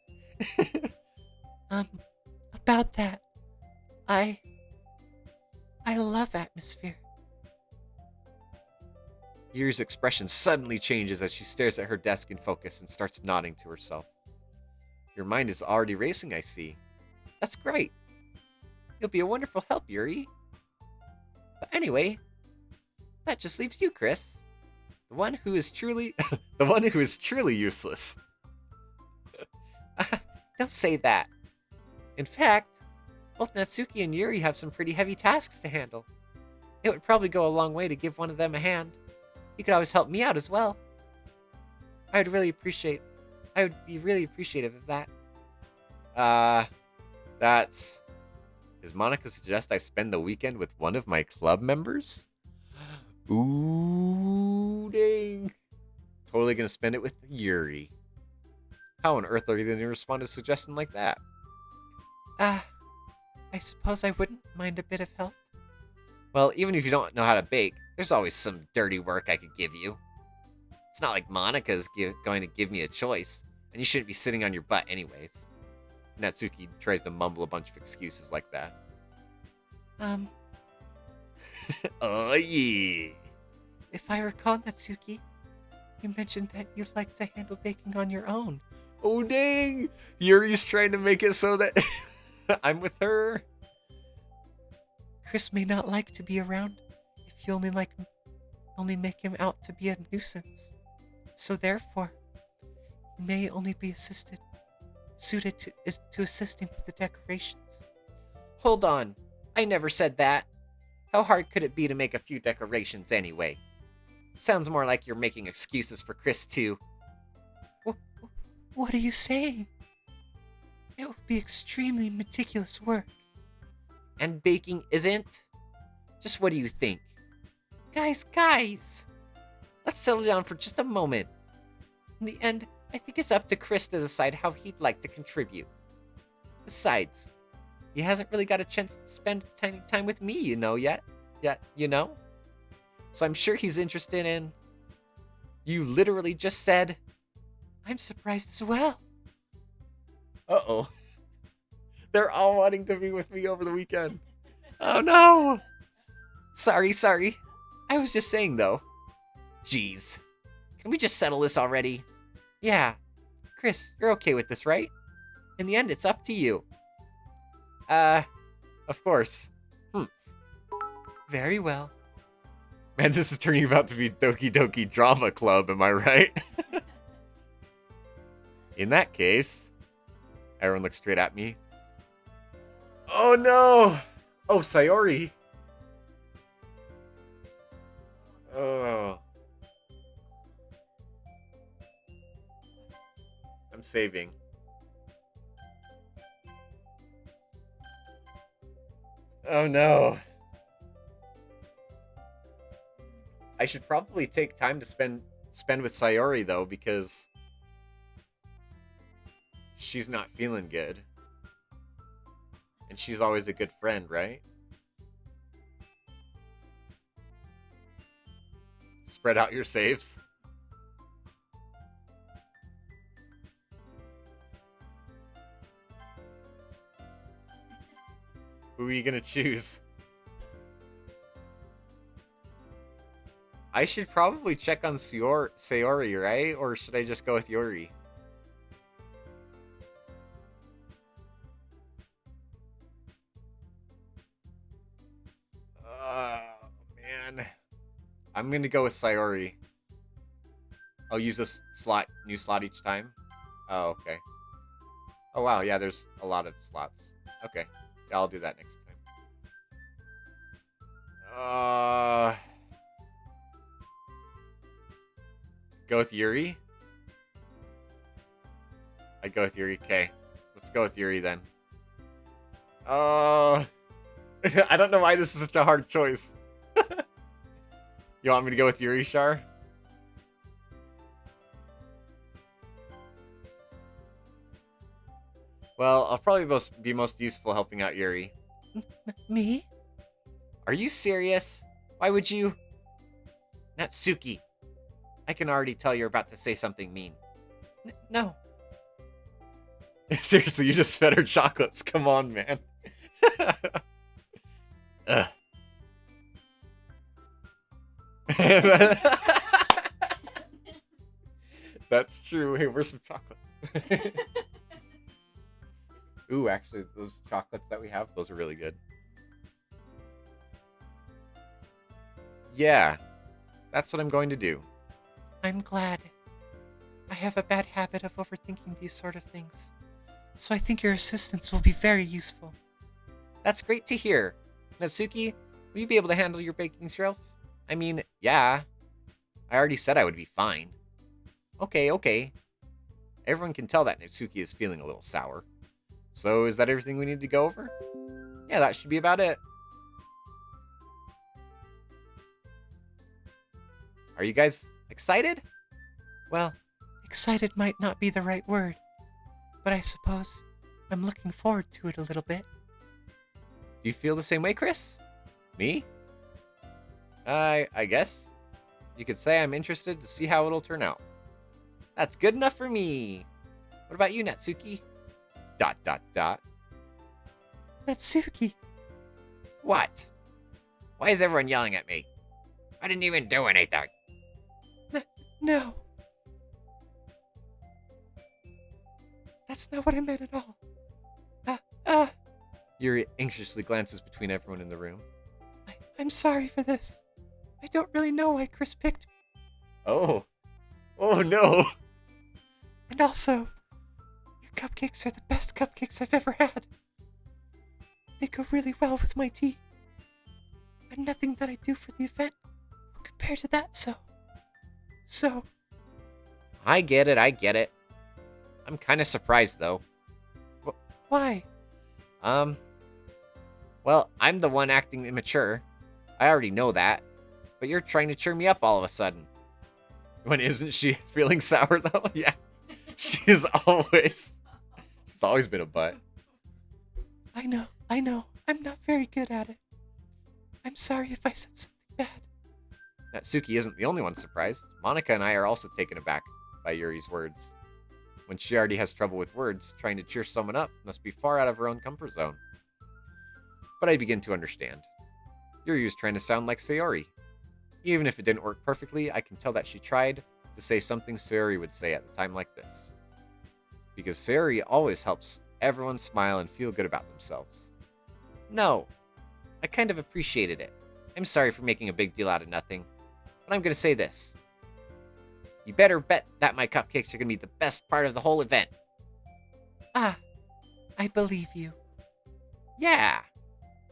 About that, I love atmosphere. Yuri's expression suddenly changes as she stares at her desk in focus and starts nodding to herself. Your mind is already racing, I see. That's great. You'll be a wonderful help, Yuri. But anyway, that just leaves you, Chris. The one who is truly The one who is truly useless. Don't say that. In fact, both Natsuki and Yuri have some pretty heavy tasks to handle. It would probably go a long way to give one of them a hand. You could always help me out as well. I would be really appreciative of that. That's... Does Monica suggest I spend the weekend with one of my club members? Ooh, dang. Totally gonna spend it with Yuri. How on earth are you gonna respond to a suggestion like that? I suppose I wouldn't mind a bit of help. Well, even if you don't know how to bake, there's always some dirty work I could give you. It's not like Monica's going to give me a choice, and you shouldn't be sitting on your butt anyways. Natsuki tries to mumble a bunch of excuses like that. Oh yeah. If I recall, Natsuki, you mentioned that you like to handle baking on your own. Oh dang! Yuri's trying to make it so that I'm with her. Chris may not like to be around if you only make him out to be a nuisance. So therefore, he may only be suited to assisting with the decorations. Hold on. I never said that. How hard could it be to make a few decorations anyway? Sounds more like you're making excuses for Chris too. What are you saying? It would be extremely meticulous work. And baking isn't? Just what do you think? Guys! Let's settle down for just a moment. In the end, I think it's up to Chris to decide how he'd like to contribute. Besides, he hasn't really got a chance to spend any time with me, yet. You know? So I'm sure he's interested in... You literally just said... I'm surprised as well. Uh-oh. They're all wanting to be with me over the weekend. Oh no! Sorry. I was just saying, though. Jeez. Can we just settle this already? Yeah. Chris, you're okay with this, right? In the end, it's up to you. Of course. Very well. Man, this is turning out to be Doki Doki Drama Club, am I right? In that case... Everyone looks straight at me. Oh no! Oh, Sayori! Oh. I'm saving. Oh no. I should probably take time to spend spend with Sayori, though, because she's not feeling good. And she's always a good friend, right? Spread out your saves. Who are you gonna choose? I should probably check on Sayori, right? Or should I just go with Yuri? Oh, man. I'm gonna go with Sayori. I'll use this new slot each time. Oh, okay. Oh, wow, yeah, there's a lot of slots. Okay, yeah, I'll do that next time. Go with Yuri? I go with Yuri. Okay, let's go with Yuri then. I don't know why this is such a hard choice. You want me to go with Yuri, Shar? Well, I'll probably be most useful helping out Yuri. Me? Are you serious? Why would you? Natsuki, I can already tell you're about to say something mean. No. Seriously, you just fed her chocolates. Come on, man. Ugh. That's true. Hey, where's some chocolates? Ooh, actually, those chocolates that we have, those are really good. Yeah, that's what I'm going to do. I'm glad. I have a bad habit of overthinking these sort of things. So I think your assistance will be very useful. That's great to hear. Natsuki, will you be able to handle your baking shelf? I mean, yeah. I already said I would be fine. Okay. Everyone can tell that Natsuki is feeling a little sour. So is that everything we need to go over? Yeah, that should be about it. Are you guys excited? Well, excited might not be the right word, but I suppose I'm looking forward to it a little bit. Do you feel the same way, Chris? Me? I guess you could say I'm interested to see how it'll turn out. That's good enough for me. What about you, Natsuki? ... Natsuki! What? Why is everyone yelling at me? I didn't even do anything. No. That's not what I meant at all. Yuri anxiously glances between everyone in the room. I'm sorry for this. I don't really know why Chris picked me. Oh no. And also, your cupcakes are the best cupcakes I've ever had. They go really well with my tea. And nothing that I do for the event will compare to that, So, I get it. I'm kind of surprised, though. why? Well, I'm the one acting immature. I already know that. But you're trying to cheer me up all of a sudden. When isn't she feeling sour, though? Yeah. She's always been a butt. I know. I'm not very good at it. I'm sorry if I said something bad. Natsuki isn't the only one surprised. Monica and I are also taken aback by Yuri's words. When she already has trouble with words, trying to cheer someone up must be far out of her own comfort zone. But I begin to understand. Yuri was trying to sound like Sayori. Even if it didn't work perfectly, I can tell that she tried to say something Sayori would say at a time like this. Because Sayori always helps everyone smile and feel good about themselves. No, I kind of appreciated it. I'm sorry for making a big deal out of nothing, but I'm going to say this. You better bet that my cupcakes are going to be the best part of the whole event. I believe you. Yeah,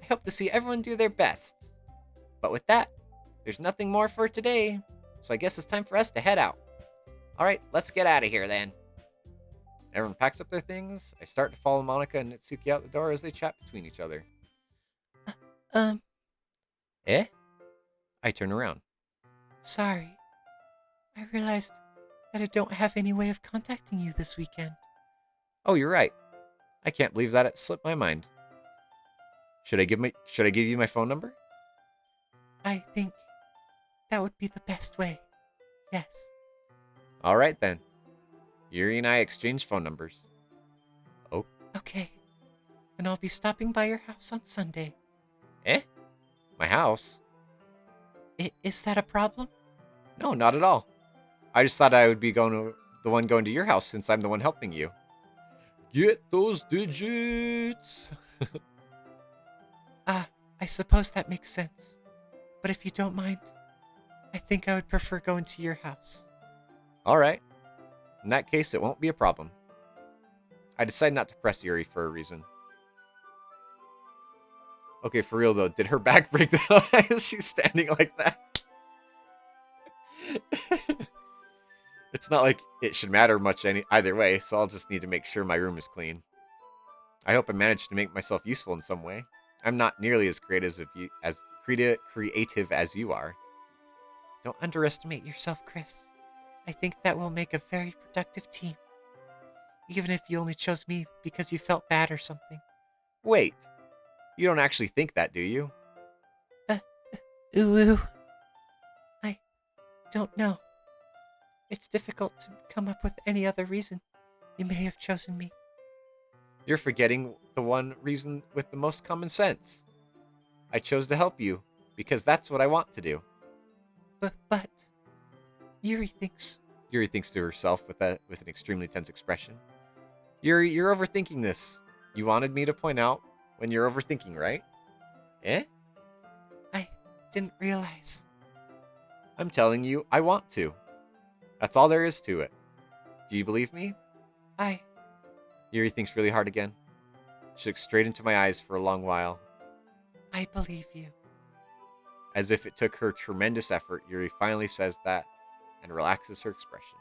I hope to see everyone do their best. But with that, there's nothing more for today, so I guess it's time for us to head out. Alright, let's get out of here then. Everyone packs up their things. I start to follow Monica and Natsuki out the door as they chat between each other. Eh? I turn around. Sorry. I realized that I don't have any way of contacting you this weekend. Oh, you're right. I can't believe that it slipped my mind. Should I give you my phone number? I think that would be the best way. Yes. All right then. Yuri and I exchanged phone numbers. Oh, Okay. And I'll be stopping by your house on Sunday. eh? My house? Is that a problem? No, not at all. I just thought I would be the one going to your house since I'm the one helping you. Get those digits. I suppose that makes sense. But if you don't mind, I think I would prefer going to your house. All right. In that case, it won't be a problem. I decided not to press Yuri for a reason. Okay, for real though, did her back break down as she's standing like that? It's not like it should matter much either way, so I'll just need to make sure my room is clean. I hope I managed to make myself useful in some way. I'm not nearly as creative as you are. Don't underestimate yourself, Chris. I think that will make a very productive team. Even if you only chose me because you felt bad or something. Wait, you don't actually think that, do you? Ooh. I don't know. It's difficult to come up with any other reason you may have chosen me. You're forgetting the one reason with the most common sense. I chose to help you because that's what I want to do. But Yuri thinks... Yuri thinks to herself with an extremely tense expression. Yuri, you're overthinking this. You wanted me to point out when you're overthinking, right? Eh? I didn't realize. I'm telling you, I want to. That's all there is to it. Do you believe me? Yuri thinks really hard again. She looks straight into my eyes for a long while. I believe you. As if it took her tremendous effort, Yuri finally says that and relaxes her expression.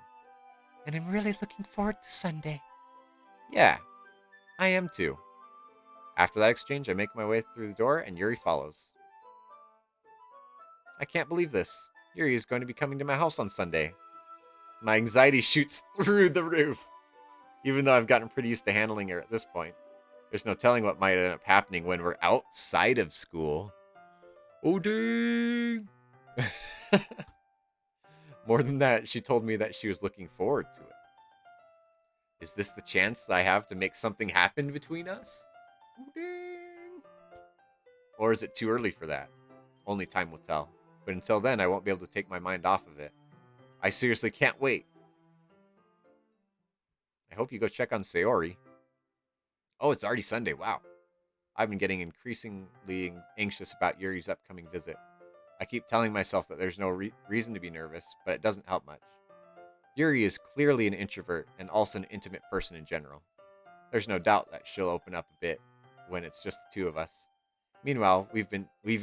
And I'm really looking forward to Sunday. Yeah, I am too. After that exchange, I make my way through the door and Yuri follows. I can't believe this. Yuri is going to be coming to my house on Sunday. My anxiety shoots through the roof. Even though I've gotten pretty used to handling her at this point. There's no telling what might end up happening when we're outside of school. Oh, dang! More than that, she told me that she was looking forward to it. Is this the chance that I have to make something happen between us? Oh, dang! Or is it too early for that? Only time will tell. But until then, I won't be able to take my mind off of it. I seriously can't wait. I hope you go check on Sayori. Oh, it's already Sunday. Wow. I've been getting increasingly anxious about Yuri's upcoming visit. I keep telling myself that there's no reason to be nervous, but it doesn't help much. Yuri is clearly an introvert and also an intimate person in general. There's no doubt that she'll open up a bit when it's just the two of us. Meanwhile, we've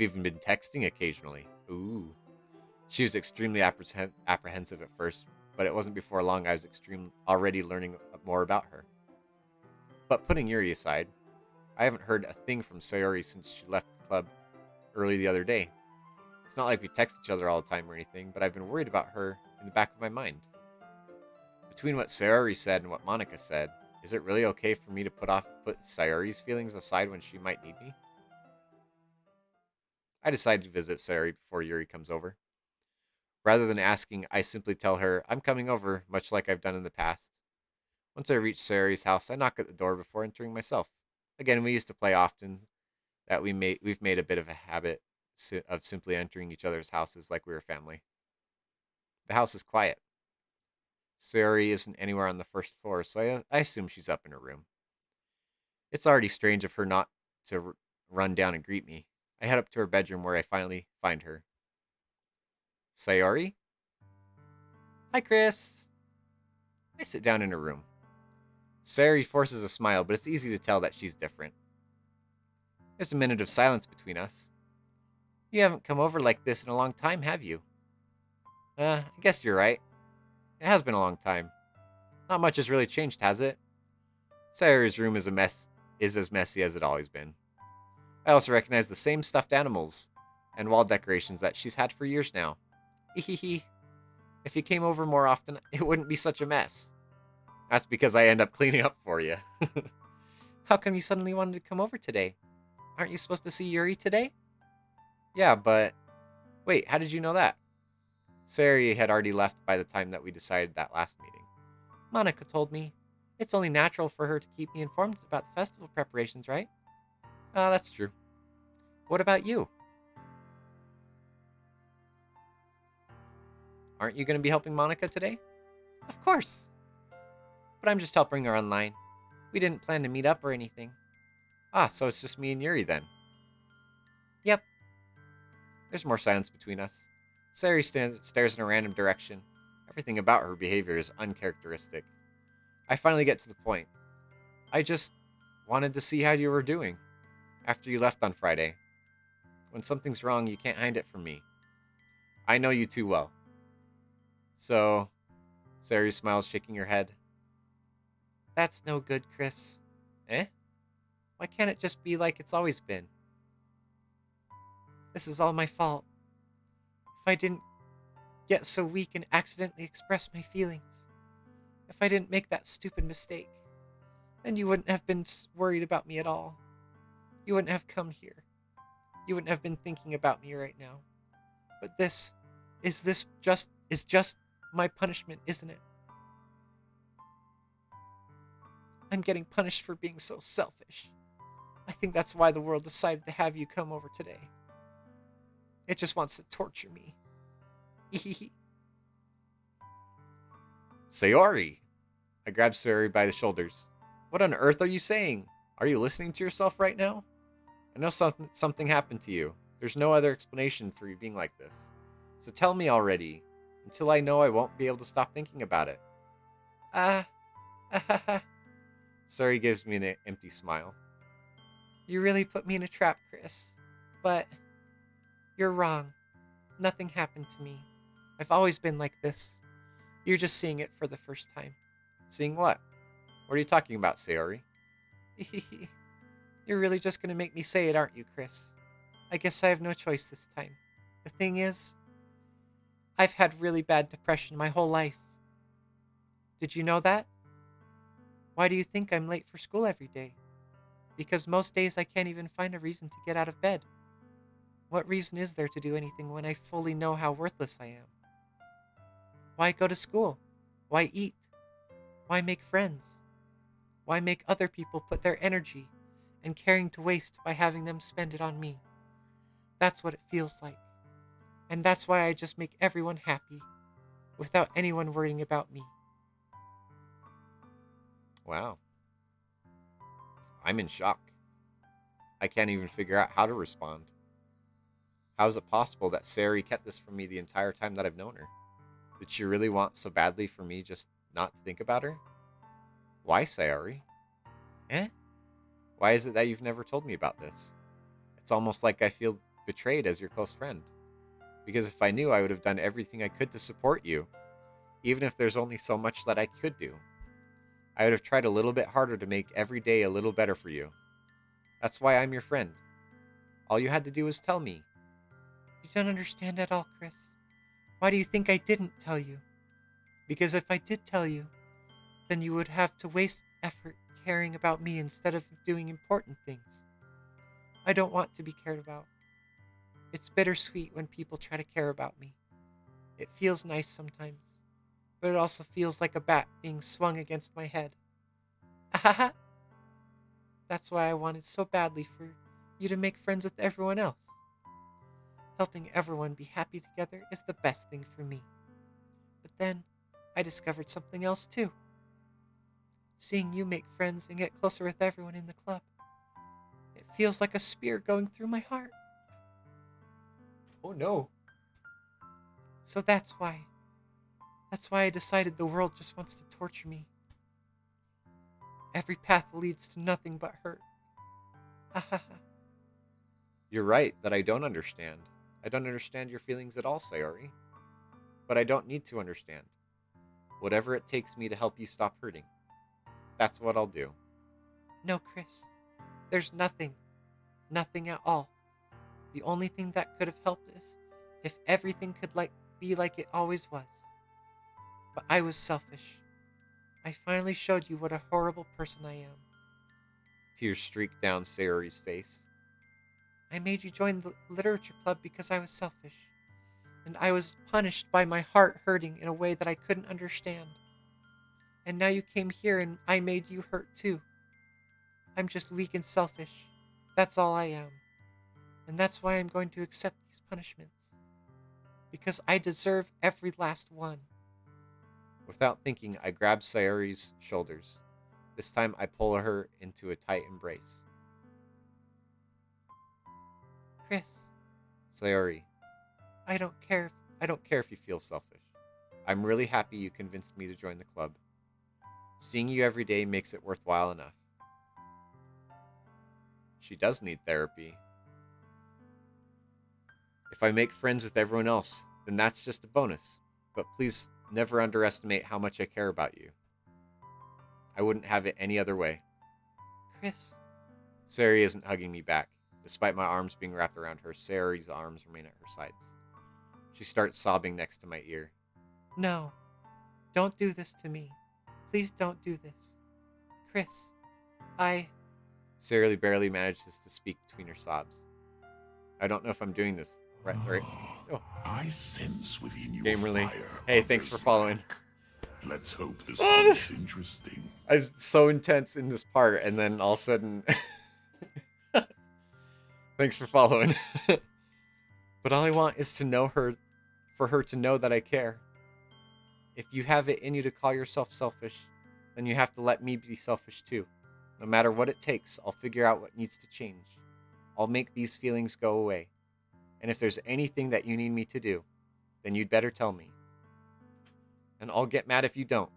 even been texting occasionally. Ooh. She was extremely apprehensive at first, but it wasn't before long I was already learning more about her. But putting Yuri aside, I haven't heard a thing from Sayori since she left the club early the other day. It's not like we text each other all the time or anything, but I've been worried about her in the back of my mind. Between what Sayori said and what Monica said, is it really okay for me to put Sayori's feelings aside when she might need me? I decided to visit Sayori before Yuri comes over. Rather than asking, I simply tell her I'm coming over, much like I've done in the past. Once I reach Sayori's house, I knock at the door before entering myself. Again, we used to play often. We've made a bit of a habit of simply entering each other's houses like we were family. The house is quiet. Sayori isn't anywhere on the first floor, so I assume she's up in her room. It's already strange of her not to run down and greet me. I head up to her bedroom where I finally find her. Sayori? Hi, Chris. I sit down in her room. Sayori forces a smile, but it's easy to tell that she's different. There's a minute of silence between us. You haven't come over like this in a long time, have you? I guess you're right. It has been a long time. Not much has really changed, has it? Sayori's room is as messy as it always been. I also recognize the same stuffed animals and wall decorations that she's had for years now. Hehehe. If you came over more often, it wouldn't be such a mess. That's because I end up cleaning up for you. How come you suddenly wanted to come over today? Aren't you supposed to see Yuri today? Yeah, but... Wait, how did you know that? Sari had already left by the time that we decided that last meeting. Monica told me. It's only natural for her to keep me informed about the festival preparations, right? That's true. What about you? Aren't you going to be helping Monica today? Of course. But I'm just helping her online. We didn't plan to meet up or anything. So it's just me and Yuri then. Yep. There's more silence between us. Sari stares in a random direction. Everything about her behavior is uncharacteristic. I finally get to the point. I just wanted to see how you were doing after you left on Friday. When something's wrong, you can't hide it from me. I know you too well. So, Sari smiles, shaking her head. That's no good, Chris. Eh? Why can't it just be like it's always been? This is all my fault. If I didn't get so weak and accidentally express my feelings, if I didn't make that stupid mistake, then you wouldn't have been worried about me at all. You wouldn't have come here. You wouldn't have been thinking about me right now. But this is just my punishment, isn't it? I'm getting punished for being so selfish. I think that's why the world decided to have you come over today. It just wants to torture me. Sayori! I grab Sayori by the shoulders. What on earth are you saying? Are you listening to yourself right now? I know something happened to you. There's no other explanation for you being like this. So tell me already. Until I know, I won't be able to stop thinking about it. Sayori gives me an empty smile. You really put me in a trap, Chris. But you're wrong. Nothing happened to me. I've always been like this. You're just seeing it for the first time. Seeing what? What are you talking about, Sayori? You're really just going to make me say it, aren't you, Chris? I guess I have no choice this time. The thing is, I've had really bad depression my whole life. Did you know that? Why do you think I'm late for school every day? Because most days I can't even find a reason to get out of bed. What reason is there to do anything when I fully know how worthless I am? Why go to school? Why eat? Why make friends? Why make other people put their energy and caring to waste by having them spend it on me? That's what it feels like. And that's why I just make everyone happy, without anyone worrying about me. Wow. I'm in shock. I can't even figure out how to respond. How is it possible that Sari kept this from me the entire time that I've known her? Did she really want so badly for me just not to think about her? Why, Sayori? Eh? Why is it that you've never told me about this? It's almost like I feel betrayed as your close friend. Because if I knew, I would have done everything I could to support you, even if there's only so much that I could do. I would have tried a little bit harder to make every day a little better for you. That's why I'm your friend. All you had to do was tell me. You don't understand at all, Chris. Why do you think I didn't tell you? Because if I did tell you, then you would have to waste effort caring about me instead of doing important things. I don't want to be cared about. It's bittersweet when people try to care about me. It feels nice sometimes, but it also feels like a bat being swung against my head. Ahaha! That's why I wanted so badly for you to make friends with everyone else. Helping everyone be happy together is the best thing for me. But then, I discovered something else too. Seeing you make friends and get closer with everyone in the club. It feels like a spear going through my heart. Oh no. So that's why. That's why I decided the world just wants to torture me. Every path leads to nothing but hurt. You're right that I don't understand. I don't understand your feelings at all, Sayori. But I don't need to understand. Whatever it takes me to help you stop hurting. That's what I'll do. No, Chris. There's nothing. Nothing at all. The only thing that could have helped is if everything could be like it always was. But I was selfish. I finally showed you what a horrible person I am. Tears streaked down Sayori's face. I made you join the literature club because I was selfish. And I was punished by my heart hurting in a way that I couldn't understand. And now you came here and I made you hurt too. I'm just weak and selfish. That's all I am. And that's why I'm going to accept these punishments. Because I deserve every last one. Without thinking, I grab Sayori's shoulders. This time I pull her into a tight embrace. Chris, Sayori, I don't care if you feel selfish. I'm really happy you convinced me to join the club. Seeing you every day makes it worthwhile enough. She does need therapy. If I make friends with everyone else, then that's just a bonus. But please never underestimate how much I care about you. I wouldn't have it any other way. Chris, Sayori isn't hugging me back. Despite my arms being wrapped around her, Sayori's arms remain at her sides. She starts sobbing next to my ear. no. Don't do this to me. Please don't do this. Chris, Sayori barely manages to speak between her sobs. I don't know if I'm doing this right. Oh. I sense within you Gamerly. fire. Hey, thanks for following. Let's hope this Oh, is interesting. I was so intense in this part, and then all of a sudden... Thanks for following. But all I want is to know her, for her to know that I care. If you have it in you to call yourself selfish, then you have to let me be selfish too. No matter what it takes, I'll figure out what needs to change. I'll make these feelings go away. And if there's anything that you need me to do, then you'd better tell me. And I'll get mad if you don't.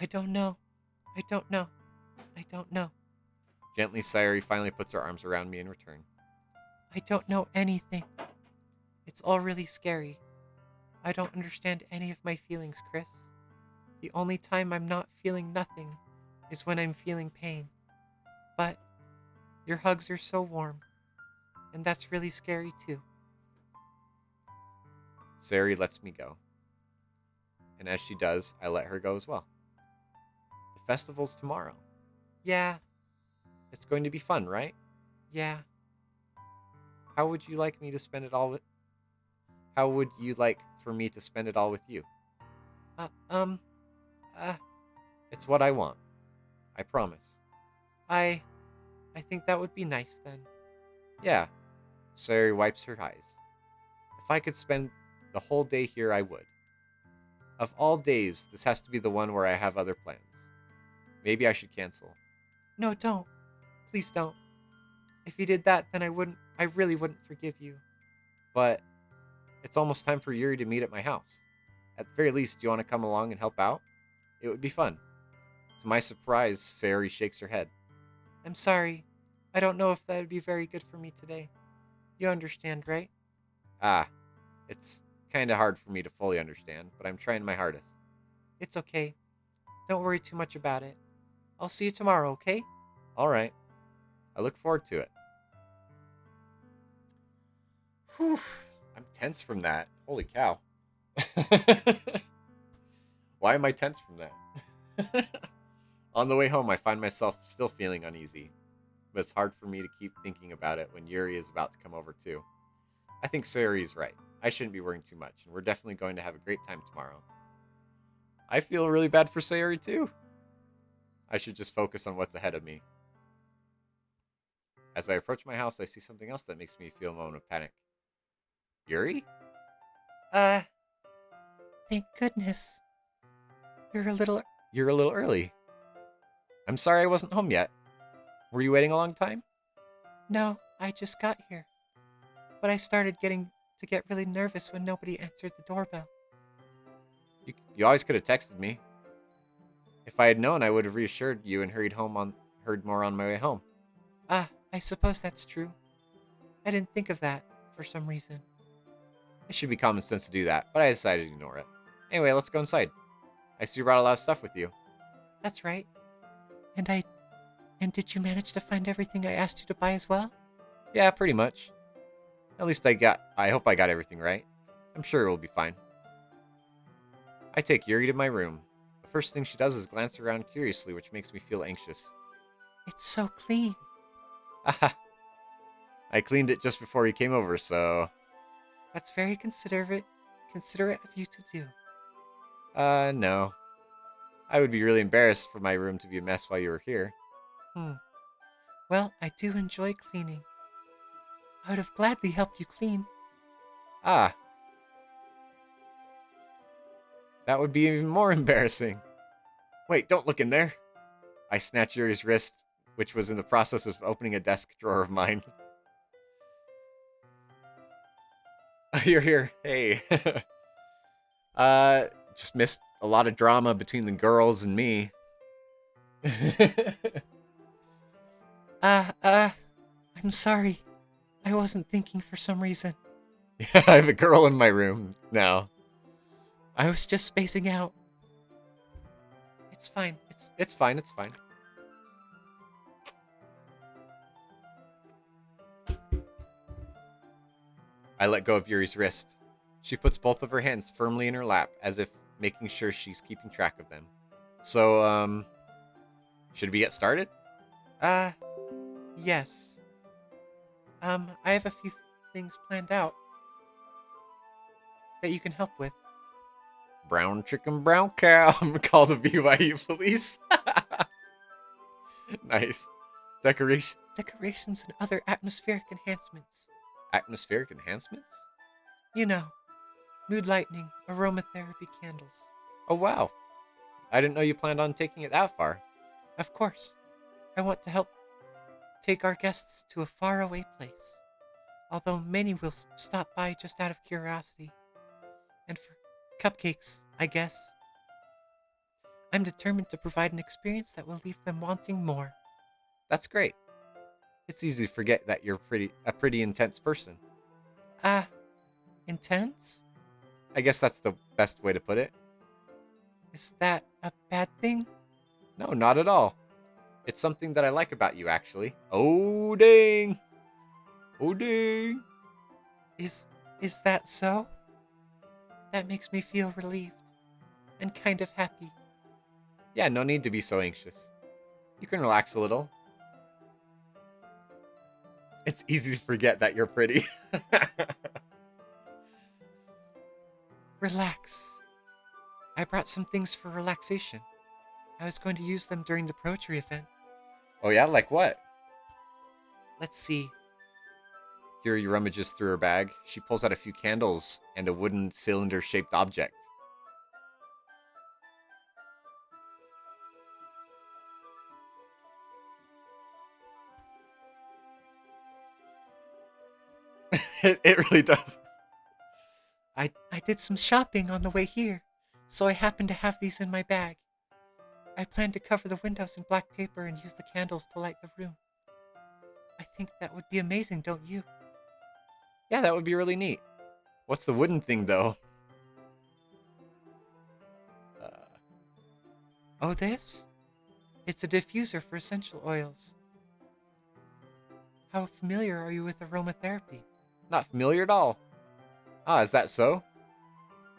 I don't know. I don't know. I don't know. Gently, Sayori finally puts her arms around me in return. I don't know anything. It's all really scary. I don't understand any of my feelings, Chris. The only time I'm not feeling nothing is when I'm feeling pain. But your hugs are so warm, and that's really scary too. Sayori lets me go. And as she does, I let her go as well. The festival's tomorrow. Yeah, It's going to be fun, right? yeah. How would you like me to spend it all with... How would you like for me to spend it all with you? It's what I want. I promise. I think that would be nice then. Yeah. Sayori wipes her eyes. If I could spend the whole day here, I would. Of all days, this has to be the one where I have other plans. Maybe I should cancel. No, don't. Please don't. If you did that, then I really wouldn't forgive you. But it's almost time for Yuri to meet at my house. At the very least, do you want to come along and help out? It would be fun. To my surprise, Sayori shakes her head. I'm sorry. I don't know if that would be very good for me today. You understand, right? It's kind of hard for me to fully understand, but I'm trying my hardest. It's okay. Don't worry too much about it. I'll see you tomorrow, okay? All right. I look forward to it. Whew. I'm tense from that. Holy cow. Why am I tense from that? On the way home, I find myself still feeling uneasy, but it's hard for me to keep thinking about it when Yuri is about to come over too. I think Sayori is right. I shouldn't be worrying too much, and we're definitely going to have a great time tomorrow. I feel really bad for Sayori too. I should just focus on what's ahead of me. As I approach my house, I see something else that makes me feel a moment of panic. Yuri? Thank goodness. You're a little... You're a little early. I'm sorry I wasn't home yet. Were you waiting a long time? No, I just got here. But I started to get really nervous when nobody answered the doorbell. You always could have texted me. If I had known, I would have reassured you and heard more on my way home. I suppose that's true. I didn't think of that for some reason. It should be common sense to do that, but I decided to ignore it. Anyway, let's go inside. I see you brought a lot of stuff with you. That's right. And did you manage to find everything I asked you to buy as well? Yeah, pretty much. At least I hope I got everything right. I'm sure it will be fine. I take Yuri to my room. The first thing she does is glance around curiously, which makes me feel anxious. It's so clean. Haha. I cleaned it just before you came over, so... That's very considerate of you to do. No. I would be really embarrassed for my room to be a mess while you were here. Well, I do enjoy cleaning. I would have gladly helped you clean. Ah. That would be even more embarrassing. Wait, don't look in there. I snatch Yuri's wrist, which was in the process of opening a desk drawer of mine. You're here. Hey. Just missed a lot of drama between the girls and me. I'm sorry. I wasn't thinking for some reason. Yeah, I have a girl in my room now. I was just spacing out. It's fine. It's fine, it's fine. I let go of Yuri's wrist. She puts both of her hands firmly in her lap, as if making sure she's keeping track of them. So, should we get started? Yes. I have a few things planned out that you can help with. Brown chicken, brown cow. Call the BYU police. Nice. Decorations and other atmospheric enhancements. Atmospheric enhancements? You know, mood lightening, aromatherapy candles. Oh, wow. I didn't know you planned on taking it that far. Of course. I want to help take our guests to a faraway place. Although many will stop by just out of curiosity. And for cupcakes, I guess. I'm determined to provide an experience that will leave them wanting more. That's great. It's easy to forget that you're a pretty intense person. Intense? I guess that's the best way to put it. Is that a bad thing? No, not at all. It's something that I like about you, actually. Oh, dang. Oh, dang. Is that so? That makes me feel relieved. And kind of happy. Yeah, no need to be so anxious. You can relax a little. It's easy to forget that you're pretty. Relax. I brought some things for relaxation. I was going to use them during the poetry event. Oh yeah, like what? Let's see. Yuri rummages through her bag. She pulls out a few candles and a wooden cylinder-shaped object. It really does. I did some shopping on the way here, so I happened to have these in my bag. I plan to cover the windows in black paper and use the candles to light the room. I think that would be amazing, don't you? Yeah, that would be really neat. What's the wooden thing, though? Oh, this? It's a diffuser for essential oils. How familiar are you with aromatherapy? Not familiar at all. Ah, is that so?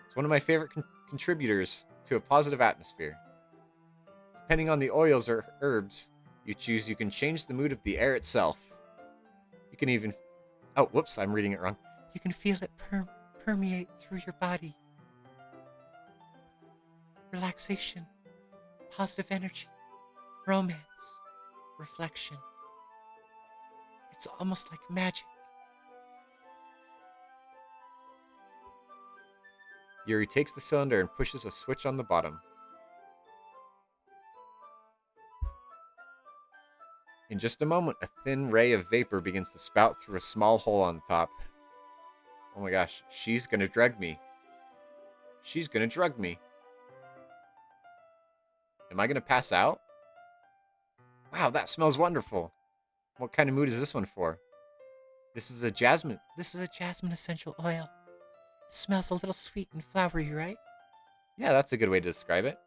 It's one of my favorite contributors to a positive atmosphere. Depending on the oils or herbs you choose, you can change the mood of the air itself. You can even... Oh, whoops, I'm reading it wrong. You can feel it permeate through your body. Relaxation, positive energy, romance, reflection. It's almost like magic. Yuri takes the cylinder and pushes a switch on the bottom. In just a moment, a thin ray of vapor begins to spout through a small hole on the top. Oh my gosh, she's gonna drug me. She's gonna drug me. Am I gonna pass out? Wow, that smells wonderful. What kind of mood is this one for? This is a jasmine. This is a jasmine essential oil. It smells a little sweet and flowery, right? Yeah, that's a good way to describe it.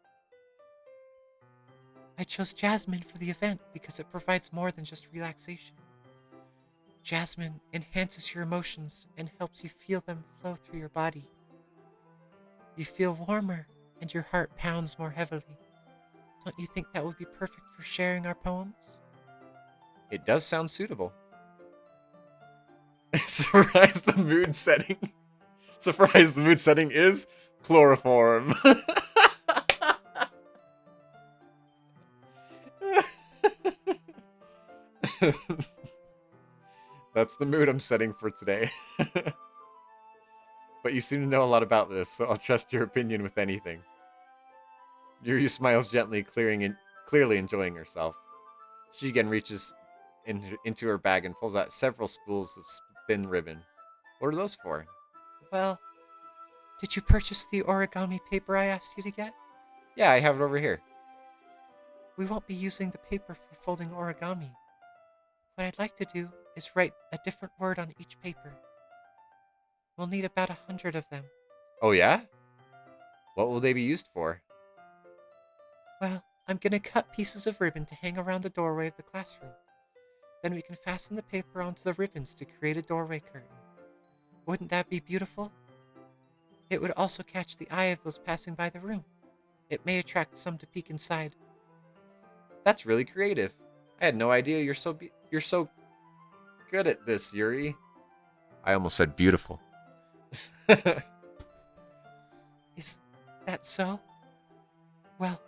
I chose jasmine for the event because it provides more than just relaxation. Jasmine enhances your emotions and helps you feel them flow through your body. You feel warmer and your heart pounds more heavily. Don't you think that would be perfect for sharing our poems? It does sound suitable. Surprise, the mood setting. Surprise, the mood setting is chloroform. That's the mood I'm setting for today. But you seem to know a lot about this, so I'll trust your opinion with anything. Yuri smiles gently, clearly enjoying herself. She again reaches into her bag and pulls out several spools of thin ribbon. What are those for? Well, did you purchase the origami paper I asked you to get? Yeah, I have it over here. We won't be using the paper for folding origami. What I'd like to do is write a different word on each paper. We'll need about 100 of them. Oh yeah? What will they be used for? Well, I'm gonna cut pieces of ribbon to hang around the doorway of the classroom. Then we can fasten the paper onto the ribbons to create a doorway curtain. Wouldn't that be beautiful? It would also catch the eye of those passing by the room. It may attract some to peek inside. That's really creative. I had no idea you're so good at this, Yuri. I almost said beautiful. Is that so? Well,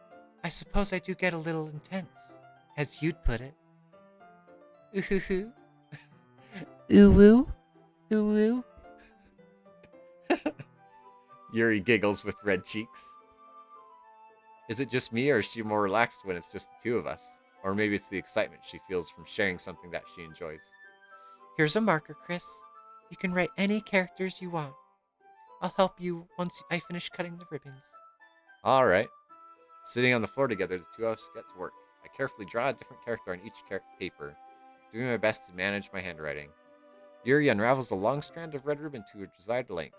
I suppose I do get a little intense, as you'd put it. Ooh-hoo-hoo. Ooh-woo. Ooh-woo. Yuri giggles with red cheeks. Is it just me, or is she more relaxed when it's just the two of us? Or maybe it's the excitement she feels from sharing something that she enjoys. Here's a marker, Chris. You can write any characters you want. I'll help you once I finish cutting the ribbons. All right. Sitting on the floor together, the two of us get to work. I carefully draw a different character on each paper, doing my best to manage my handwriting. Yuri unravels a long strand of red ribbon to her desired length.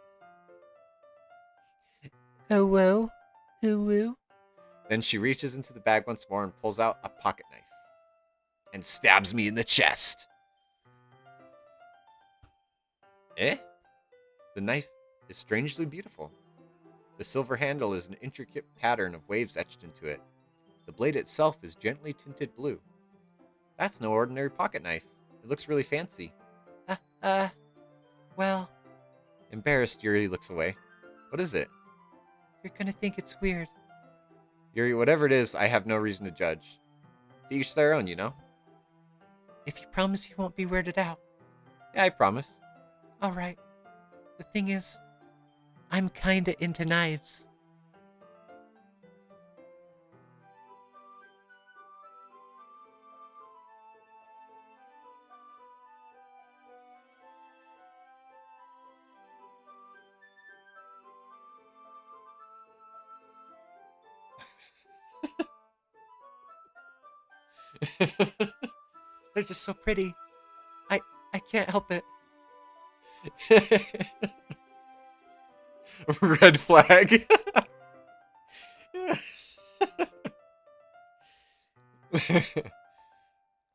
Hello? Woo. Then she reaches into the bag once more and pulls out a pocket knife and stabs me in the chest. Eh? The knife is strangely beautiful. The silver handle is an intricate pattern of waves etched into it. The blade itself is gently tinted blue. That's no ordinary pocket knife. It looks really fancy. Well, Embarrassed, Yuri looks away. What is it? you're gonna think it's weird. Yuri, whatever it is, I have no reason to judge. To each their own, you know? If you promise you won't be weirded out. Yeah, I promise. Alright. The thing is, I'm kinda into knives. They're just so pretty. I can't help it. Red flag.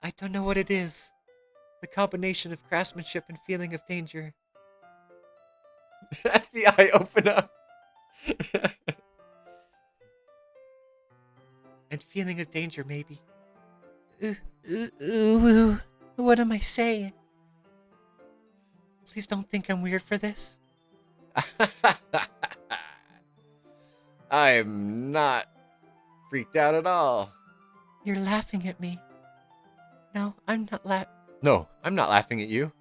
I don't know what it is. The combination of craftsmanship and feeling of danger. FBI, open up. And feeling of danger, maybe. Ooh, what am I saying? Please don't think I'm weird for this. I'm not freaked out at all. You're laughing at me. No, I'm not No, I'm not laughing at you.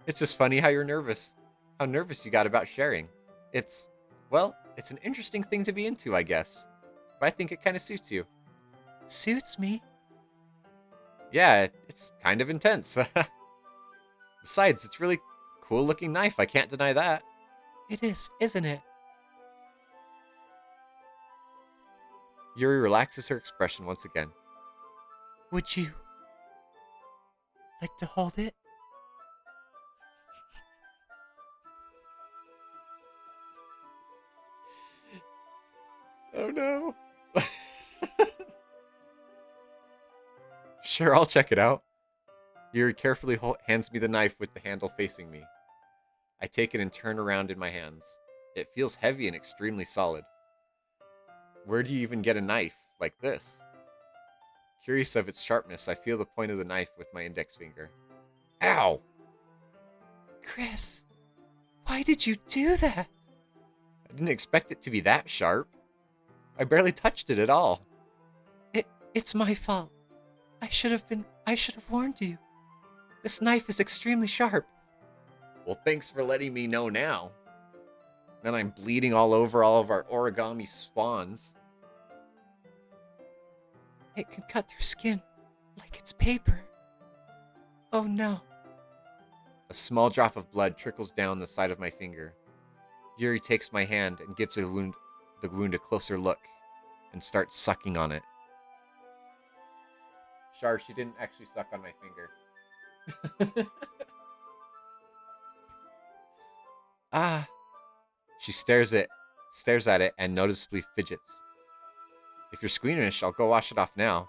It's just funny how you're nervous. How nervous you got about sharing. It's an interesting thing to be into, I guess. But I think it kind of suits you. Suits me. Yeah, it's kind of intense. Besides, it's really cool looking knife. I can't deny that. It is, isn't it? Yuri relaxes her expression once again. Would you like to hold it? Oh no. Sure, I'll check it out. Yuri carefully hands me the knife with the handle facing me. I take it and turn around in my hands. It feels heavy and extremely solid. Where do you even get a knife like this? Curious of its sharpness, I feel the point of the knife with my index finger. Ow! Chris, why did you do that? I didn't expect it to be that sharp. I barely touched it at all. It's my fault. I should have warned you. This knife is extremely sharp. Well, thanks for letting me know now. Then I'm bleeding all over all of our origami swans. It can cut through skin like it's paper. Oh no. A small drop of blood trickles down the side of my finger. Yuri takes my hand and gives the wound a closer look and starts sucking on it. Char, she didn't actually suck on my finger. Ah, She stares at it and noticeably fidgets. If you're squeamish, I'll go wash it off now.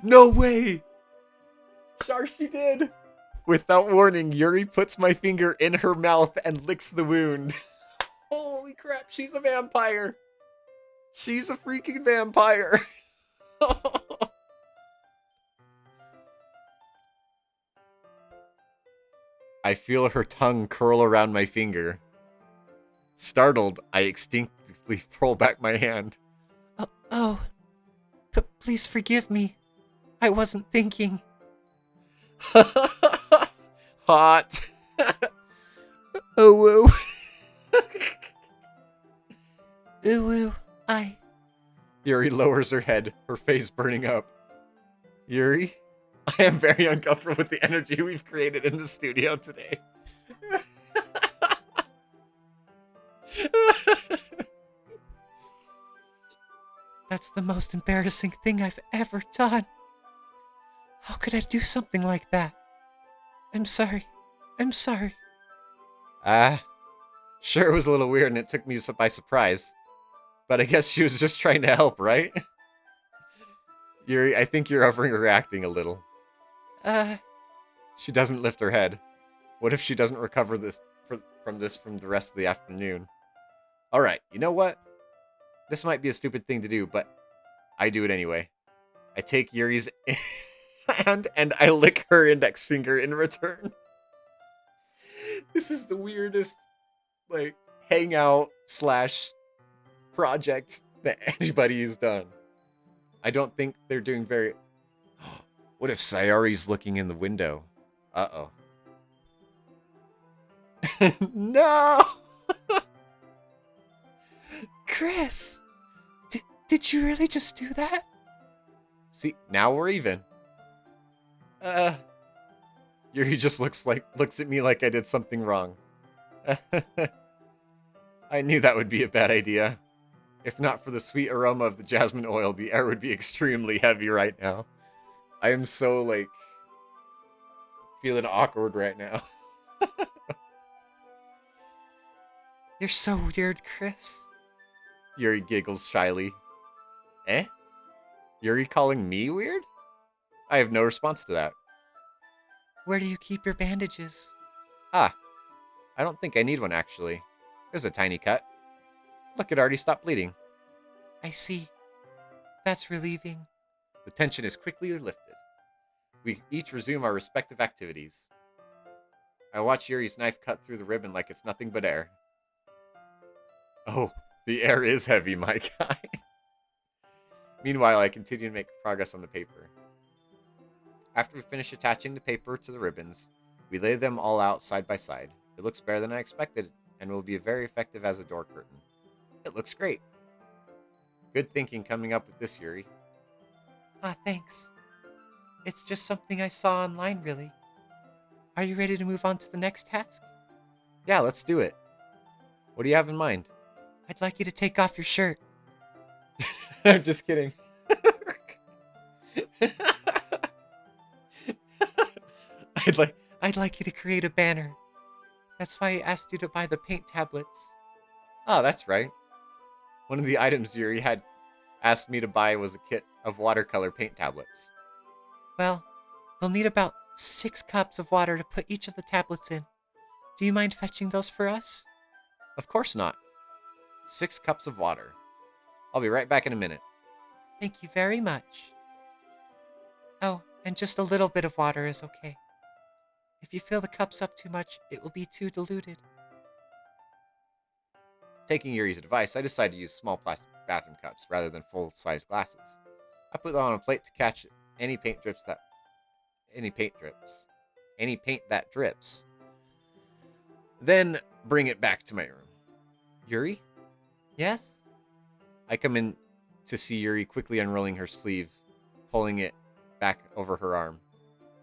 No way! Char, she did! Without warning, Yuri puts my finger in her mouth and licks the wound. Holy crap, she's a vampire! She's a freaking vampire! I feel her tongue curl around my finger. Startled, I instinctively pull back my hand. Please forgive me. I wasn't thinking. Hot. Ooh, ooh, Yuri lowers her head, her face burning up. Yuri, I am very uncomfortable with the energy we've created in the studio today. That's the most embarrassing thing I've ever done. How could I do something like that? I'm sorry. Sure, it was a little weird and it took me by surprise. But I guess she was just trying to help, right? Yuri, I think you're overreacting a little. She doesn't lift her head. What if she doesn't recover from the rest of the afternoon? Alright, you know what? This might be a stupid thing to do, but I do it anyway. I take Yuri's hand and I lick her index finger in return. This is the weirdest, hangout / project that anybody has done. I don't think they're doing very... What if Sayori's looking in the window? Uh-oh. No! Chris, did you really just do that? See, now we're even. Yuri just looks at me like I did something wrong. I knew that would be a bad idea. If not for the sweet aroma of the jasmine oil, the air would be extremely heavy right now. I am so, feeling awkward right now. You're so weird, Chris. Yuri giggles shyly. Eh? Yuri calling me weird? I have no response to that. Where do you keep your bandages? I don't think I need one, actually. There's a tiny cut. Look, it already stopped bleeding. I see. That's relieving. The tension is quickly lifted. We each resume our respective activities. I watch Yuri's knife cut through the ribbon like it's nothing but air. Oh, the air is heavy, my guy. Meanwhile, I continue to make progress on the paper. After we finish attaching the paper to the ribbons, we lay them all out side by side. It looks better than I expected, and will be very effective as a door curtain. It looks great. Good thinking coming up with this, Yuri. Thanks. It's just something I saw online, really. Are you ready to move on to the next task? Yeah, let's do it. What do you have in mind? I'd like you to take off your shirt. I'm just kidding. I'd like you to create a banner. That's why I asked you to buy the paint tablets. Oh, that's right. One of the items Yuri had asked me to buy was a kit of watercolor paint tablets. Well, we'll need about 6 cups of water to put each of the tablets in. Do you mind fetching those for us? Of course not. 6 cups of water. I'll be right back in a minute. Thank you very much. Oh, and just a little bit of water is okay. If you fill the cups up too much, it will be too diluted. Taking Yuri's advice, I decided to use small plastic bathroom cups rather than full-size glasses. I put them on a plate to catch any paint that drips. Then bring it back to my room. Yuri? Yes? I come in to see Yuri quickly unrolling her sleeve, pulling it back over her arm.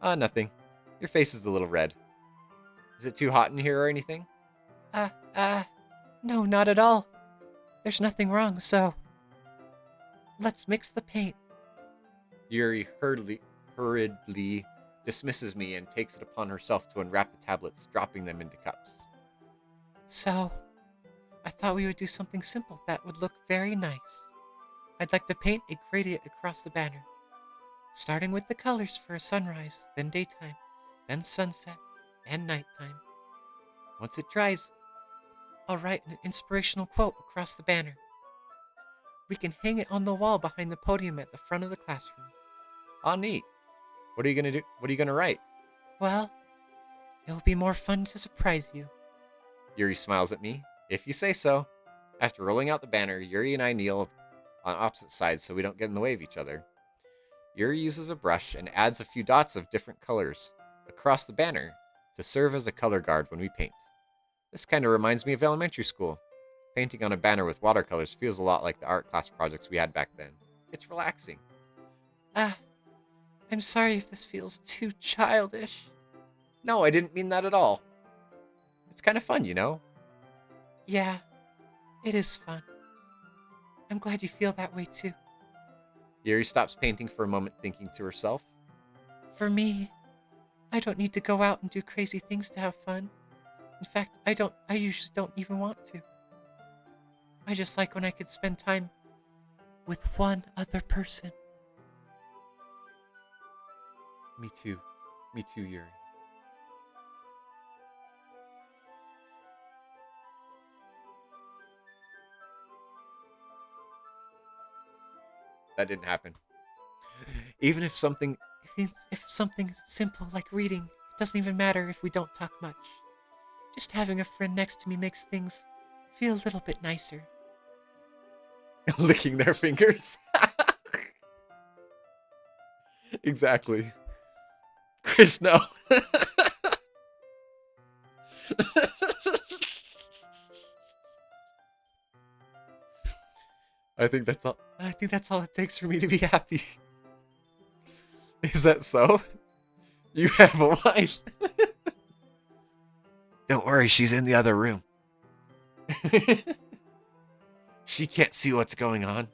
Nothing. Your face is a little red. Is it too hot in here or anything? No, not at all. There's nothing wrong, so let's mix the paint. Yuri hurriedly dismisses me and takes it upon herself to unwrap the tablets, dropping them into cups. So, I thought we would do something simple that would look very nice. I'd like to paint a gradient across the banner, starting with the colors for a sunrise, then daytime, then sunset, and nighttime. Once it dries, I'll write an inspirational quote across the banner. We can hang it on the wall behind the podium at the front of the classroom. Neat. What are you gonna do? What are you gonna write? Well, it'll be more fun to surprise you. Yuri smiles at me. If you say so. After rolling out the banner, Yuri and I kneel on opposite sides so we don't get in the way of each other. Yuri uses a brush and adds a few dots of different colors across the banner to serve as a color guard when we paint. This kind of reminds me of elementary school. Painting on a banner with watercolors feels a lot like the art class projects we had back then. It's relaxing. I'm sorry if this feels too childish. No, I didn't mean that at all. It's kind of fun, you know? Yeah, it is fun. I'm glad you feel that way too. Yuri stops painting for a moment, thinking to herself. For me, I don't need to go out and do crazy things to have fun. In fact, I usually don't even want to. I just like when I could spend time with one other person. Me too. Me too, Yuri. That didn't happen. Even if something... If something's simple like reading, it doesn't even matter if we don't talk much. Just having a friend next to me makes things feel a little bit nicer. Licking their fingers. Exactly. Chris, no. I think that's all it takes for me to be happy. Is that so? You have a wife. Don't worry, she's in the other room. She can't see what's going on.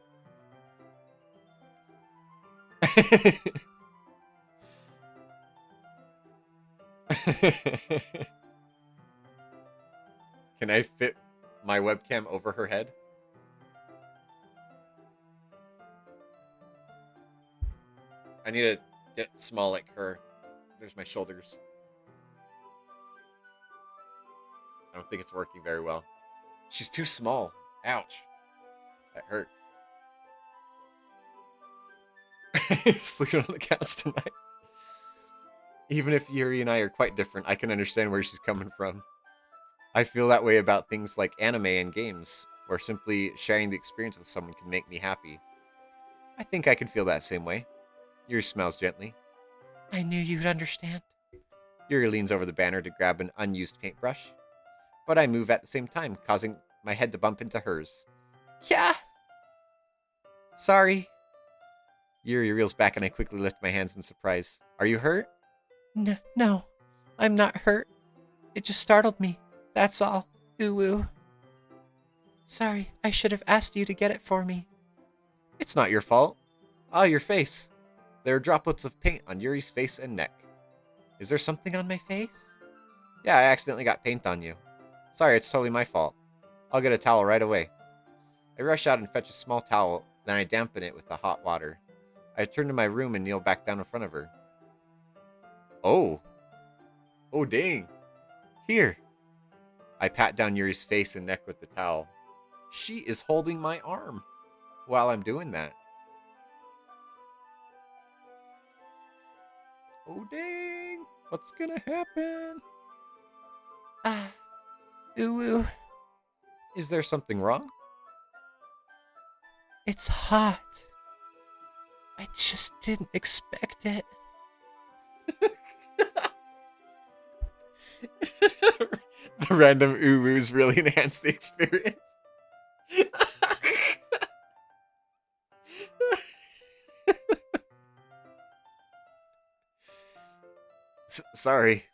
Can I fit my webcam over her head? I need to get small like her. There's my shoulders. I don't think it's working very well. She's too small. Ouch. That hurt. Sleeping on the couch tonight. Even if Yuri and I are quite different, I can understand where she's coming from. I feel that way about things like anime and games, where simply sharing the experience with someone can make me happy. I think I can feel that same way. Yuri smiles gently. I knew you'd understand. Yuri leans over the banner to grab an unused paintbrush, but I move at the same time, causing my head to bump into hers. Yeah. Sorry. Yuri reels back and I quickly lift my hands in surprise. Are you hurt? No, I'm not hurt. It just startled me. That's all. Ooh. Sorry, I should have asked you to get it for me. It's not your fault. Ah, your face. There are droplets of paint on Yuri's face and neck. Is there something on my face? Yeah, I accidentally got paint on you. Sorry, it's totally my fault. I'll get a towel right away. I rush out and fetch a small towel, then I dampen it with the hot water. I turn to my room and kneel back down in front of her. Oh. Oh, dang. Here. I pat down Yuri's face and neck with the towel. She is holding my arm while I'm doing that. Oh, dang. What's gonna happen? Ah, ooh, Is there something wrong? it's hot. I just didn't expect it. The random uwus really enhance the experience. Sorry.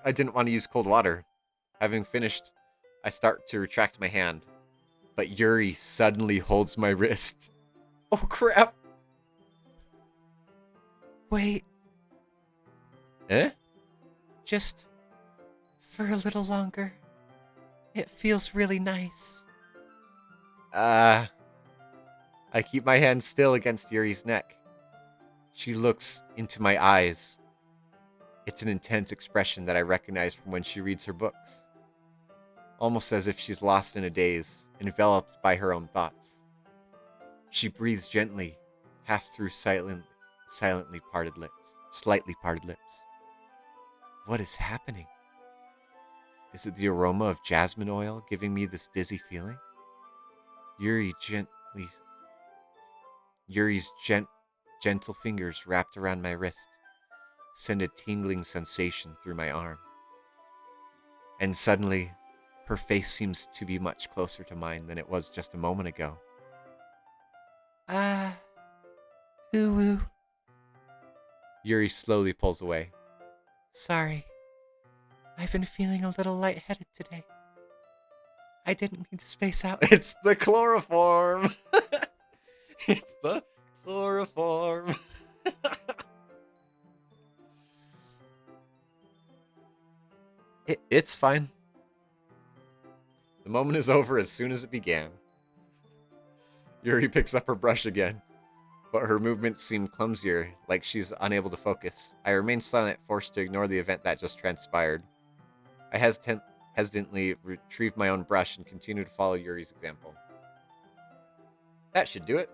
I didn't want to use cold water. Having finished, I start to retract my hand, but Yuri suddenly holds my wrist. Oh crap! Wait, Eh? just for a little longer. It feels really nice. I keep my hand still against Yuri's neck. She looks into my eyes. It's an intense expression that I recognize from when she reads her books. Almost as if she's lost in a daze, enveloped by her own thoughts. She breathes gently, half through slightly parted lips. What is happening? Is it the aroma of jasmine oil giving me this dizzy feeling? Yuri's gentle fingers wrapped around my wrist send a tingling sensation through my arm. And suddenly, her face seems to be much closer to mine than it was just a moment ago. Ah, ooh, Yuri slowly pulls away. sorry. I've been feeling a little lightheaded today. I didn't mean to space out. It's the chloroform! It's the chloroform! It's fine. The moment is over as soon as it began. Yuri picks up her brush again, but her movements seem clumsier, like she's unable to focus. I remain silent, forced to ignore the event that just transpired. I hesitantly retrieve my own brush and continue to follow Yuri's example. That should do it.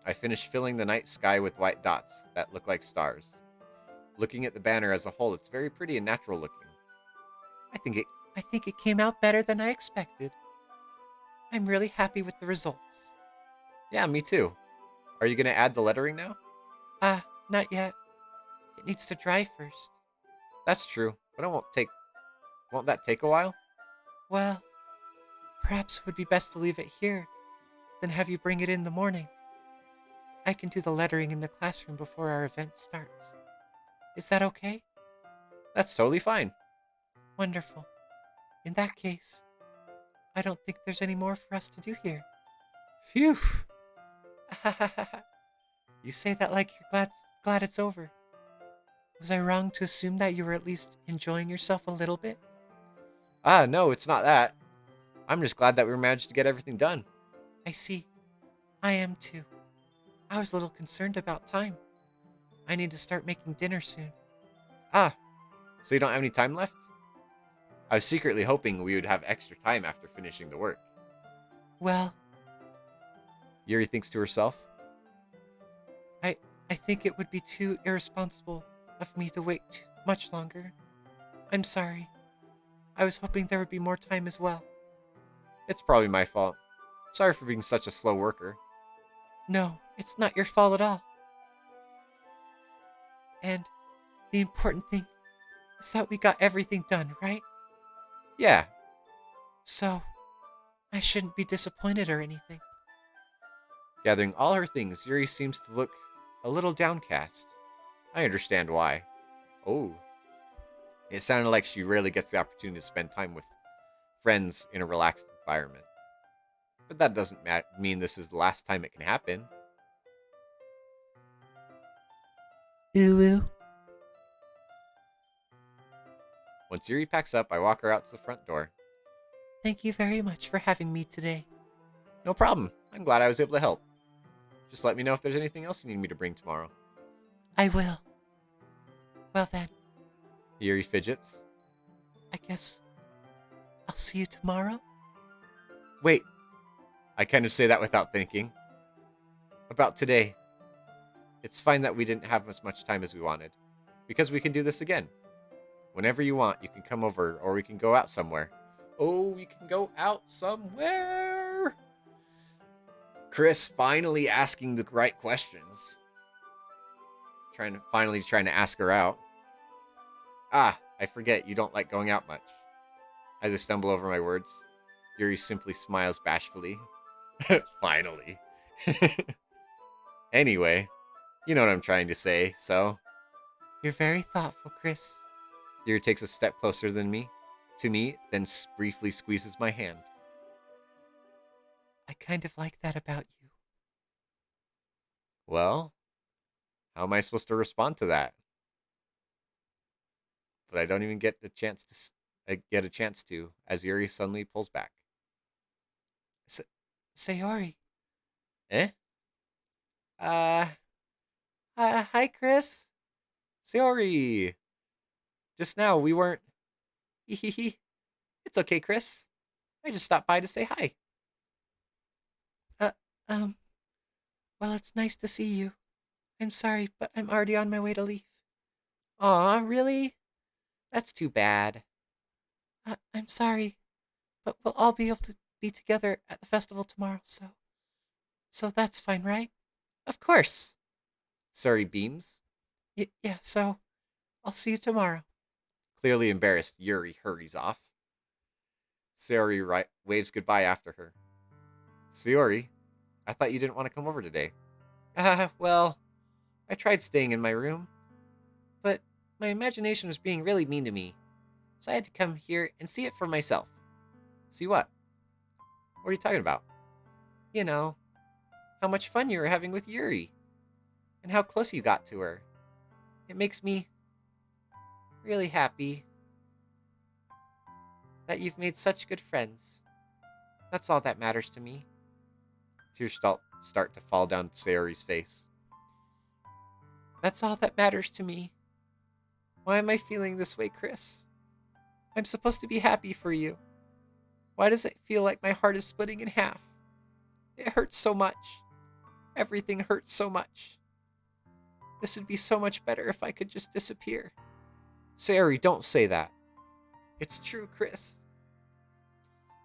I finish filling the night sky with white dots that look like stars. Looking at the banner as a whole, it's very pretty and natural looking. I think it came out better than I expected. I'm really happy with the results. Yeah, me too. Are you going to add the lettering now? Ah, not yet. It needs to dry first. That's true, but won't that take a while? Well, perhaps it would be best to leave it here, then have you bring it in the morning. I can do the lettering in the classroom before our event starts. Is that okay? That's totally fine. Wonderful. In that case, I don't think there's any more for us to do here. Phew. You say that like you're glad it's over. Was I wrong to assume that you were at least enjoying yourself a little bit? No, it's not that. I'm just glad that we managed to get everything done. I see. I am too. I was a little concerned about time. I need to start making dinner soon. Ah, so you don't have any time left? I was secretly hoping we would have extra time after finishing the work. Well, Yuri thinks to herself. I think it would be too irresponsible of me to wait much longer. I'm sorry. I was hoping there would be more time as well. It's probably my fault. Sorry for being such a slow worker. No, it's not your fault at all. And the important thing is that we got everything done, right? Yeah, So, I shouldn't be disappointed or anything. gathering all her things, Yuri seems to look a little downcast. I understand why. Oh. It sounded like she rarely gets the opportunity to spend time with friends in a relaxed environment. But that doesn't mean this is the last time it can happen. Ooh. Once Yuri packs up, I walk her out to the front door. Thank you very much for having me today. No problem. I'm glad I was able to help. Just let me know if there's anything else you need me to bring tomorrow. I will. Well then, Yuri fidgets. I guess I'll see you tomorrow. Wait. I kind of say that without thinking. About today. It's fine that we didn't have as much time as we wanted. Because we can do this again. Whenever you want, you can come over or we can go out somewhere. Oh, we can go out somewhere. Chris finally asking the right questions. Finally trying to ask her out. Ah, I forget you don't like going out much. As I stumble over my words, Yuri simply smiles bashfully. Finally. Anyway, you know what I'm trying to say, so. You're very thoughtful, Chris. Yuri takes a step closer to me, then briefly squeezes my hand. I kind of like that about you. Well, how am I supposed to respond to that? But I don't even get a chance to, as Yuri suddenly pulls back. Sayori. Eh? Hi, Chris. Sayori! Just now, we weren't. Hehehe. It's okay, Chris. I just stopped by to say hi. Uh, um, well, it's nice to see you. I'm sorry, but I'm already on my way to leave. Aw, really? That's too bad. I'm sorry, but we'll all be able to be together at the festival tomorrow, so that's fine, right? Of course. Sorry, beams. Yeah, so I'll see you tomorrow. Clearly embarrassed, Yuri hurries off. Sayori waves goodbye after her. Sayori, I thought you didn't want to come over today. Well, I tried staying in my room, but my imagination was being really mean to me, so I had to come here and see it for myself. See what? What are you talking about? You know, how much fun you were having with Yuri, and how close you got to her. It makes me really happy that you've made such good friends. That's all that matters to me. Tears start to fall down Sayori's face. That's all that matters to me. Why am I feeling this way, Chris? I'm supposed to be happy for you. Why does it feel like my heart is splitting in half? It hurts so much. Everything hurts so much. This would be so much better if I could just disappear. Sayori, don't say that. It's true, Chris.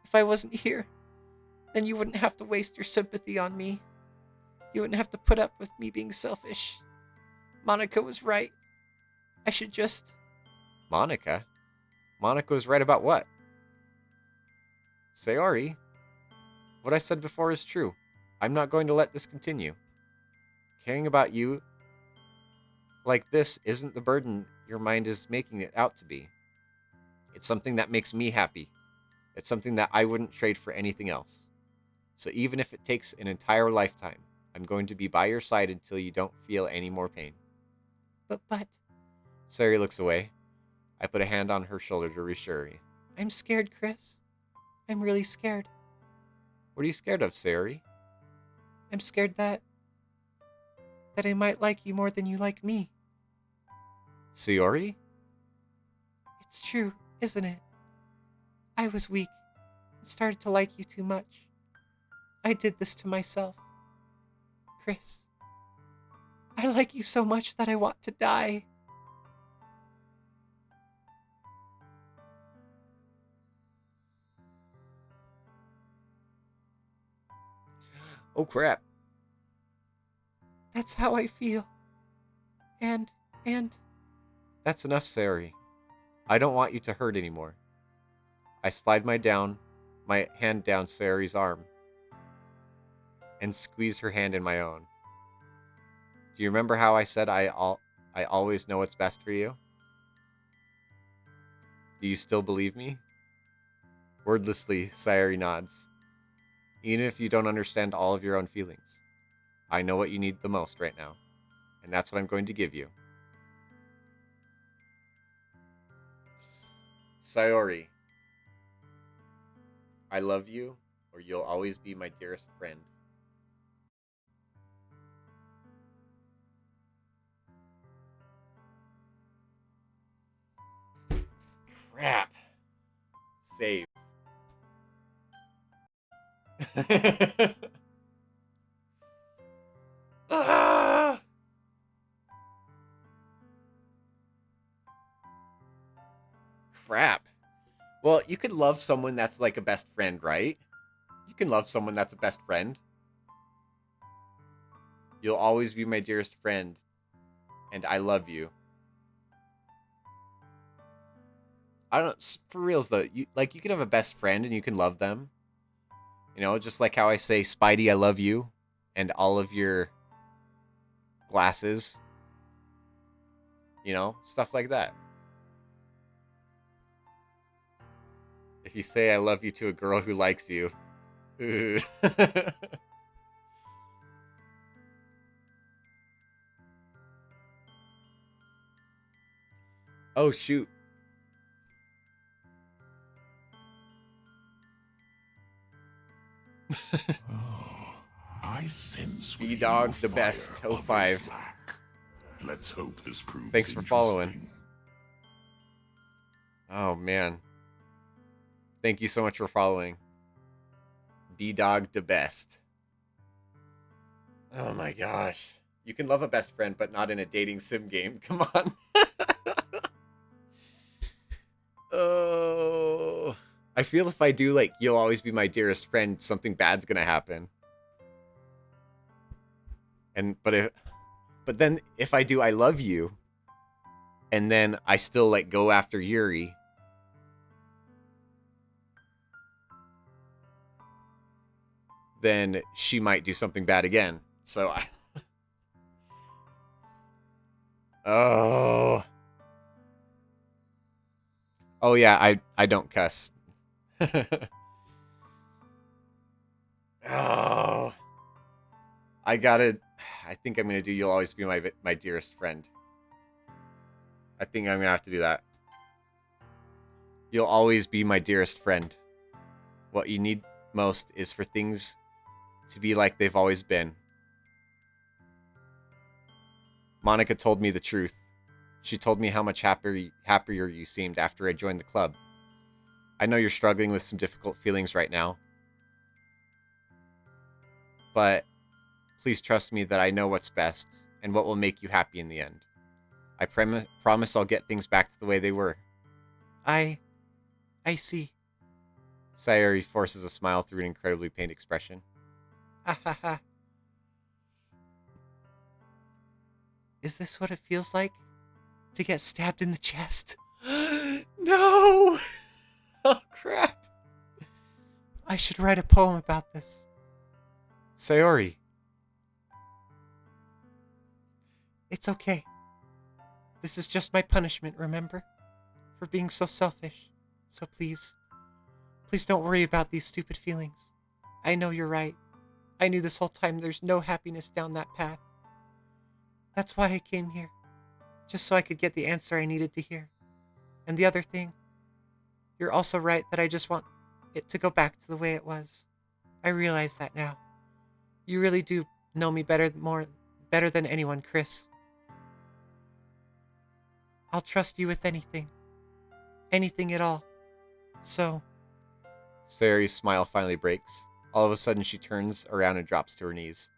If I wasn't here, then you wouldn't have to waste your sympathy on me. You wouldn't have to put up with me being selfish. Monica was right. I should just... Monica? Monica was right about what? Sayori, what I said before is true. I'm not going to let this continue. Caring about you like this isn't the burden your mind is making it out to be. It's something that makes me happy. It's something that I wouldn't trade for anything else. So even if it takes an entire lifetime, I'm going to be by your side until you don't feel any more pain. But... Sayori looks away. I put a hand on her shoulder to reassure her. I'm scared, Chris. I'm really scared. What are you scared of, Sayori? I'm scared that I might like you more than you like me. Sayori? It's true, isn't it? I was weak and started to like you too much. I did this to myself. Chris, I like you so much that I want to die. Oh crap. That's how I feel. And... That's enough, Sayori. I don't want you to hurt anymore. I slide my hand down Sayori's arm and squeeze her hand in my own. Do you remember how I said I always know what's best for you? Do you still believe me? Wordlessly, Sayori nods. Even if you don't understand all of your own feelings, I know what you need the most right now, and that's what I'm going to give you. Sayori, I love you, or you'll always be my dearest friend. Crap. Save. Ah! Crap. Well, you could love someone that's like a best friend, right? You can love someone that's a best friend. You'll always be my dearest friend, and I love you. I don't, for reals though. You can have a best friend and you can love them. You know, just like how I say, Spidey, I love you, and all of your glasses. You know, stuff like that. If you say I love you to a girl who likes you, oh shoot. Oh, I sense B within Dog you the fire best, of 05. his lack. Let's hope this proves Thanks for following. interesting. Oh man. Thank you so much for following. B Dog the best. Oh my gosh. You can love a best friend, but not in a dating sim game. Come on. Oh. I feel if I do, like, you'll always be my dearest friend, something bad's gonna happen. But then if I do I love you, and then I still like go after Yuri, then she might do something bad again. So I Oh. Oh yeah, I don't cuss. Oh. I think I'm gonna do you'll always be my dearest friend. I think I'm gonna have to do that. You'll always be my dearest friend. What you need most is for things to be like they've always been. Monica told me the truth. She told me how much happier you seemed after I joined the club. I know you're struggling with some difficult feelings right now, but please trust me that I know what's best and what will make you happy in the end. I promise I'll get things back to the way they were. I see. Sayuri forces a smile through an incredibly pained expression. Ha ha ha. Is this what it feels like? To get stabbed in the chest? No! Oh, crap. I should write a poem about this. Sayori. It's okay. This is just my punishment, remember? For being so selfish. So please don't worry about these stupid feelings. I know you're right. I knew this whole time there's no happiness down that path. That's why I came here. Just so I could get the answer I needed to hear. And the other thing, you're also right that I just want it to go back to the way it was. I realize that now. You really do know me better than anyone, Chris. I'll trust you with anything. Anything at all. So, Sayori's smile finally breaks. All of a sudden, she turns around and drops to her knees.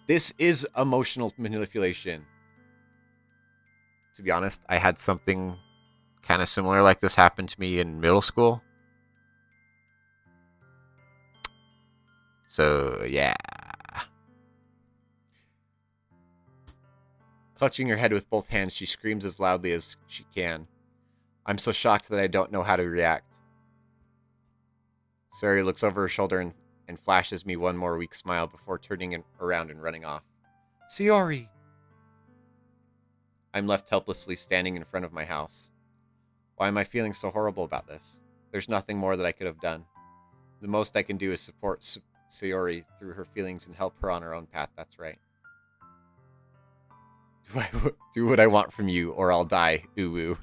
This is emotional manipulation. To be honest, I had something kind of similar like this happen to me in middle school. So, yeah. Clutching her head with both hands, she screams as loudly as she can. I'm so shocked that I don't know how to react. Sayori looks over her shoulder and flashes me one more weak smile before turning around and running off. Sayori! I'm left helplessly standing in front of my house. Why am I feeling so horrible about this? There's nothing more that I could have done. The most I can do is support Sayori through her feelings and help her on her own path, that's right. Do what I want from you, or I'll die, uwu.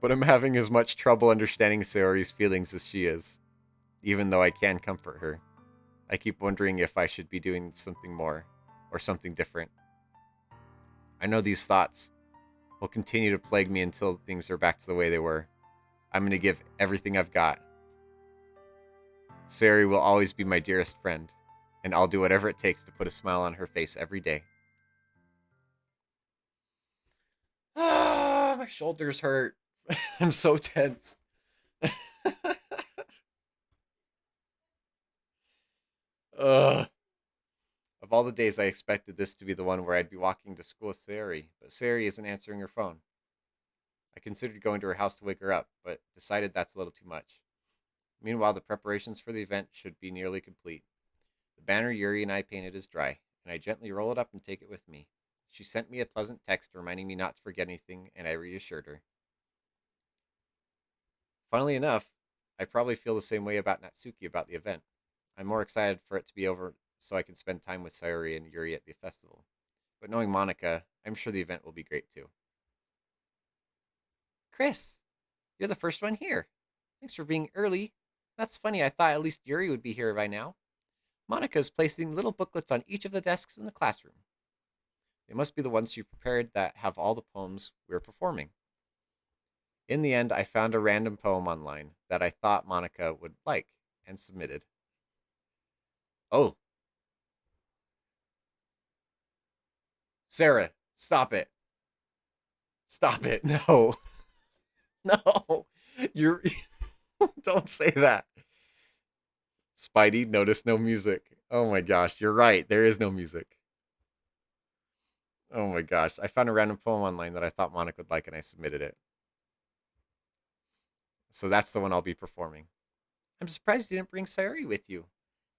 But I'm having as much trouble understanding Sayori's feelings as she is, even though I can comfort her. I keep wondering if I should be doing something more, or something different. I know these thoughts will continue to plague me until things are back to the way they were. I'm going to give everything I've got. Sari will always be my dearest friend, and I'll do whatever it takes to put a smile on her face every day. Ah, my shoulders hurt. I'm so tense. Ugh. Of all the days, I expected this to be the one where I'd be walking to school with Sari, but Sari isn't answering her phone. I considered going to her house to wake her up, but decided that's a little too much. Meanwhile, the preparations for the event should be nearly complete. The banner Yuri and I painted is dry, and I gently roll it up and take it with me. She sent me a pleasant text reminding me not to forget anything, and I reassured her. Funnily enough, I probably feel the same way about Natsuki about the event. I'm more excited for it to be over so I can spend time with Sayori and Yuri at the festival. But knowing Monica, I'm sure the event will be great too. Chris, you're the first one here. Thanks for being early. That's funny, I thought at least Yuri would be here by now. Monica is placing little booklets on each of the desks in the classroom. They must be the ones she prepared that have all the poems we're performing. In the end, I found a random poem online that I thought Monica would like and submitted. Oh. Sarah, stop it. Stop it. No. No. You're. Don't say that. Spidey, notice no music. Oh my gosh, you're right. There is no music. Oh my gosh. I found a random poem online that I thought Monica would like and I submitted it. So that's the one I'll be performing. I'm surprised you didn't bring Sayuri with you.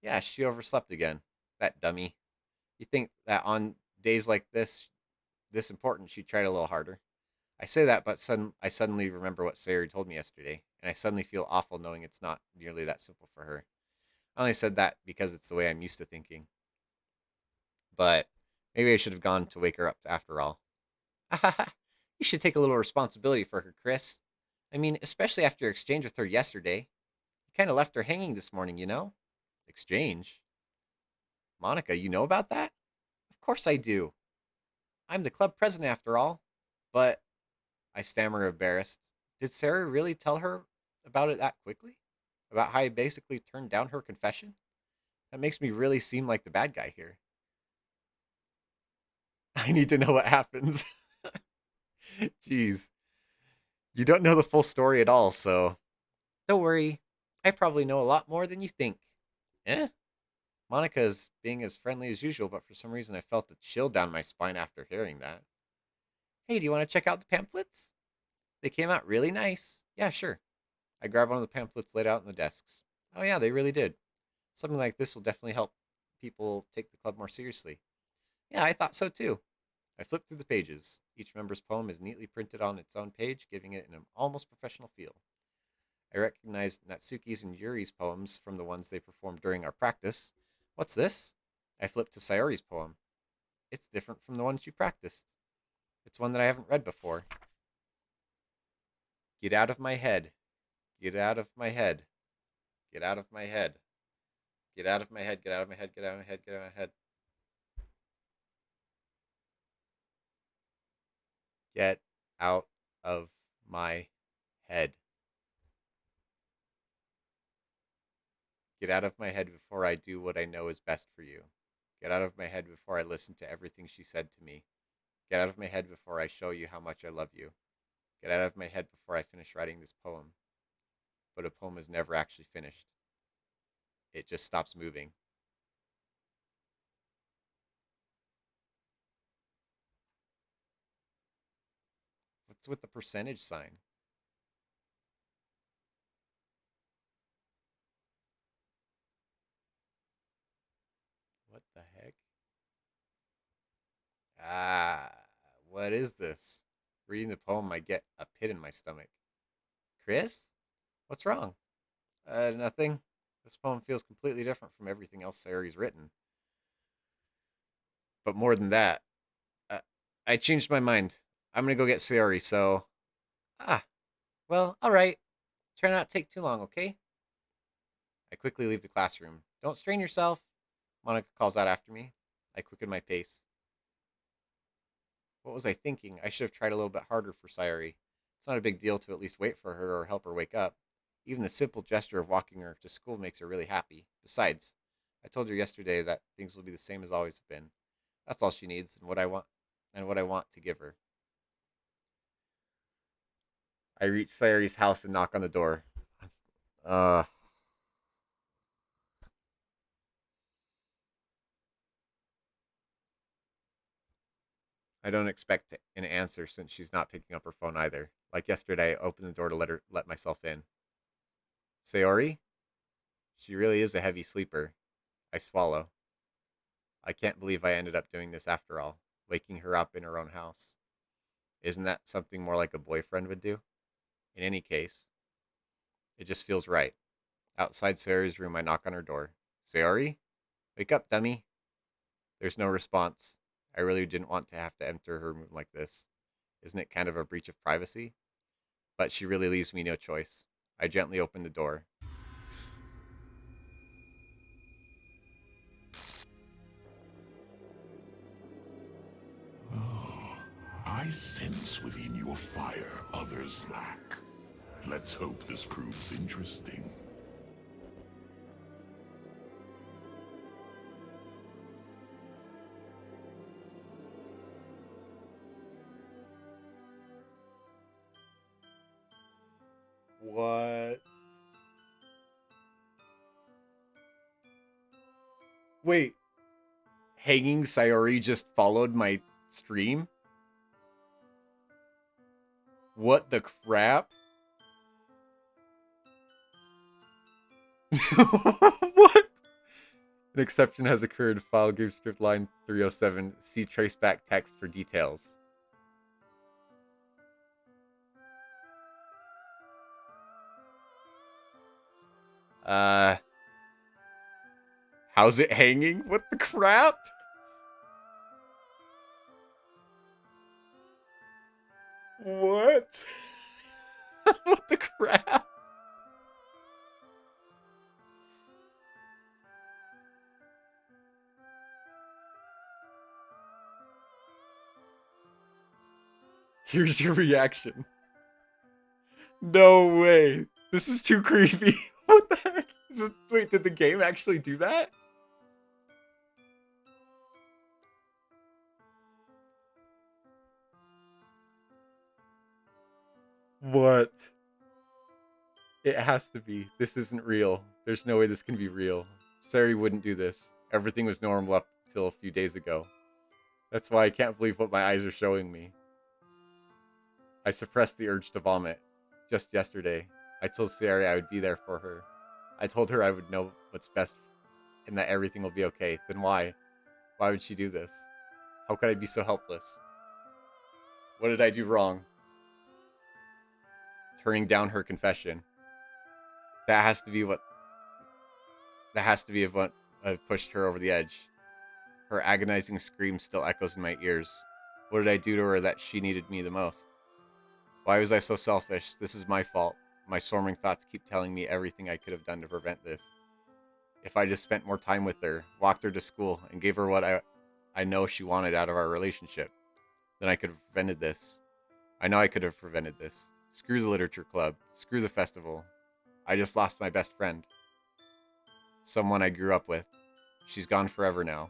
Yeah, she overslept again. That dummy. You think that on days like this important, she'd tried a little harder. I say that, but I suddenly remember what Sayuri told me yesterday, and I suddenly feel awful knowing it's not nearly that simple for her. I only said that because it's the way I'm used to thinking. But maybe I should have gone to wake her up after all. You should take a little responsibility for her, Chris. I mean, especially after your exchange with her yesterday. You kind of left her hanging this morning, you know? Exchange? Monica, you know about that? Of course I do. I'm the club president after all. But, I stammer embarrassed. Did Sarah really tell her about it that quickly? About how I basically turned down her confession? That makes me really seem like the bad guy here. I need to know what happens. Jeez. You don't know the full story at all, so. Don't worry. I probably know a lot more than you think. Eh? Monica is being as friendly as usual, but for some reason I felt a chill down my spine after hearing that. Hey, do you want to check out the pamphlets? They came out really nice. Yeah, sure. I grabbed one of the pamphlets laid out on the desks. Oh, yeah, they really did. Something like this will definitely help people take the club more seriously. Yeah, I thought so too. I flipped through the pages. Each member's poem is neatly printed on its own page, giving it an almost professional feel. I recognized Natsuki's and Yuri's poems from the ones they performed during our practice. What's this? I flipped to Sayori's poem. It's different from the ones you practiced. It's one that I haven't read before. Get out of my head. Get out of my head. Get out of my head. Get out of my head. Get out of my head. Get out of my head. Get out of my head. Get out of my head. Get out of my head before I do what I know is best for you. Get out of my head before I listen to everything she said to me. Get out of my head before I show you how much I love you. Get out of my head before I finish writing this poem. But a poem is never actually finished. It just stops moving. What's with the percentage sign? What the heck? Ah, what is this? Reading the poem, I get a pit in my stomach. Chris? What's wrong? Nothing. This poem feels completely different from everything else Sayori's written. But more than that, uh, I changed my mind. I'm gonna go get Sayori, so. Ah, well, alright. Try not to take too long, okay? I quickly leave the classroom. Don't strain yourself, Monica calls out after me. I quickened my pace. What was I thinking? I should have tried a little bit harder for Sayori. It's not a big deal to at least wait for her or help her wake up. Even the simple gesture of walking her to school makes her really happy. Besides, I told her yesterday that things will be the same as always have been. That's all she needs and what I want to give her. I reach Sayori's house and knock on the door. Uh I don't expect an answer since she's not picking up her phone either. Like yesterday, I opened the door to let myself in. Sayori? She really is a heavy sleeper. I swallow. I can't believe I ended up doing this after all, waking her up in her own house. Isn't that something more like a boyfriend would do? In any case, it just feels right. Outside Sayori's room, I knock on her door. Sayori? Wake up, dummy. There's no response. I really didn't want to have to enter her room like this. Isn't it kind of a breach of privacy? But she really leaves me no choice. I gently open the door. I sense within your fire others lack. Let's hope this proves interesting. What? Wait. Hanging Sayori just followed my stream? What the crap? What? An exception has occurred. File game script line 307. See traceback text for details. How's it hanging? What the crap? What? What the crap? Here's your reaction. No way. This is too creepy. What the heck? Wait, did the game actually do that? What? It has to be. This isn't real. There's no way this can be real. Sari wouldn't do this. Everything was normal up till a few days ago. That's why I can't believe what my eyes are showing me. I suppressed the urge to vomit. Just yesterday, I told Sari I would be there for her. I told her I would know what's best and that everything will be okay. Then why? Why would she do this? How could I be so helpless? What did I do wrong? Turning down her confession. That has to be what pushed her over the edge. Her agonizing scream still echoes in my ears. What did I do to her that she needed me the most? Why was I so selfish? This is my fault. My storming thoughts keep telling me everything I could have done to prevent this. If I just spent more time with her, walked her to school, and gave her what I know she wanted out of our relationship, then I could have prevented this. I know I could have prevented this. Screw the literature club. Screw the festival. I just lost my best friend. Someone I grew up with. She's gone forever now.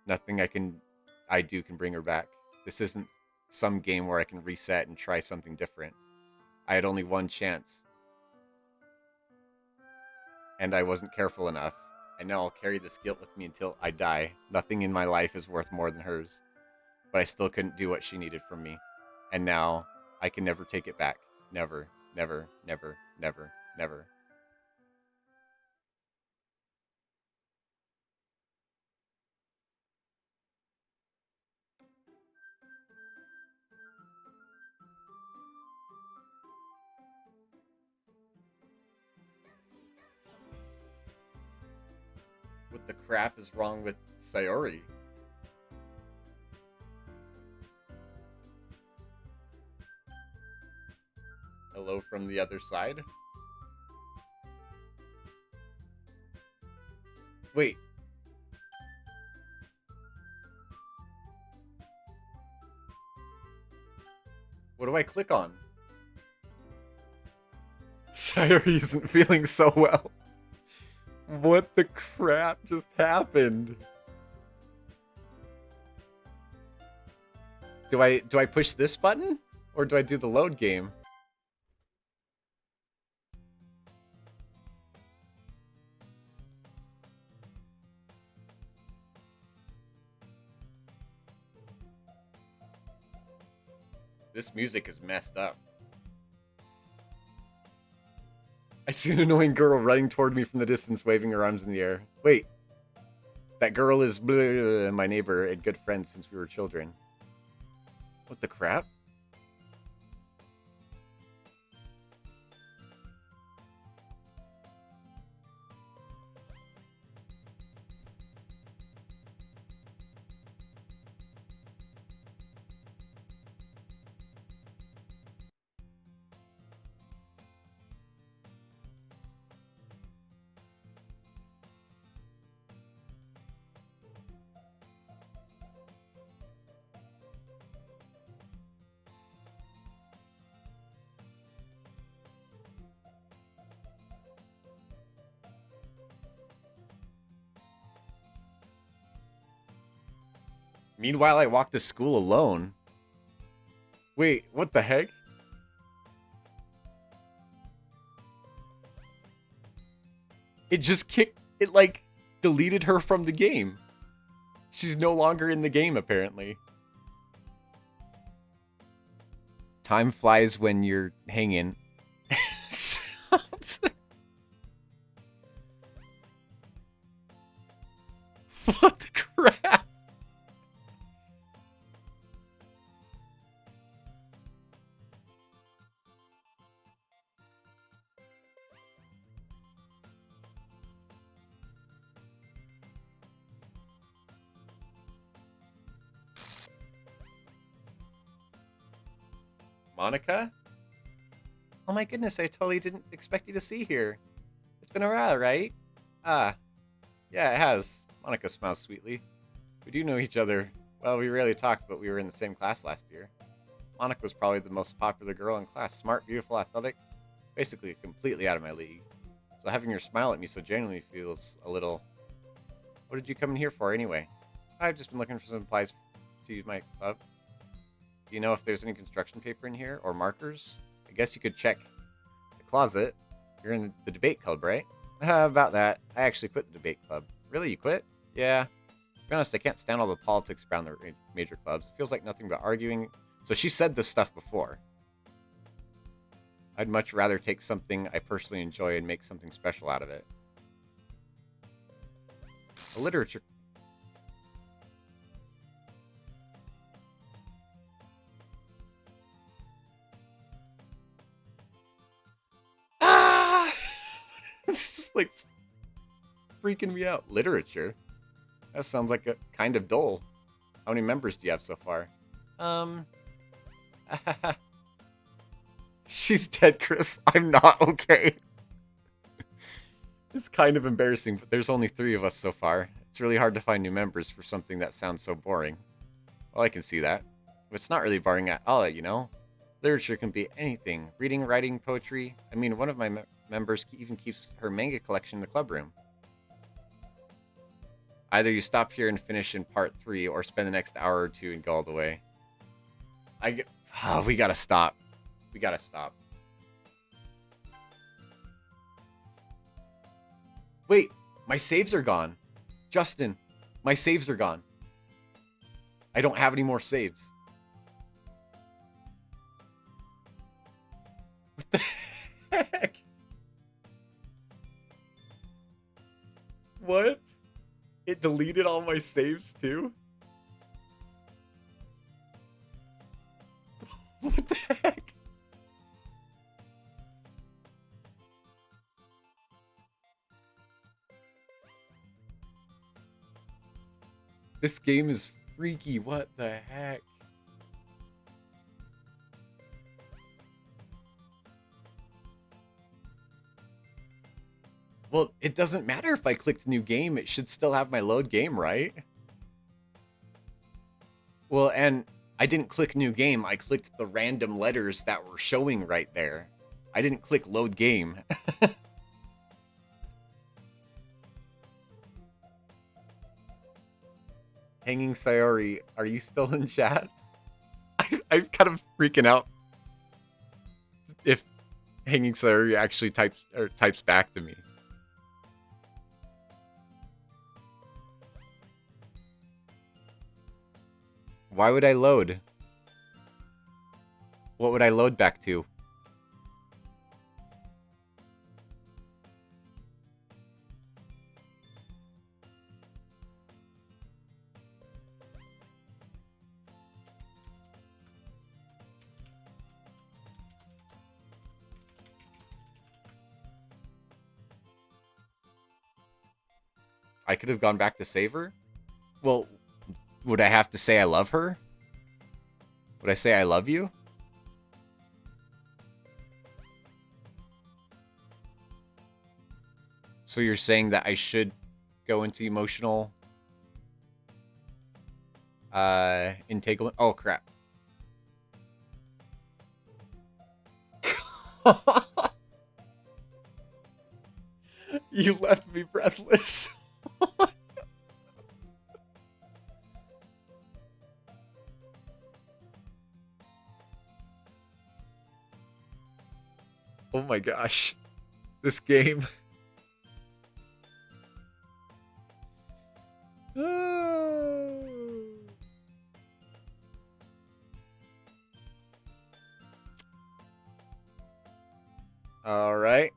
Nothing I do can bring her back. This isn't some game where I can reset and try something different. I had only one chance. And I wasn't careful enough. I know I'll carry this guilt with me until I die. Nothing in my life is worth more than hers. But I still couldn't do what she needed from me. And now, I can never take it back. Never, never, never, never, never. What the crap is wrong with Sayori? Hello from the other side? Wait. What do I click on? Sayori isn't feeling so well. What the crap just happened? Do I push this button? Or do I do the load game? This music is messed up. I see an annoying girl running toward me from the distance, waving her arms in the air. Wait. That girl is my neighbor and good friend since we were children. What the crap? Meanwhile, I walk to school alone. Wait, what the heck? It just kicked... It, like, deleted her from the game. She's no longer in the game, apparently. Time flies when you're hanging. What the crap? Monica? Oh my goodness, I totally didn't expect you to see here. It's been a while, right? Ah, yeah, it has. Monica smiles sweetly. We do know each other. Well, we rarely talked, but we were in the same class last year. Monica was probably the most popular girl in class. Smart, beautiful, athletic. Basically, completely out of my league. So having her smile at me so genuinely feels a little... What did you come in here for, anyway? I've just been looking for some supplies to use my club. Do you know if there's any construction paper in here? Or markers? I guess you could check the closet. You're in the debate club, right? About that. I actually quit the debate club. Really, you quit? Yeah. To be honest, I can't stand all the politics around the major clubs. It feels like nothing but arguing. So she said this stuff before. I'd much rather take something I personally enjoy and make something special out of it. A literature... Ah! This is like freaking me out. Literature? That sounds like a kind of dull. How many members do you have so far? She's dead, Chris. I'm not okay. It's kind of embarrassing, but there's only 3 of us so far. It's really hard to find new members for something that sounds so boring. Well, I can see that. But it's not really boring at all, you know? Literature can be anything. Reading, writing, poetry. I mean, one of my members even keeps her manga collection in the club room. Either you stop here and finish in part 3, or spend the next hour or 2 and go all the way. We gotta stop. We gotta stop. Wait, my saves are gone. Justin, my saves are gone. I don't have any more saves. What the heck? What? It deleted all my saves too? What the heck? This game is freaky. What the heck? Well, it doesn't matter if I clicked new game. It should still have my load game, right? Well, and I didn't click new game. I clicked the random letters that were showing right there. I didn't click load game. Hanging Sayori, are you still in chat? I'm kind of freaking out if Hanging Sayori actually types back to me. Why would I load? What would I load back to? I could have gone back to save her? Well, would I have to say I love her? Would I say I love you? So you're saying that I should go into emotional entanglement? Oh crap. You left me breathless. Oh my gosh. This game. All right.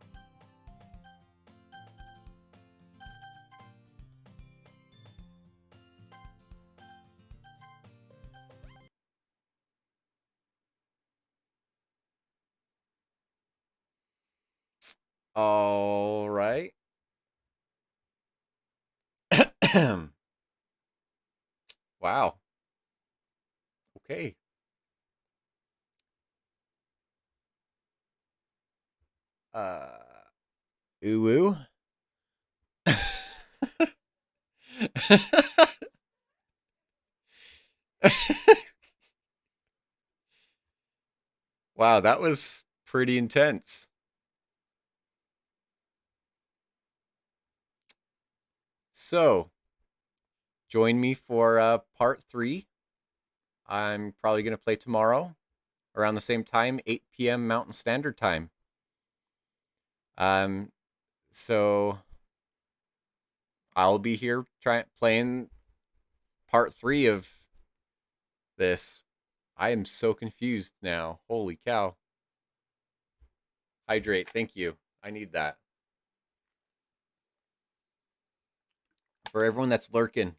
All right. Wow. Okay. Ooh ooh. Wow, that was pretty intense. So, join me for part 3. I'm probably going to play tomorrow around the same time, 8 p.m. Mountain Standard Time. Um, so I'll be here playing part 3 of this. I am so confused now. Holy cow. Hydrate, thank you. I need that. For everyone that's lurking,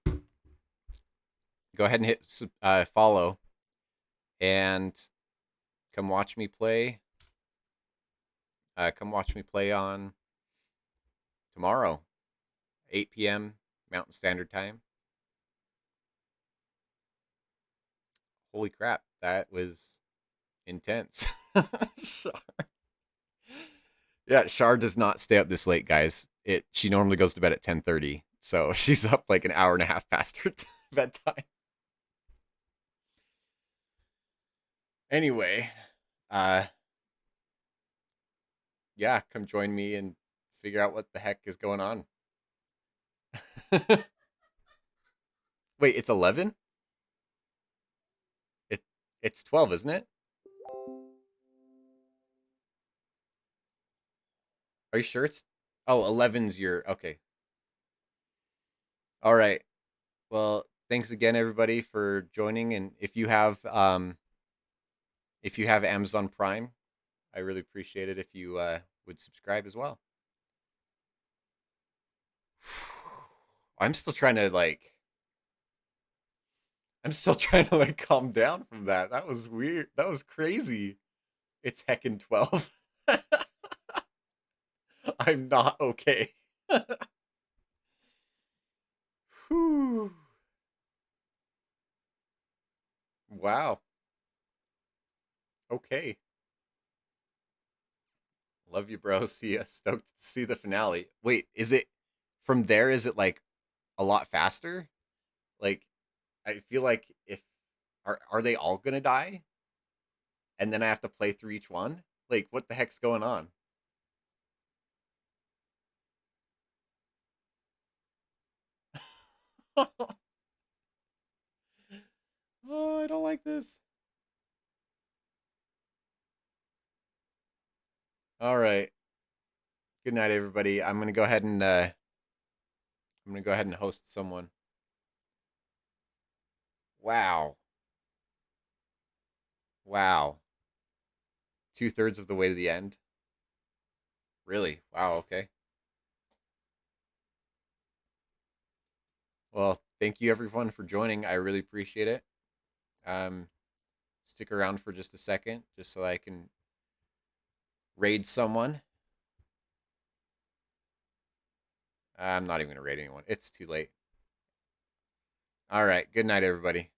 go ahead and hit follow and come watch me play. Come watch me play on tomorrow, 8 p.m. Mountain Standard Time. Holy crap, that was intense. Yeah, Shar does not stay up this late, guys. She normally goes to bed at 10:30, so she's up like an hour and a half past her bedtime. Anyway, yeah, come join me and figure out what the heck is going on. Wait, it's 11? It's 12, isn't it? Are you sure it's Oh, 11's your okay. All right. Well, thanks again everybody for joining, and if you have Amazon Prime, I really appreciate it if you would subscribe as well. I'm still trying to calm down from that. That was weird. That was crazy. It's heckin' 12. I'm not okay. Whew. Wow. Okay. Love you, bro. See ya. Stoked to see the finale. Wait, is it from there? Is it like a lot faster? Like, I feel like if Are they all gonna die? And then I have to play through each one? Like, what the heck's going on? Oh, I don't like this. All right. Good night, everybody. I'm gonna go ahead and host someone. Wow. Wow. 2/3 of the way to the end. Really? Wow. Okay. Well, thank you everyone for joining. I really appreciate it. Um, Stick around for just a second, just so I can raid someone. I'm not even gonna raid anyone. It's too late. All right. Good night, everybody.